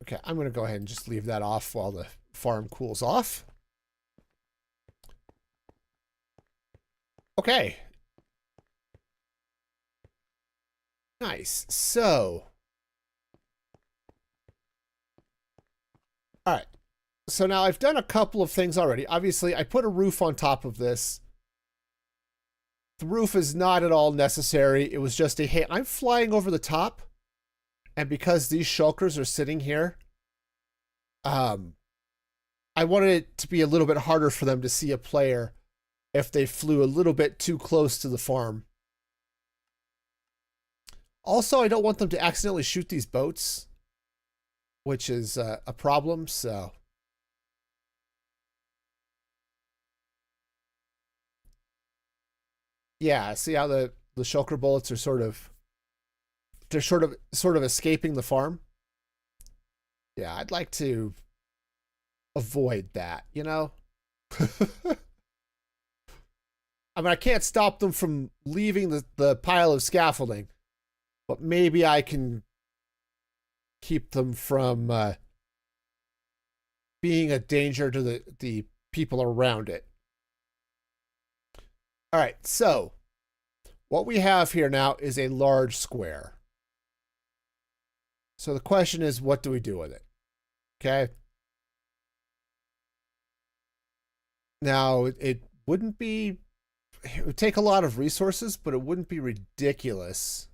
Okay, I'm going to go ahead and just leave that off while the farm cools off. Okay. Nice. So. All right. So now I've done a couple of things already. Obviously, I put a roof on top of this. The roof is not at all necessary. It was just a, hey, I'm flying over the top. And because these shulkers are sitting here, I wanted it to be a little bit harder for them to see a player if they flew a little bit too close to the farm. Also, I don't want them to accidentally shoot these boats, which is a problem, so. Yeah, see how the shulker bullets are sort of escaping the farm? Yeah, I'd like to avoid that, you know? I mean, I can't stop them from leaving the pile of scaffolding, but maybe I can keep them from being a danger to the people around it. All right, so what we have here now is a large square. So the question is, what do we do with it? Okay. Now, it wouldn't be, it would take a lot of resources, but it wouldn't be ridiculous.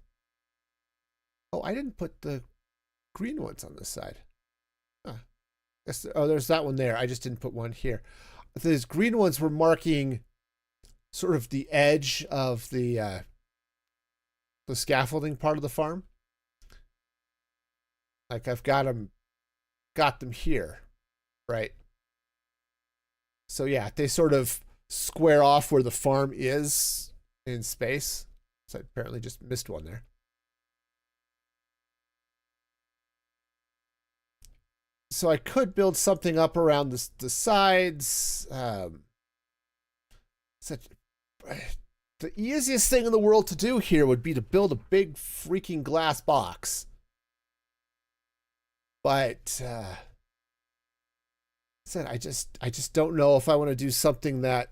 Oh, I didn't put the green ones on this side. Huh. Oh, there's that one there. I just didn't put one here. these green ones were marking sort of the edge of the scaffolding part of the farm. Like I've got them here, right? So yeah, they sort of square off where the farm is in space. So I apparently just missed one there. So I could build something up around the sides. The easiest thing in the world to do here would be to build a big freaking glass box. But I just don't know if I want to do something that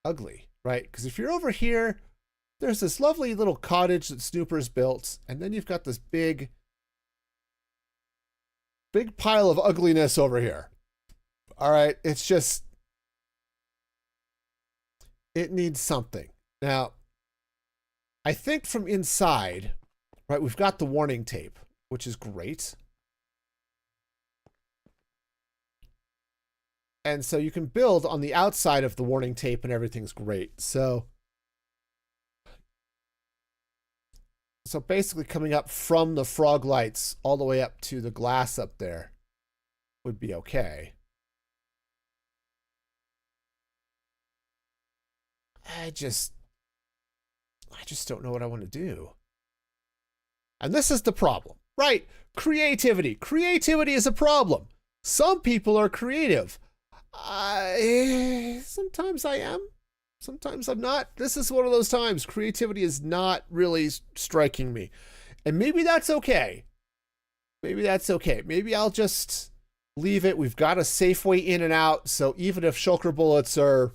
ugly, right? Because if you're over here, there's this lovely little cottage that Snooper's built, and then you've got this big pile of ugliness over here. All right, it's just, it needs something. Now, I think from inside, right, we've got the warning tape, which is great. And so you can build on the outside of the warning tape and everything's great. So basically coming up from the frog lights all the way up to the glass up there would be okay. I just don't know what I want to do. And this is the problem, right? Creativity. Creativity is a problem. Some people are creative. Sometimes I am. Sometimes I'm not. This is one of those times. Creativity is not really striking me. And maybe that's okay. Maybe that's okay. Maybe I'll just leave it. We've got a safe way in and out. So even if shulker bullets are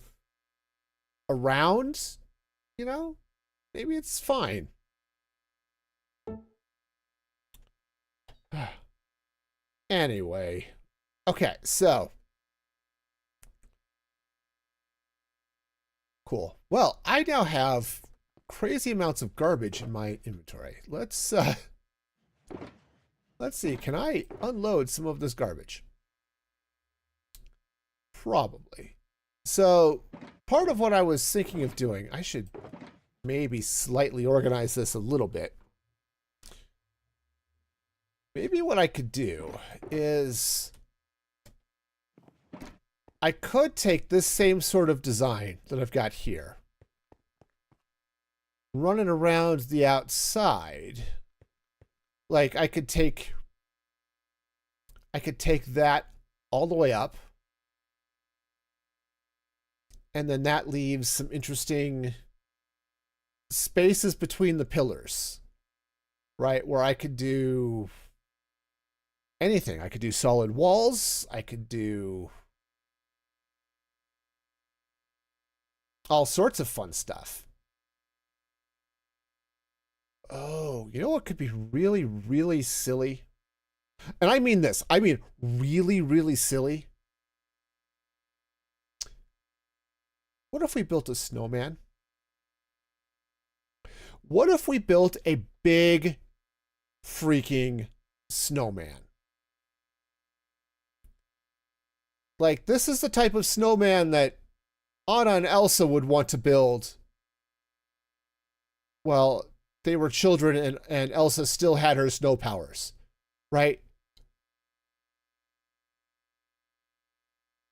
around, you know, maybe it's fine. Anyway. Okay, so. Cool. Well, I now have crazy amounts of garbage in my inventory. Let's see. Can I unload some of this garbage? Probably. So part of what I was thinking of doing, I should maybe slightly organize this a little bit. Maybe what I could do is I could take this same sort of design that I've got here, run it around the outside. Like I could take that all the way up, and then that leaves some interesting spaces between the pillars, right? Where I could do anything. I could do solid walls. I could do all sorts of fun stuff. Oh, you know what could be really, really silly? And I mean this. I mean really, really silly. What if we built a snowman? What if we built a big freaking snowman? Like, this is the type of snowman that Anna and Elsa would want to build. Well, they were children and Elsa still had her snow powers, right?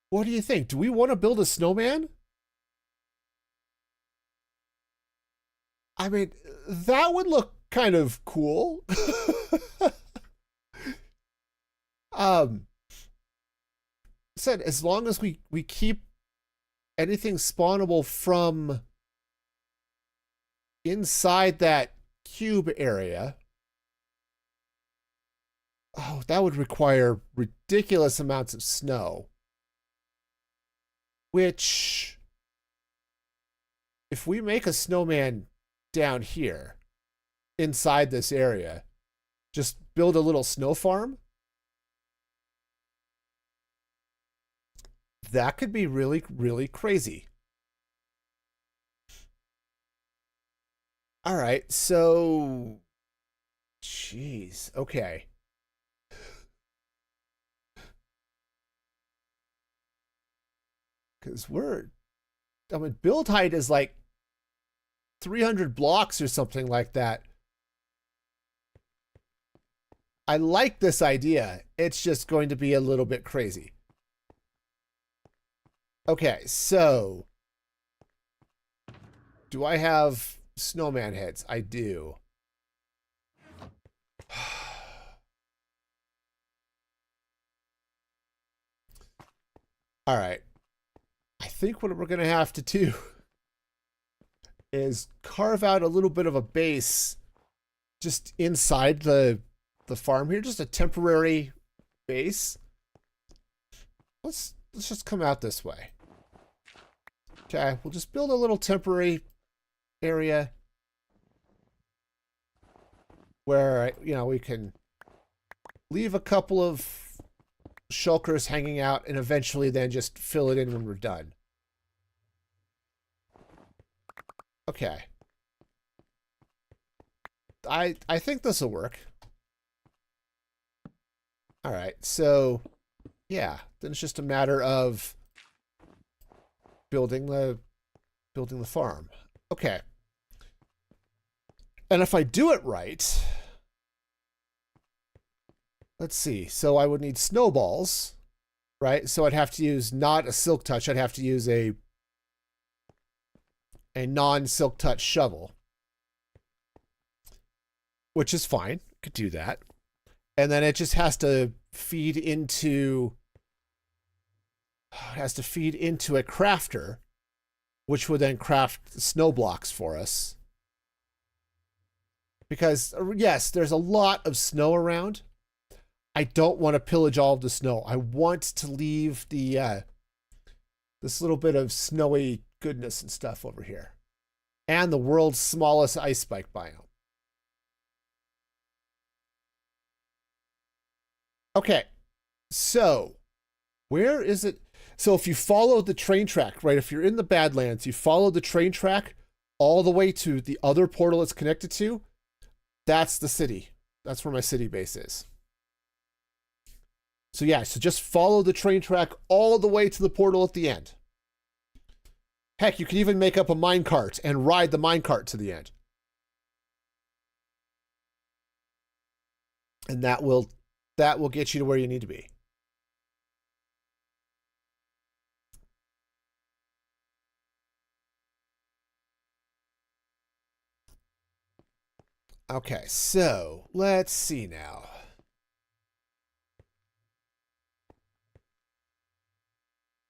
What do you think? Do we want to build a snowman? I mean, that would look kind of cool. Said as long as we keep anything spawnable from inside that cube area. Oh, that would require ridiculous amounts of snow. Which, if we make a snowman down here, inside this area, just build a little snow farm, that could be really, really crazy. All right, so, jeez, okay. Because I mean, build height is like 300 blocks or something like that. I like this idea. It's just going to be a little bit crazy. Okay, so do I have snowman heads? I do. All right. I think what we're going to have to do is carve out a little bit of a base just inside the farm here, just a temporary base. Let's just come out this way. Okay, we'll just build a little temporary area where, you know, we can leave a couple of shulkers hanging out and eventually then just fill it in when we're done. Okay. I think this will work. All right, so yeah, then it's just a matter of building the farm. Okay. And if I do it right, let's see. So I would need snowballs, right? So I'd have to use not a silk touch. I'd have to use a non-silk touch shovel, which is fine. Could do that. And then it just has to feed into a crafter, which would then craft snow blocks for us. Because yes, there's a lot of snow around. I don't want to pillage all of the snow. I want to leave the this little bit of snowy goodness and stuff over here. And the world's smallest ice spike biome. Okay, so where is it? So if you follow the train track, right? If you're in the Badlands, you follow the train track all the way to the other portal it's connected to. That's the city. That's where my city base is. So yeah, so just follow the train track all the way to the portal at the end. Heck, you can even make up a minecart and ride the minecart to the end. And that will get you to where you need to be. Okay, so let's see now.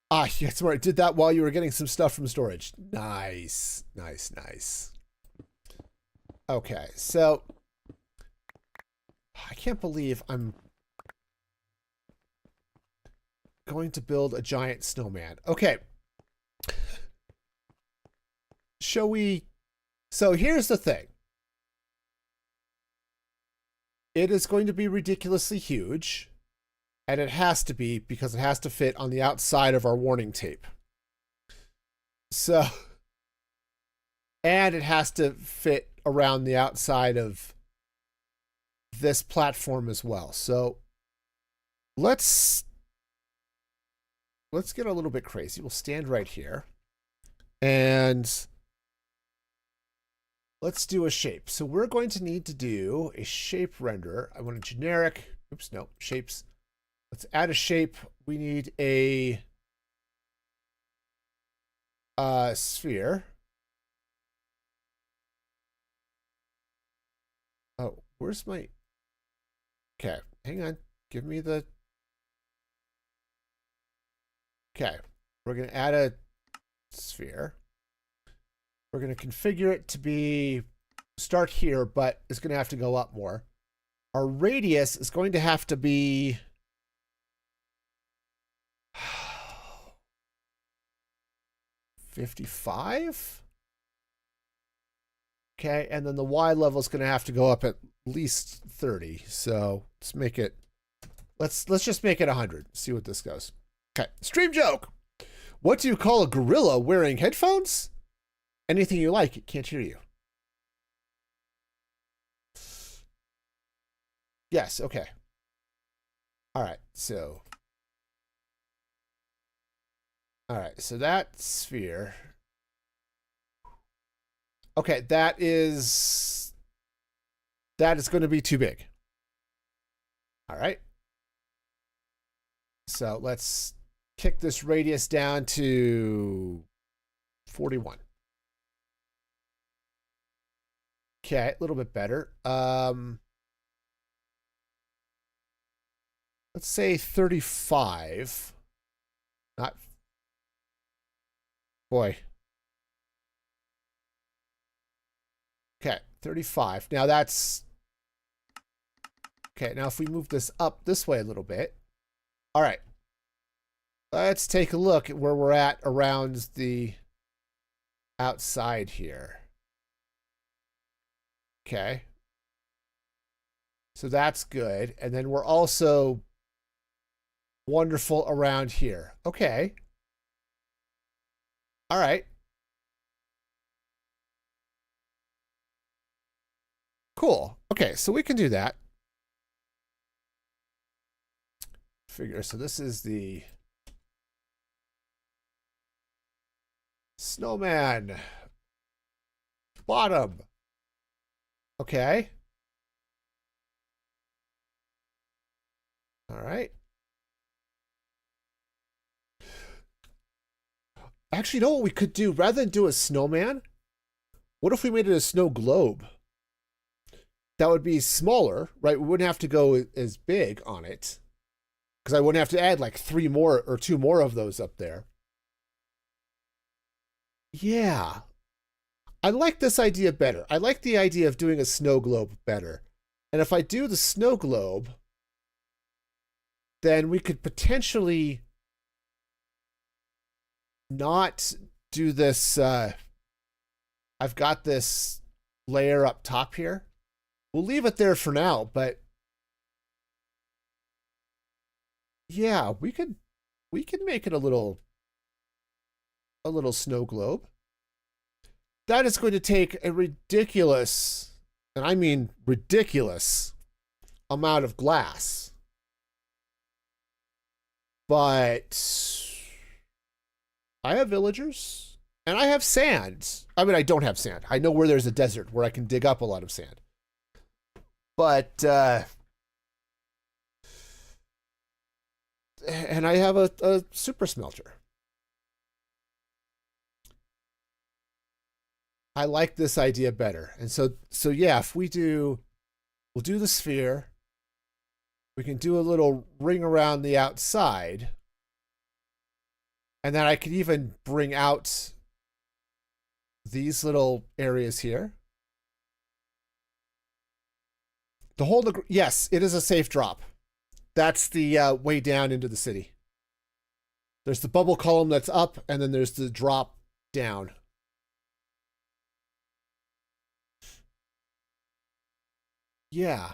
Ah, yeah, smart. I did that while you were getting some stuff from storage. Nice, nice, nice. Okay, so I can't believe I'm going to build a giant snowman. Okay. Shall we? So here's the thing. It is going to be ridiculously huge. And it has to be because it has to fit on the outside of our warning tape. So, and it has to fit around the outside of this platform as well. So let's get a little bit crazy. We'll stand right here and let's do a shape. So we're going to need to do a shape render. I want a generic, oops, no, shapes. Let's add a shape. We need a sphere. Oh, where's my... Okay, hang on. Give me the... Okay, we're going to add a sphere. We're going to configure it to be... Start here, but it's going to have to go up more. Our radius is going to have to be... 55? Okay, and then the Y level is going to have to go up at least 30. So let's make it, let's just make it 100. See what this goes. Okay, stream joke. What do you call a gorilla wearing headphones? Anything you like, it can't hear you. Yes, okay. All right, so All right, so that sphere. Okay, that is going to be too big. All right. So let's kick this radius down to 41. Okay, a little bit better. Let's say 35. Not, boy. Okay, 35. Now that's, okay, now if we move this up this way a little bit. All right. Let's take a look at where we're at around the outside here. Okay. So that's good. And then we're also wonderful around here. Okay. All right. Cool. Okay, so we can do that. Figure, so this is the snowman. Bottom. Okay. All right. Actually, you know what we could do? Rather than do a snowman, what if we made it a snow globe? That would be smaller, right? We wouldn't have to go as big on it, because I wouldn't have to add like 3 more or 2 more of those up there. Yeah. I like this idea better. I like the idea of doing a snow globe better. And if I do the snow globe, then we could potentially not do this. I've got this layer up top here. We'll leave it there for now, but yeah, we could make it a little snow globe. That is going to take a ridiculous, and I mean ridiculous, amount of glass. But I have villagers and I have sand. I mean, I don't have sand. I know where there's a desert where I can dig up a lot of sand. But and I have a super smelter. I like this idea better. And so yeah, if we'll do the sphere. We can do a little ring around the outside. And then I could even bring out these little areas here. The whole, yes, it is a safe drop. That's the way down into the city. There's the bubble column that's up, and then there's the drop down. Yeah.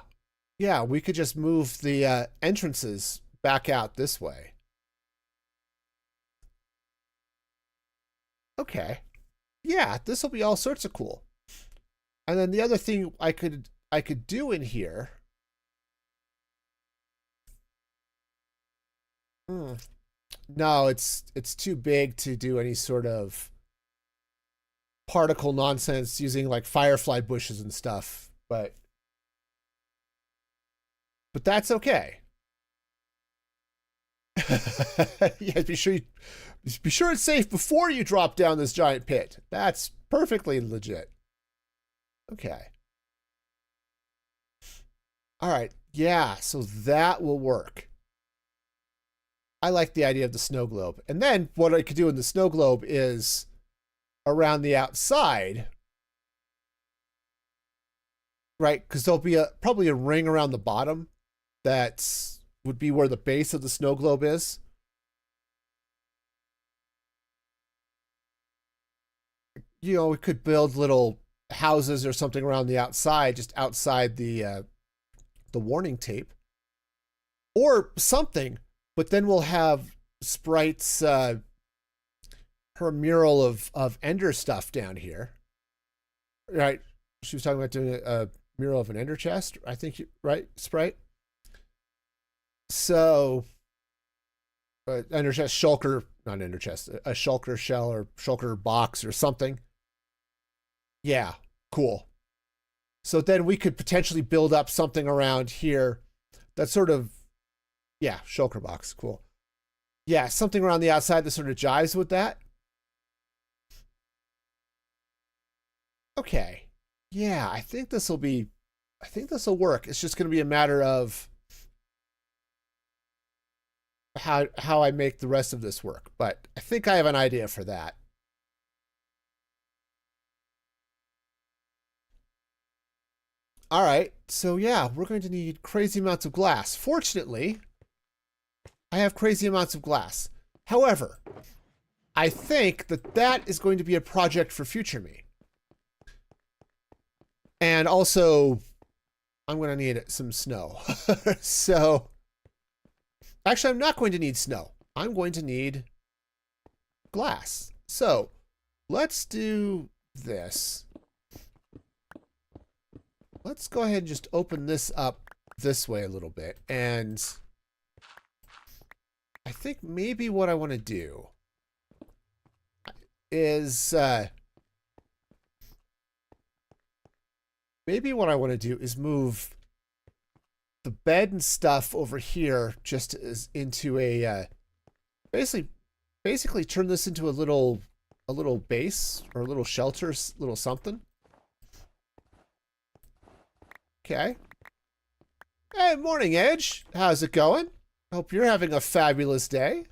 Yeah, we could just move the entrances back out this way. Okay. Yeah, this will be all sorts of cool. And then the other thing I could do in here. No, it's too big to do any sort of particle nonsense using like firefly bushes and stuff, but that's okay. Yeah, be sure it's safe before you drop down this giant pit. That's perfectly legit. Okay. All right. Yeah, so that will work. I like the idea of the snow globe. And then what I could do in the snow globe is around the outside, right? Because there'll be probably a ring around the bottom that would be where the base of the snow globe is. You know, we could build little houses or something around the outside, just outside the warning tape, or something. But then we'll have Sprite's her mural of Ender stuff down here, right? She was talking about doing a mural of an Ender chest, I think, right, Sprite? So ender chest, shulker, not ender chest, a shulker shell or shulker box or something. Yeah, cool. So then we could potentially build up something around here that sort of, yeah, shulker box, cool. Yeah, something around the outside that sort of jives with that. Okay. Yeah, I think this will work. It's just going to be a matter of how I make the rest of this work. But I think I have an idea for that. All right, so yeah, we're going to need crazy amounts of glass. Fortunately, I have crazy amounts of glass. However, I think that is going to be a project for future me. And also, I'm going to need some snow. So, actually, I'm not going to need snow. I'm going to need glass. So, let's do this. Let's go ahead and just open this up this way a little bit. And I think maybe what I want to do is move the bed and stuff over here just as into a basically turn this into a little base or a little shelter, little something. Okay. Hey, morning, Edge. How's it going? Hope you're having a fabulous day.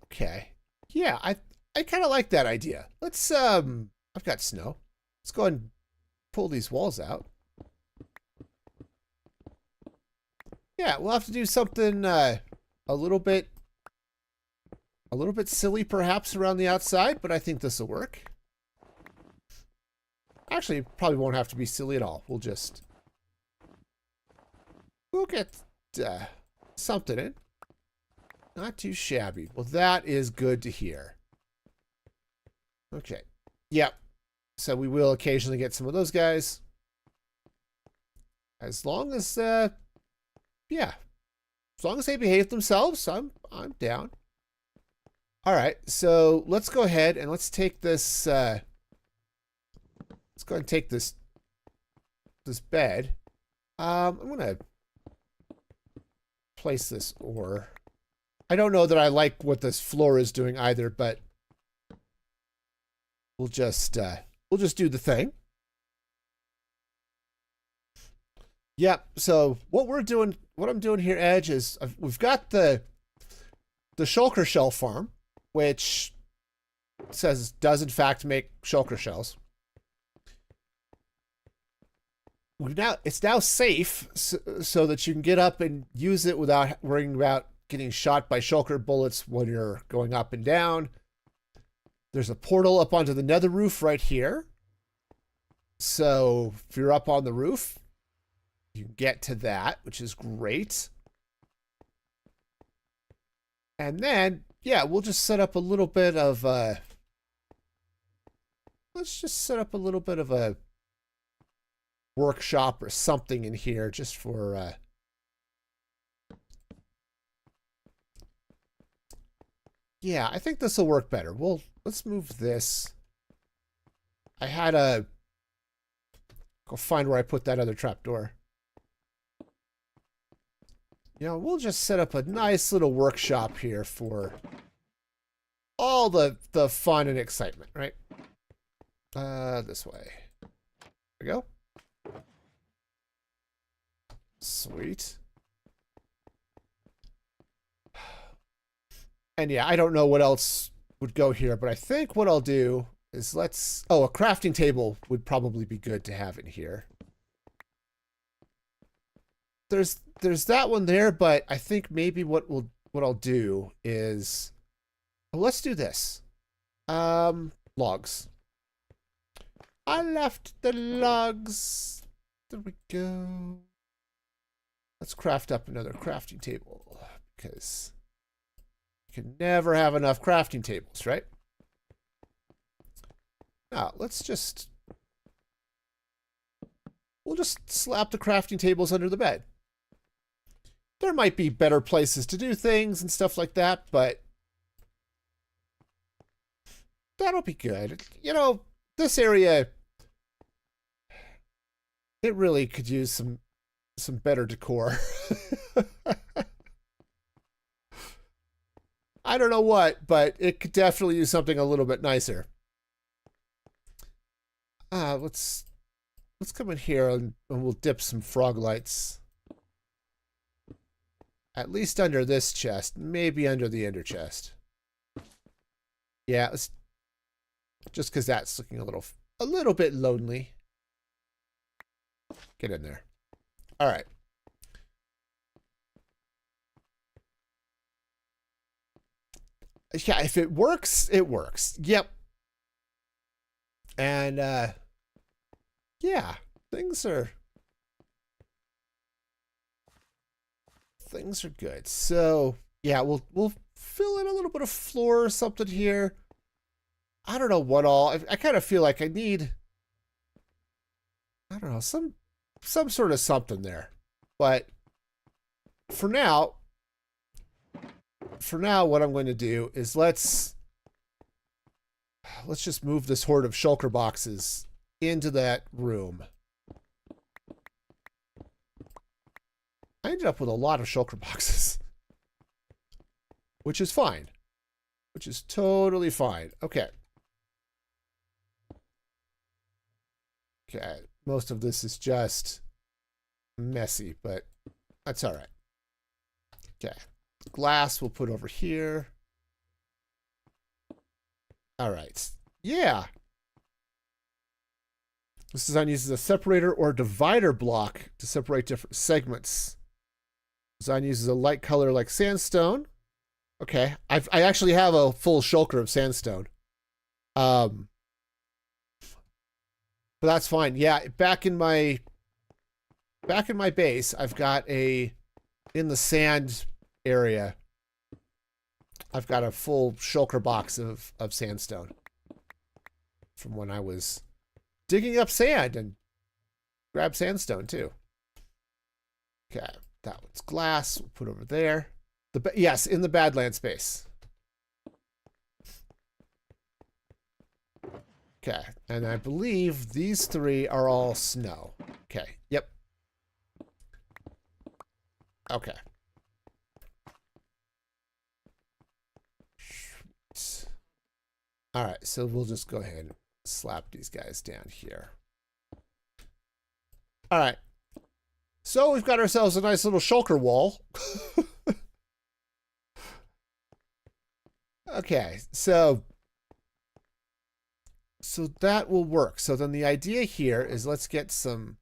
Okay. Yeah, I kind of like that idea. Let's I've got snow. Let's go ahead and pull these walls out. Yeah, we'll have to do something a little bit silly perhaps around the outside, but I think this will work. Actually, probably won't have to be silly at all. We'll get something in. Not too shabby. Well, that is good to hear. Okay. Yep. So we will occasionally get some of those guys. As long as yeah. As long as they behave themselves, I'm down. All right. So let's go ahead and let's take this let's go ahead and take this bed. I'm going to place this ore. I don't know that I like what this floor is doing either, but we'll just do the thing. Yep. So what I'm doing here, Edge, is we've got the shulker shell farm, which does in fact make shulker shells. It's now safe so that you can get up and use it without worrying about getting shot by shulker bullets when you're going up and down. There's a portal up onto the nether roof right here. So if you're up on the roof, you can get to that, which is great. And then, yeah, we'll just set up a little bit of let's just set up a little bit of a workshop or something in here just for yeah, I think this will work better. Let's move this. I had to go find where I put that other trapdoor. You know, we'll just set up a nice little workshop here for all the fun and excitement, right? This way. There we go. Sweet. And yeah, I don't know what else would go here, but I think what I'll do is a crafting table would probably be good to have in here. There's that one there, but I think maybe what I'll do is, well, let's do this. Logs. I left the logs. There we go. Let's craft up another crafting table because you can never have enough crafting tables, right? Now, we'll just slap the crafting tables under the bed. There might be better places to do things and stuff like that, but that'll be good. You know, this area, it really could use some better decor. I don't know what, but it could definitely use something a little bit nicer. Let's come in here and we'll dip some frog lights. At least under this chest, maybe under the ender chest. Yeah, let's, just because that's looking a little bit lonely. Get in there. All right. Yeah, if it works, it works. Yep. And yeah, things are good. So yeah, we'll fill in a little bit of floor or something here. I don't know what all. I kind of feel like I need, I don't know, some sort of something there. But for now, what I'm going to do is let's just move this horde of shulker boxes into that room. I ended up with a lot of shulker boxes, which is fine, which is totally fine. Okay. Okay. Most of this is just messy, but that's all right. Okay. Glass we'll put over here. All right. Yeah. This design uses a separator or divider block to separate different segments. Design uses a light color like sandstone. Okay. I actually have a full shulker of sandstone. But that's fine. Yeah, back in my base, I've got in the sand area, I've got a full shulker box of sandstone from when I was digging up sand and grab sandstone too. Okay, that one's glass. We'll put over there. Yes, in the Badland space. Okay, and I believe these three are all snow. Okay, yep. Okay. All right, so we'll just go ahead and slap these guys down here. All right. So we've got ourselves a nice little shulker wall. Okay, so that will work. So then the idea here is let's get some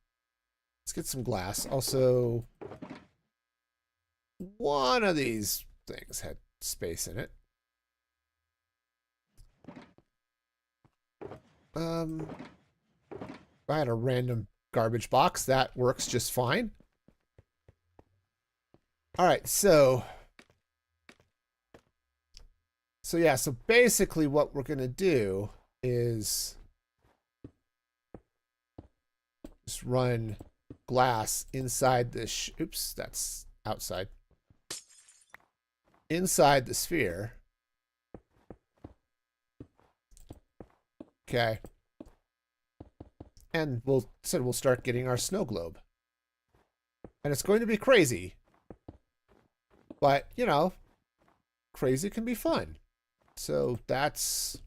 glass. Also, one of these things had space in it. I had a random garbage box that works just fine. All right, so yeah, so basically what we're gonna do is just run glass inside this. Oops, that's outside. Inside the sphere. Okay. And we'll start getting our snow globe. And it's going to be crazy. But, you know, crazy can be fun. So that's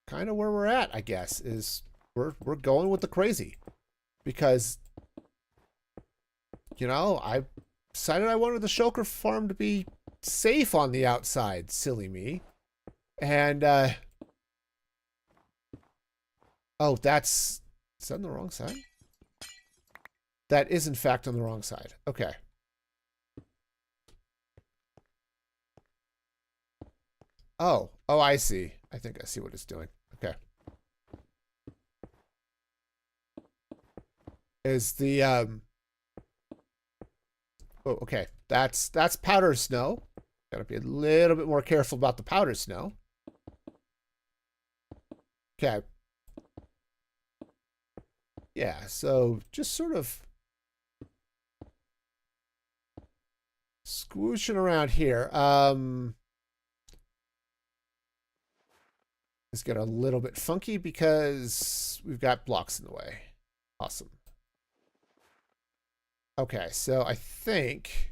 kind of where we're at, I guess, is we're going with the crazy. Because, you know, I decided I wanted the shulker farm to be safe on the outside. Silly me. And, oh, is that on the wrong side? That is, in fact, on the wrong side. Okay. Oh, I see. I think I see what it's doing. Okay. Is the, oh, okay. That's powder snow. Gotta be a little bit more careful about the powder snow. Okay. Yeah, so just sort of squooshing around here. It's get a little bit funky because we've got blocks in the way. Awesome. Okay, so I think...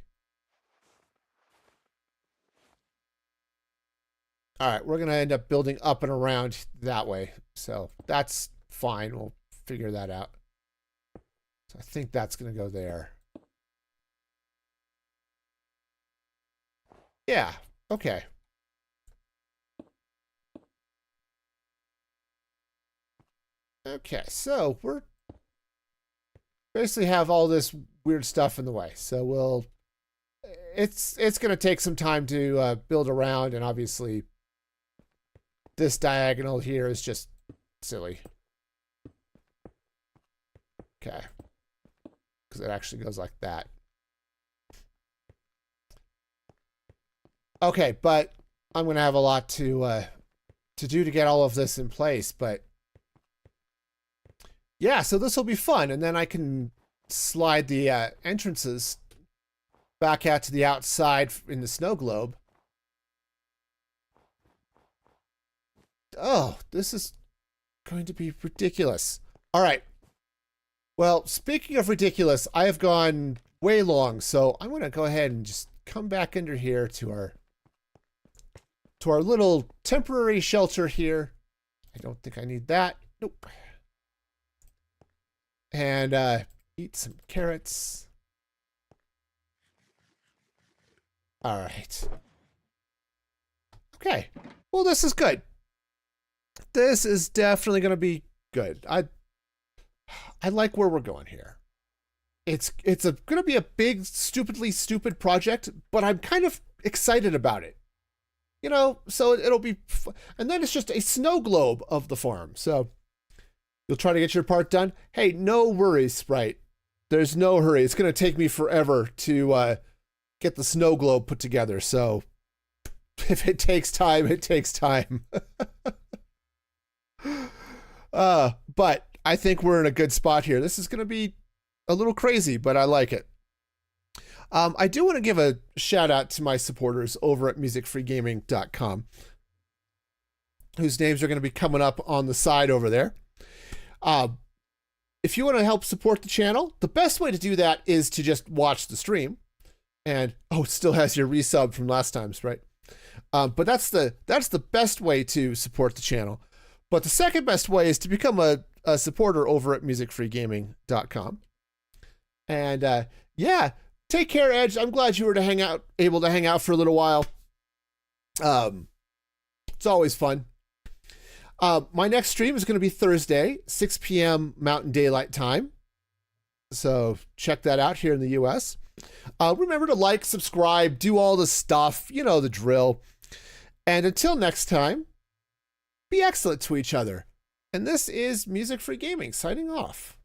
All right, we're going to end up building up and around that way. So that's fine. We'll figure that out. So I think that's going to go there. Yeah, okay. Okay, so we're basically have all this weird stuff in the way. So we'll... It's going to take some time to build around, and obviously... This diagonal here is just silly. Okay. Because it actually goes like that. Okay, but I'm going to have a lot to do to get all of this in place. But yeah, so this will be fun. And then I can slide the entrances back out to the outside in the snow globe. Oh, this is going to be ridiculous. All right. Well, speaking of ridiculous, I have gone way long, so I'm going to go ahead and just come back under here to our little temporary shelter here. I don't think I need that. Nope. And eat some carrots. All right. Okay. Well, this is good. This is definitely going to be good. I like where we're going here. It's going to be a big, stupidly stupid project, but I'm kind of excited about it. You know, so it'll be... And then it's just a snow globe of the farm. So you'll try to get your part done. Hey, no worries, Sprite. There's no hurry. It's going to take me forever to get the snow globe put together. So if it takes time, it takes time. But I think we're in a good spot here. This is going to be a little crazy, but I like it. I do want to give a shout out to my supporters over at musicfreegaming.com, whose names are going to be coming up on the side over there. If you want to help support the channel, the best way to do that is to just watch the stream. And, oh, it still has your resub from last time's, right? But that's the best way to support the channel. But the second best way is to become a supporter over at musicfreegaming.com. And yeah, take care, Edge. I'm glad you were able to hang out for a little while. It's always fun. My next stream is going to be Thursday, 6 p.m. Mountain Daylight Time. So check that out here in the US. Remember to like, subscribe, do all the stuff. You know the drill. And until next time, be excellent to each other. And this is Music Free Gaming signing off.